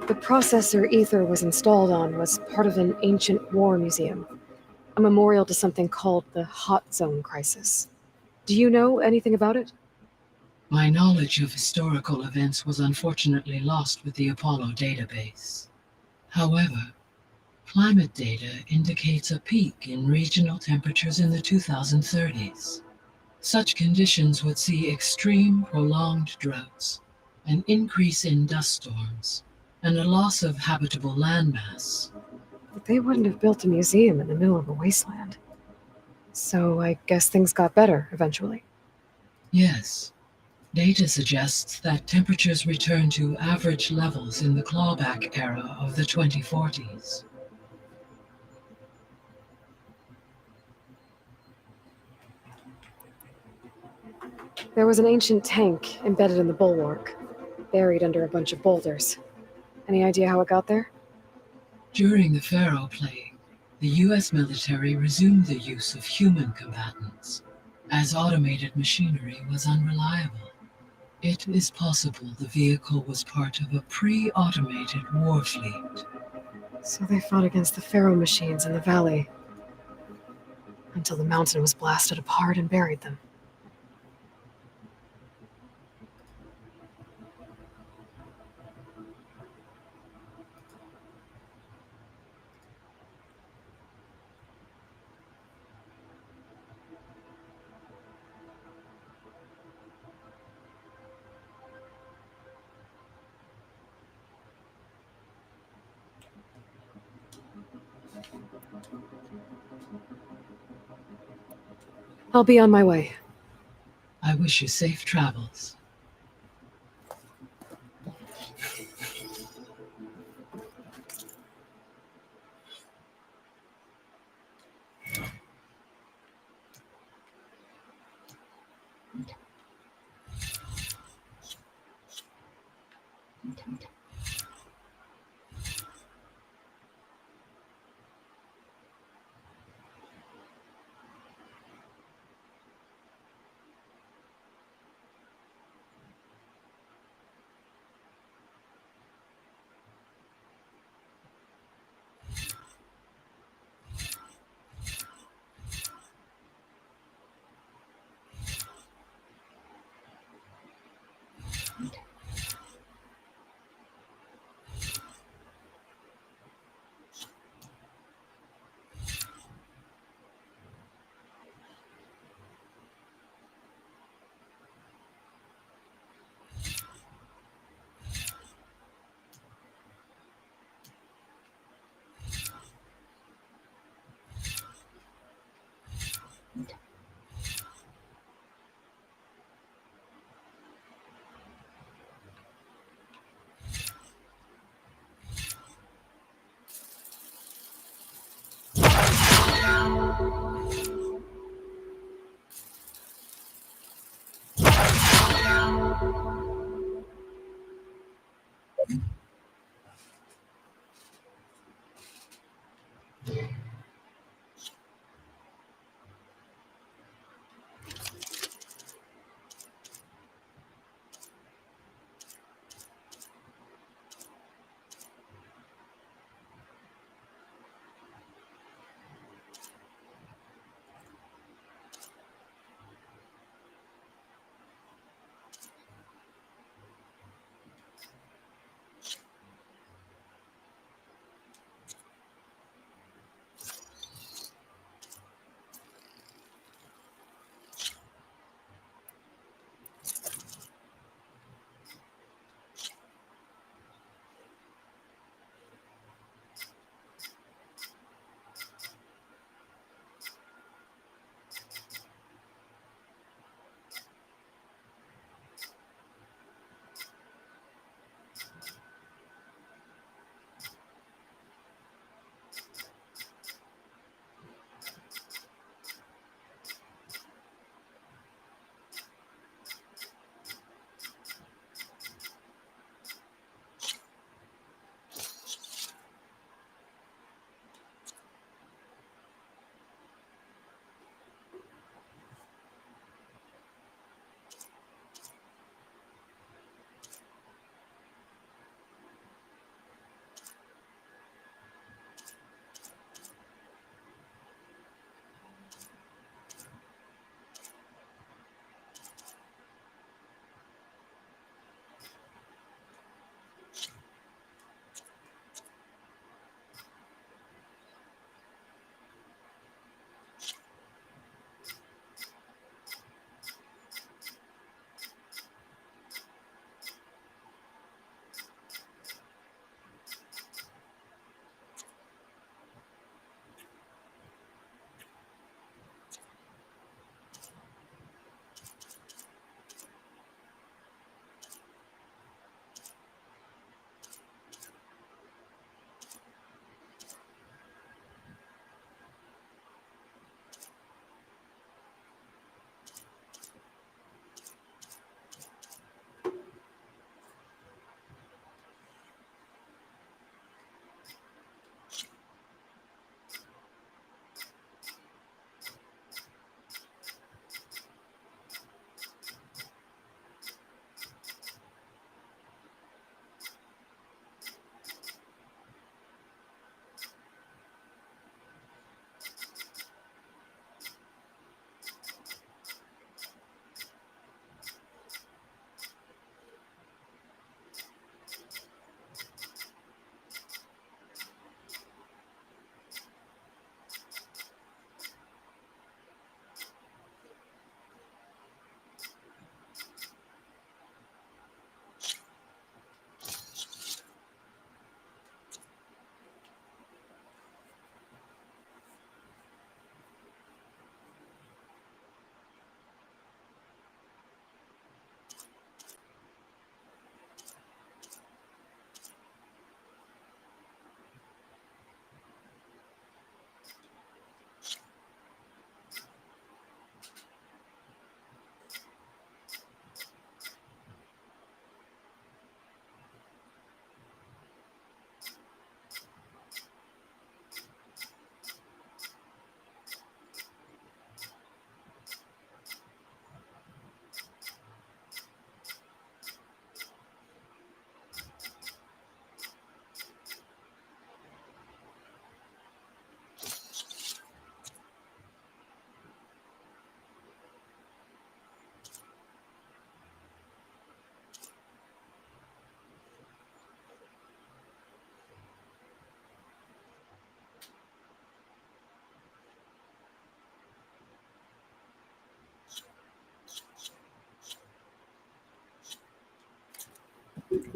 The processor Ether was installed on was part of an ancient war museum, a memorial to something called the Hot Zone Crisis. Do you know anything about it? My knowledge of historical events was unfortunately lost with the Apollo database. However, climate data indicates a peak in regional temperatures in the 2030s. Such conditions would see extreme, prolonged droughts, an increase in dust storms, and a loss of habitable landmass. But they wouldn't have built a museum in the middle of a wasteland. So I guess things got better eventually. Yes. Data suggests that temperatures returned to average levels in the clawback era of the 2040s. There was an ancient tank embedded in the bulwark, buried under a bunch of boulders. Any idea how it got there? During the Pharaoh Plague, the US military resumed the use of human combatants, as automated machinery was unreliable. It is possible the vehicle was part of a pre-automated war fleet. So they fought against the Pharaoh machines in the valley, until the mountain was blasted apart and buried them. I'll be on my way. I wish you safe travels.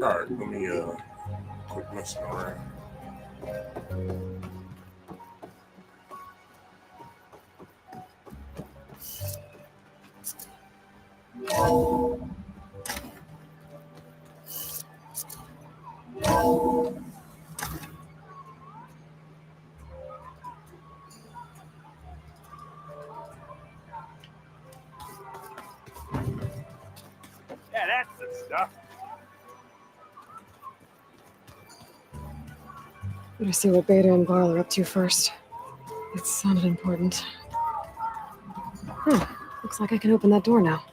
Alright, let me quit messing around. Yeah, that's the stuff. Better see what Beta and Garl are up to first. It sounded important. Looks like I can open that door now.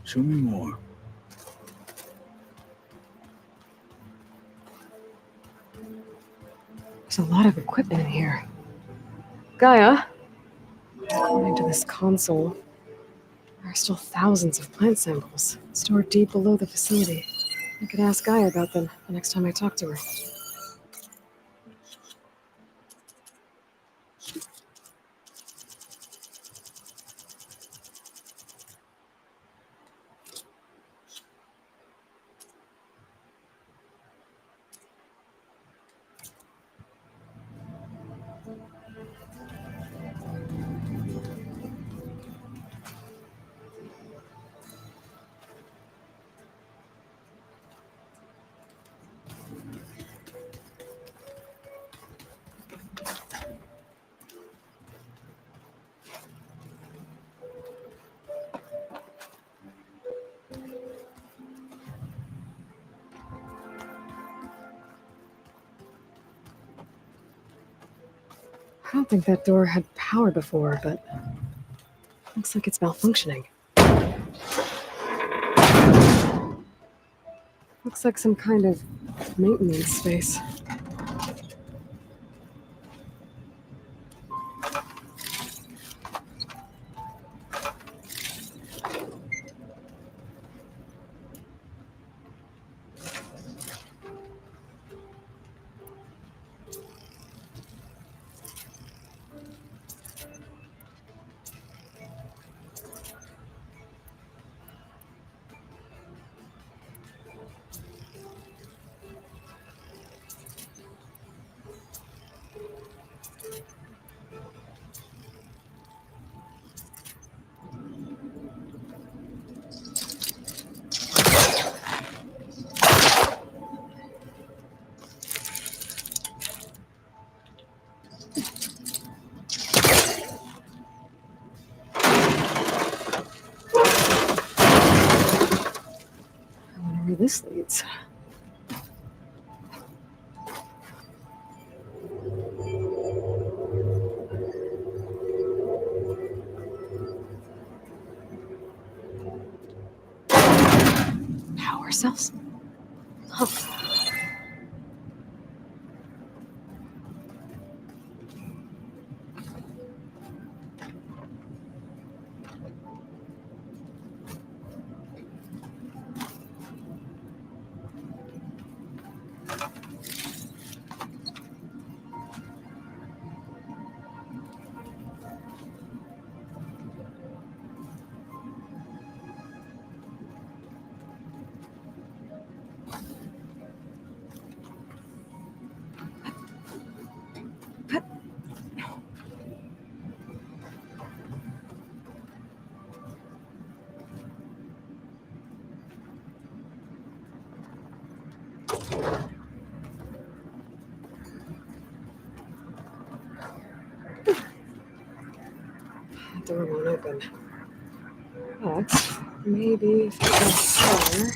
Show me more. There's a lot of equipment in here. Gaia, according to this console, there are still thousands of plant samples stored deep below the facility. I could ask Gaia about them the next time I talk to her. I don't think that door had power before, but looks like it's malfunctioning. Looks like some kind of maintenance space. I wonder where this leads. Power cells? Huh. The door won't open. But maybe if I press there.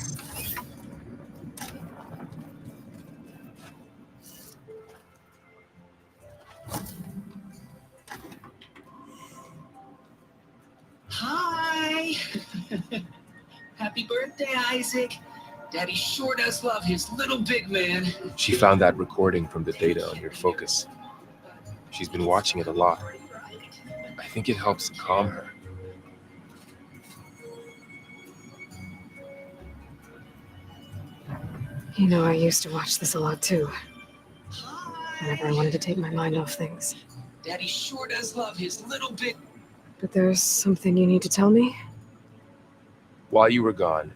Hi! Happy birthday, Isaac. Daddy sure does love his little big man. She found that recording from the data on your focus. She's been watching it a lot. I think it helps calm her. You know, I used to watch this a lot too. Whenever I wanted to take my mind off things. Daddy sure does love his little big... But there's something you need to tell me? While you were gone,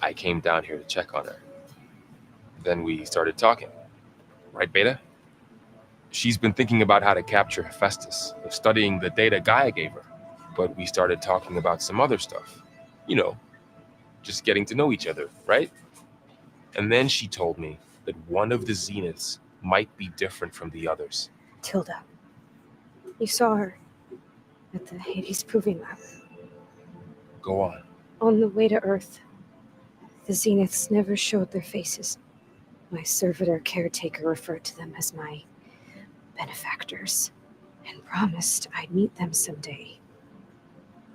I came down here to check on her. Then we started talking. Right, Beta? She's been thinking about how to capture Hephaestus, studying the data Gaia gave her. But we started talking about some other stuff. You know, just getting to know each other, right? And then she told me that one of the Zeniths might be different from the others. Tilda. You saw her at the Hades Proving Lab. Go on. On the way to Earth, the Zeniths never showed their faces. My servitor caretaker referred to them as my benefactors and promised I'd meet them someday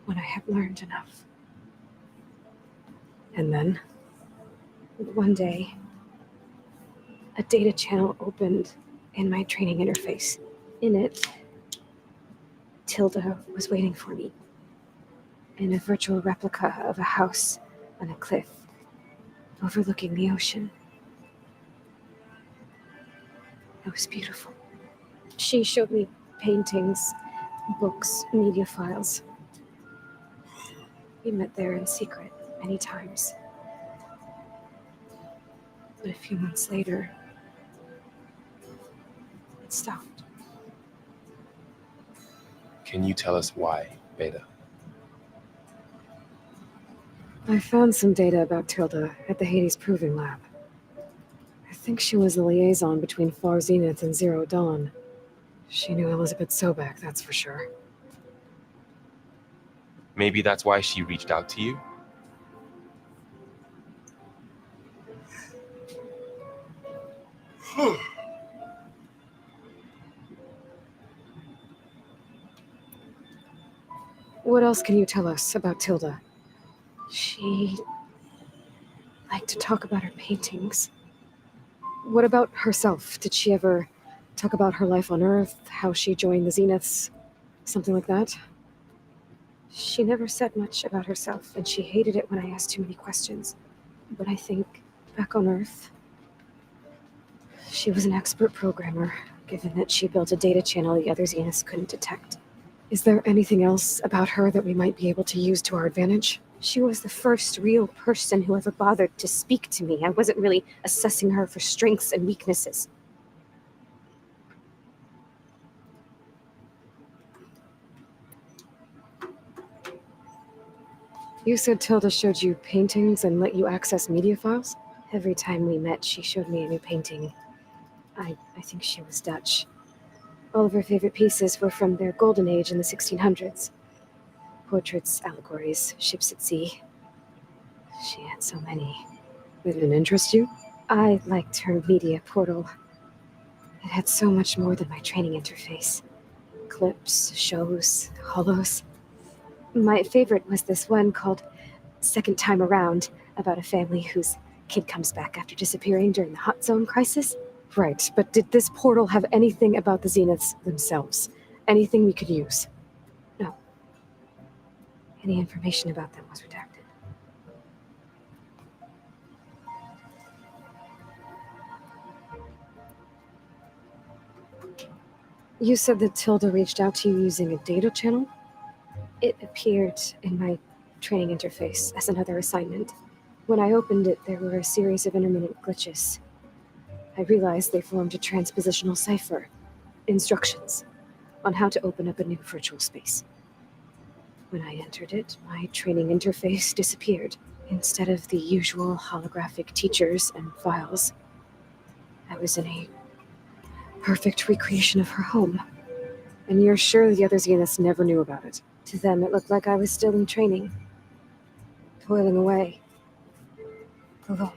when I had learned enough. And then, one day, a data channel opened in my training interface. In it, Tilda was waiting for me in a virtual replica of a house on a cliff overlooking the ocean. It was beautiful. She showed me paintings, books, media files. We met there in secret many times. But a few months later, it stopped. Can you tell us why, Beta? I found some data about Tilda at the Hades Proving Lab. I think she was the liaison between Far Zenith and Zero Dawn. She knew Elizabeth Sobek, that's for sure. Maybe that's why she reached out to you? What else can you tell us about Tilda? She liked to talk about her paintings. What about herself? Did she ever talk about her life on Earth, how she joined the Zeniths, something like that? She never said much about herself, and she hated it when I asked too many questions. But I think, back on Earth, she was an expert programmer, given that she built a data channel the other Zeniths couldn't detect. Is there anything else about her that we might be able to use to our advantage? She was the first real person who ever bothered to speak to me. I wasn't really assessing her for strengths and weaknesses. You said Tilda showed you paintings and let you access media files? Every time we met, she showed me a new painting. I think she was Dutch. All of her favorite pieces were from their golden age in the 1600s. Portraits, allegories, ships at sea. She had so many. It didn't interest you? I liked her media portal. It had so much more than my training interface. Clips, shows, holos. My favorite was this one called Second Time Around, about a family whose kid comes back after disappearing during the Hot Zone crisis. Right, but did this portal have anything about the Zeniths themselves? Anything we could use? No. Any information about them was redacted. You said that Tilda reached out to you using a data channel? It appeared in my training interface as another assignment. When I opened it, there were a series of intermittent glitches. I realized they formed a transpositional cipher, instructions on how to open up a new virtual space. When I entered it, my training interface disappeared. Instead of the usual holographic teachers and files, I was in a perfect recreation of her home. And you're sure the other Zeniths never knew about it? To them, it looked like I was still in training, toiling away, alone.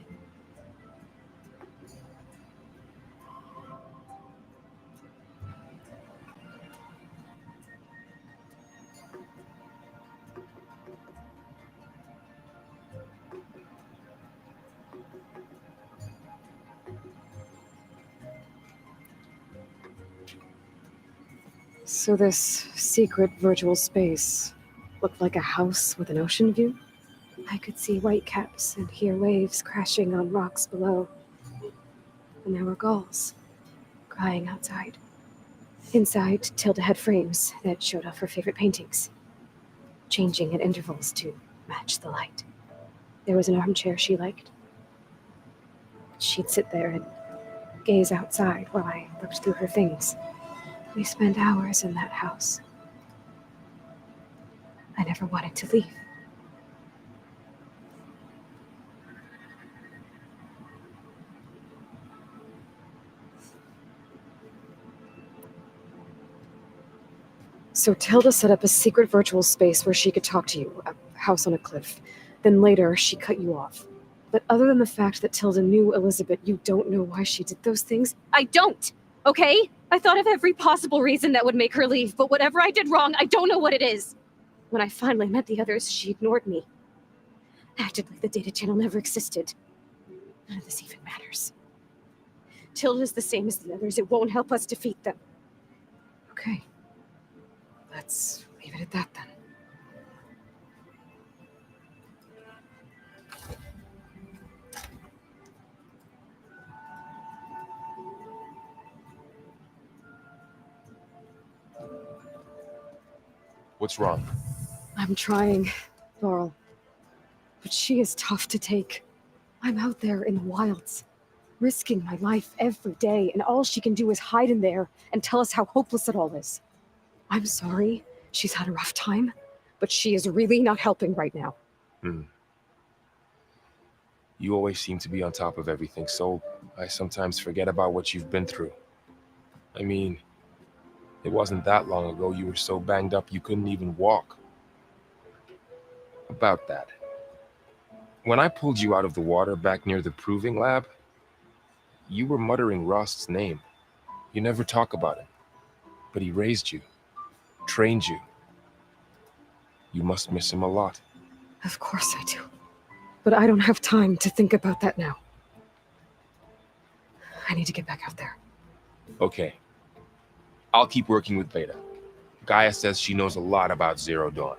So this secret virtual space looked like a house with an ocean view? I could see whitecaps and hear waves crashing on rocks below. And there were gulls crying outside. Inside, Tilda had frames that showed off her favorite paintings, changing at intervals to match the light. There was an armchair she liked. She'd sit there and gaze outside while I looked through her things. We spent hours in that house. I never wanted to leave. So Tilda set up a secret virtual space where she could talk to you, a house on a cliff. Then later, she cut you off. But other than the fact that Tilda knew Elizabeth, you don't know why she did those things? I don't, okay? I thought of every possible reason that would make her leave, but whatever I did wrong, I don't know what it is. When I finally met the others, she ignored me. Acted like the data channel never existed. None of this even matters. Tilda's the same as the others. It won't help us defeat them. Okay. Let's leave it at that then. What's wrong? I'm trying, Laurel. But she is tough to take. I'm out there in the wilds, risking my life every day, and all she can do is hide in there and tell us how hopeless it all is. I'm sorry she's had a rough time, but she is really not helping right now. You always seem to be on top of everything, so I sometimes forget about what you've been through. I mean, it wasn't that long ago you were so banged up you couldn't even walk. About that. When I pulled you out of the water back near the proving lab, you were muttering Rost's name. You never talk about it. But he raised you, trained you. You must miss him a lot. Of course I do. But I don't have time to think about that now. I need to get back out there. Okay. I'll keep working with Beta. Gaia says she knows a lot about Zero Dawn.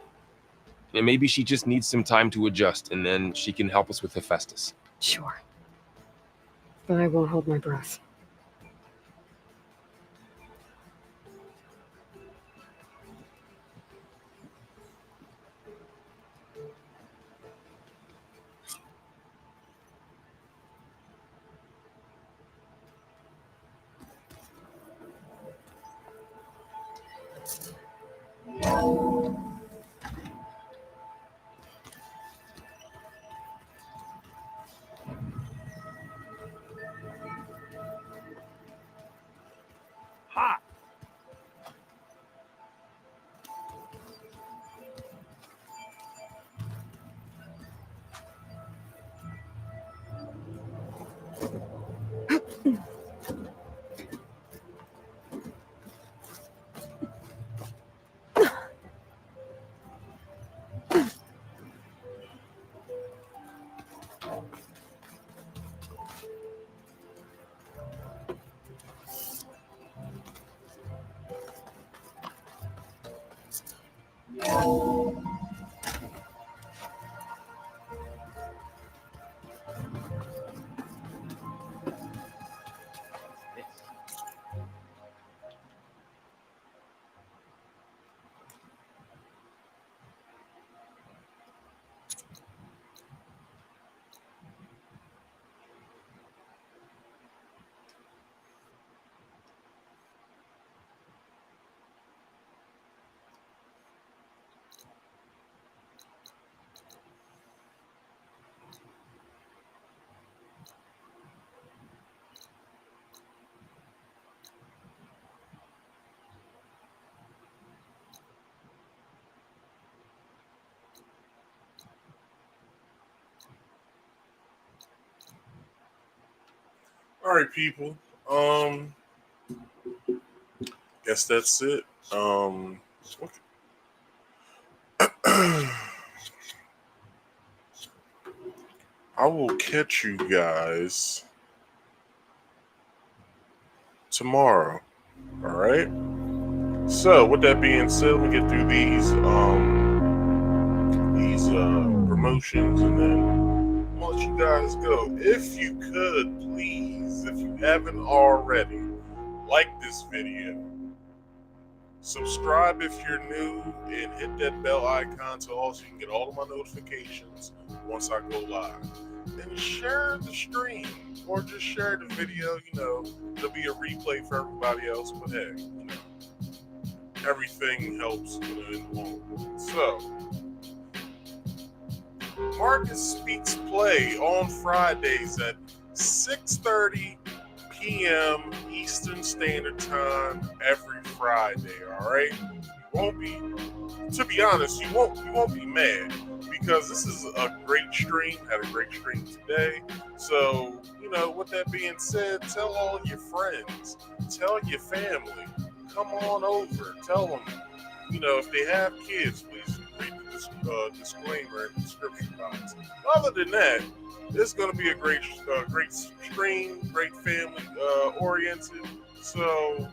And maybe she just needs some time to adjust, and then she can help us with Hephaestus. Sure. But I won't hold my breath. All right, people. Guess that's it. I will catch you guys tomorrow. All right. So, with that being said, let me get through these promotions, and then I'll let you guys go. If you could, please, if you haven't already, like this video, subscribe if you're new, and hit that bell icon so also you can get all of my notifications once I go live. And share the stream or just share the video. It'll be a replay for everybody else, but hey, everything helps in the long run. So, Marcus Speaks Play on Fridays at 6:30 p.m. Eastern Standard Time every Friday. All right, to be honest, you won't be mad because this is a great stream. Had a great stream today. So, with that being said, tell all your friends, tell your family, come on over, tell them. If they have kids, please read the disclaimer in the description box. Other than that, it's going to be a great stream, great family oriented. So,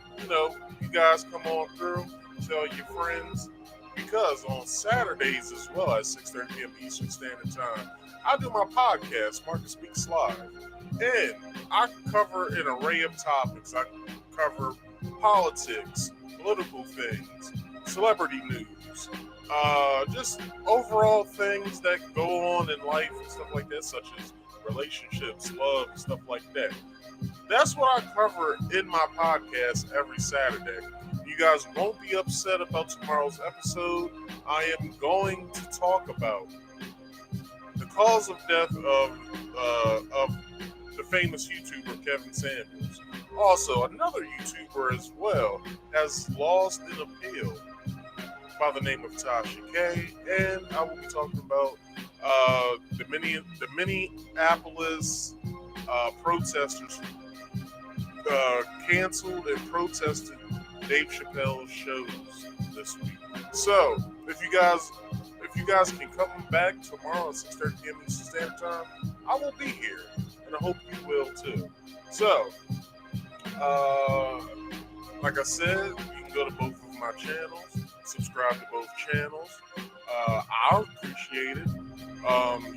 you guys come on through, tell your friends, because on Saturdays as well at 6:30 p.m. Eastern Standard Time, I do my podcast, Marcus Speaks Live, and I cover an array of topics. I cover politics, political things, celebrity news, just overall things that go on in life and stuff like that, such as relationships, love, and stuff like that. That's what I cover in my podcast every Saturday. You guys won't be upset about tomorrow's episode. I am going to talk about the cause of death of the famous YouTuber Kevin Samuels. Also, another YouTuber as well has lost an appeal by the name of Tasha K, and I will be talking about the Minneapolis protesters canceled and protested Dave Chappelle's shows this week. So, if you guys can come back tomorrow at 6:30 p.m. Eastern Standard Time, I will be here, and I hope you will too. So, like I said, you can go to both of my channels, subscribe to both channels. I'll appreciate it.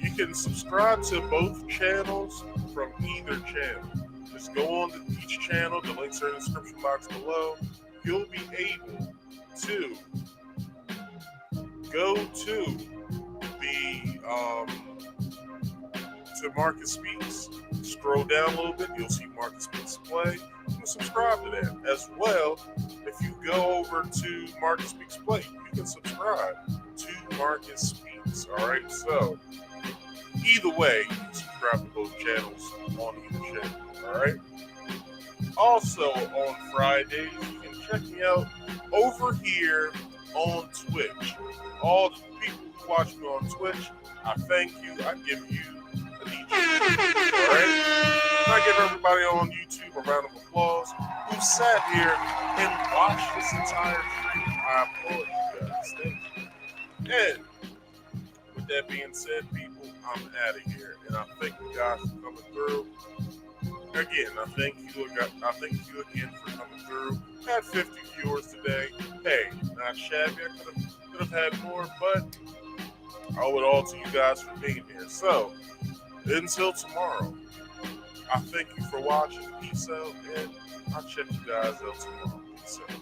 You can subscribe to both channels from either channel. Just go on to each channel. The links are in the description box below. You'll be able to go to to Marcus Speaks. Scroll down a little bit. You'll see Marcus Speaks Play. You can subscribe to that as well. If you go over to Marcus Speaks Play, you can subscribe to Marcus Speaks. All right. So either way, you can subscribe to both channels on either channel. All right. Also on Fridays, you can check me out over here on Twitch. All the people who watch me on Twitch, I thank you. I give you an each. All right. I give everybody on YouTube a round of applause who sat here and watched this entire stream. I applaud you guys. Thank you. And with that being said, people, I'm out of here, and I thank you guys for coming through. Again, I thank you again for coming through. Had 50 viewers today. Hey, not shabby. I could have had more, but I owe it all to you guys for being here. So, until tomorrow, I thank you for watching. Peace out, and I'll check you guys out tomorrow. Peace out.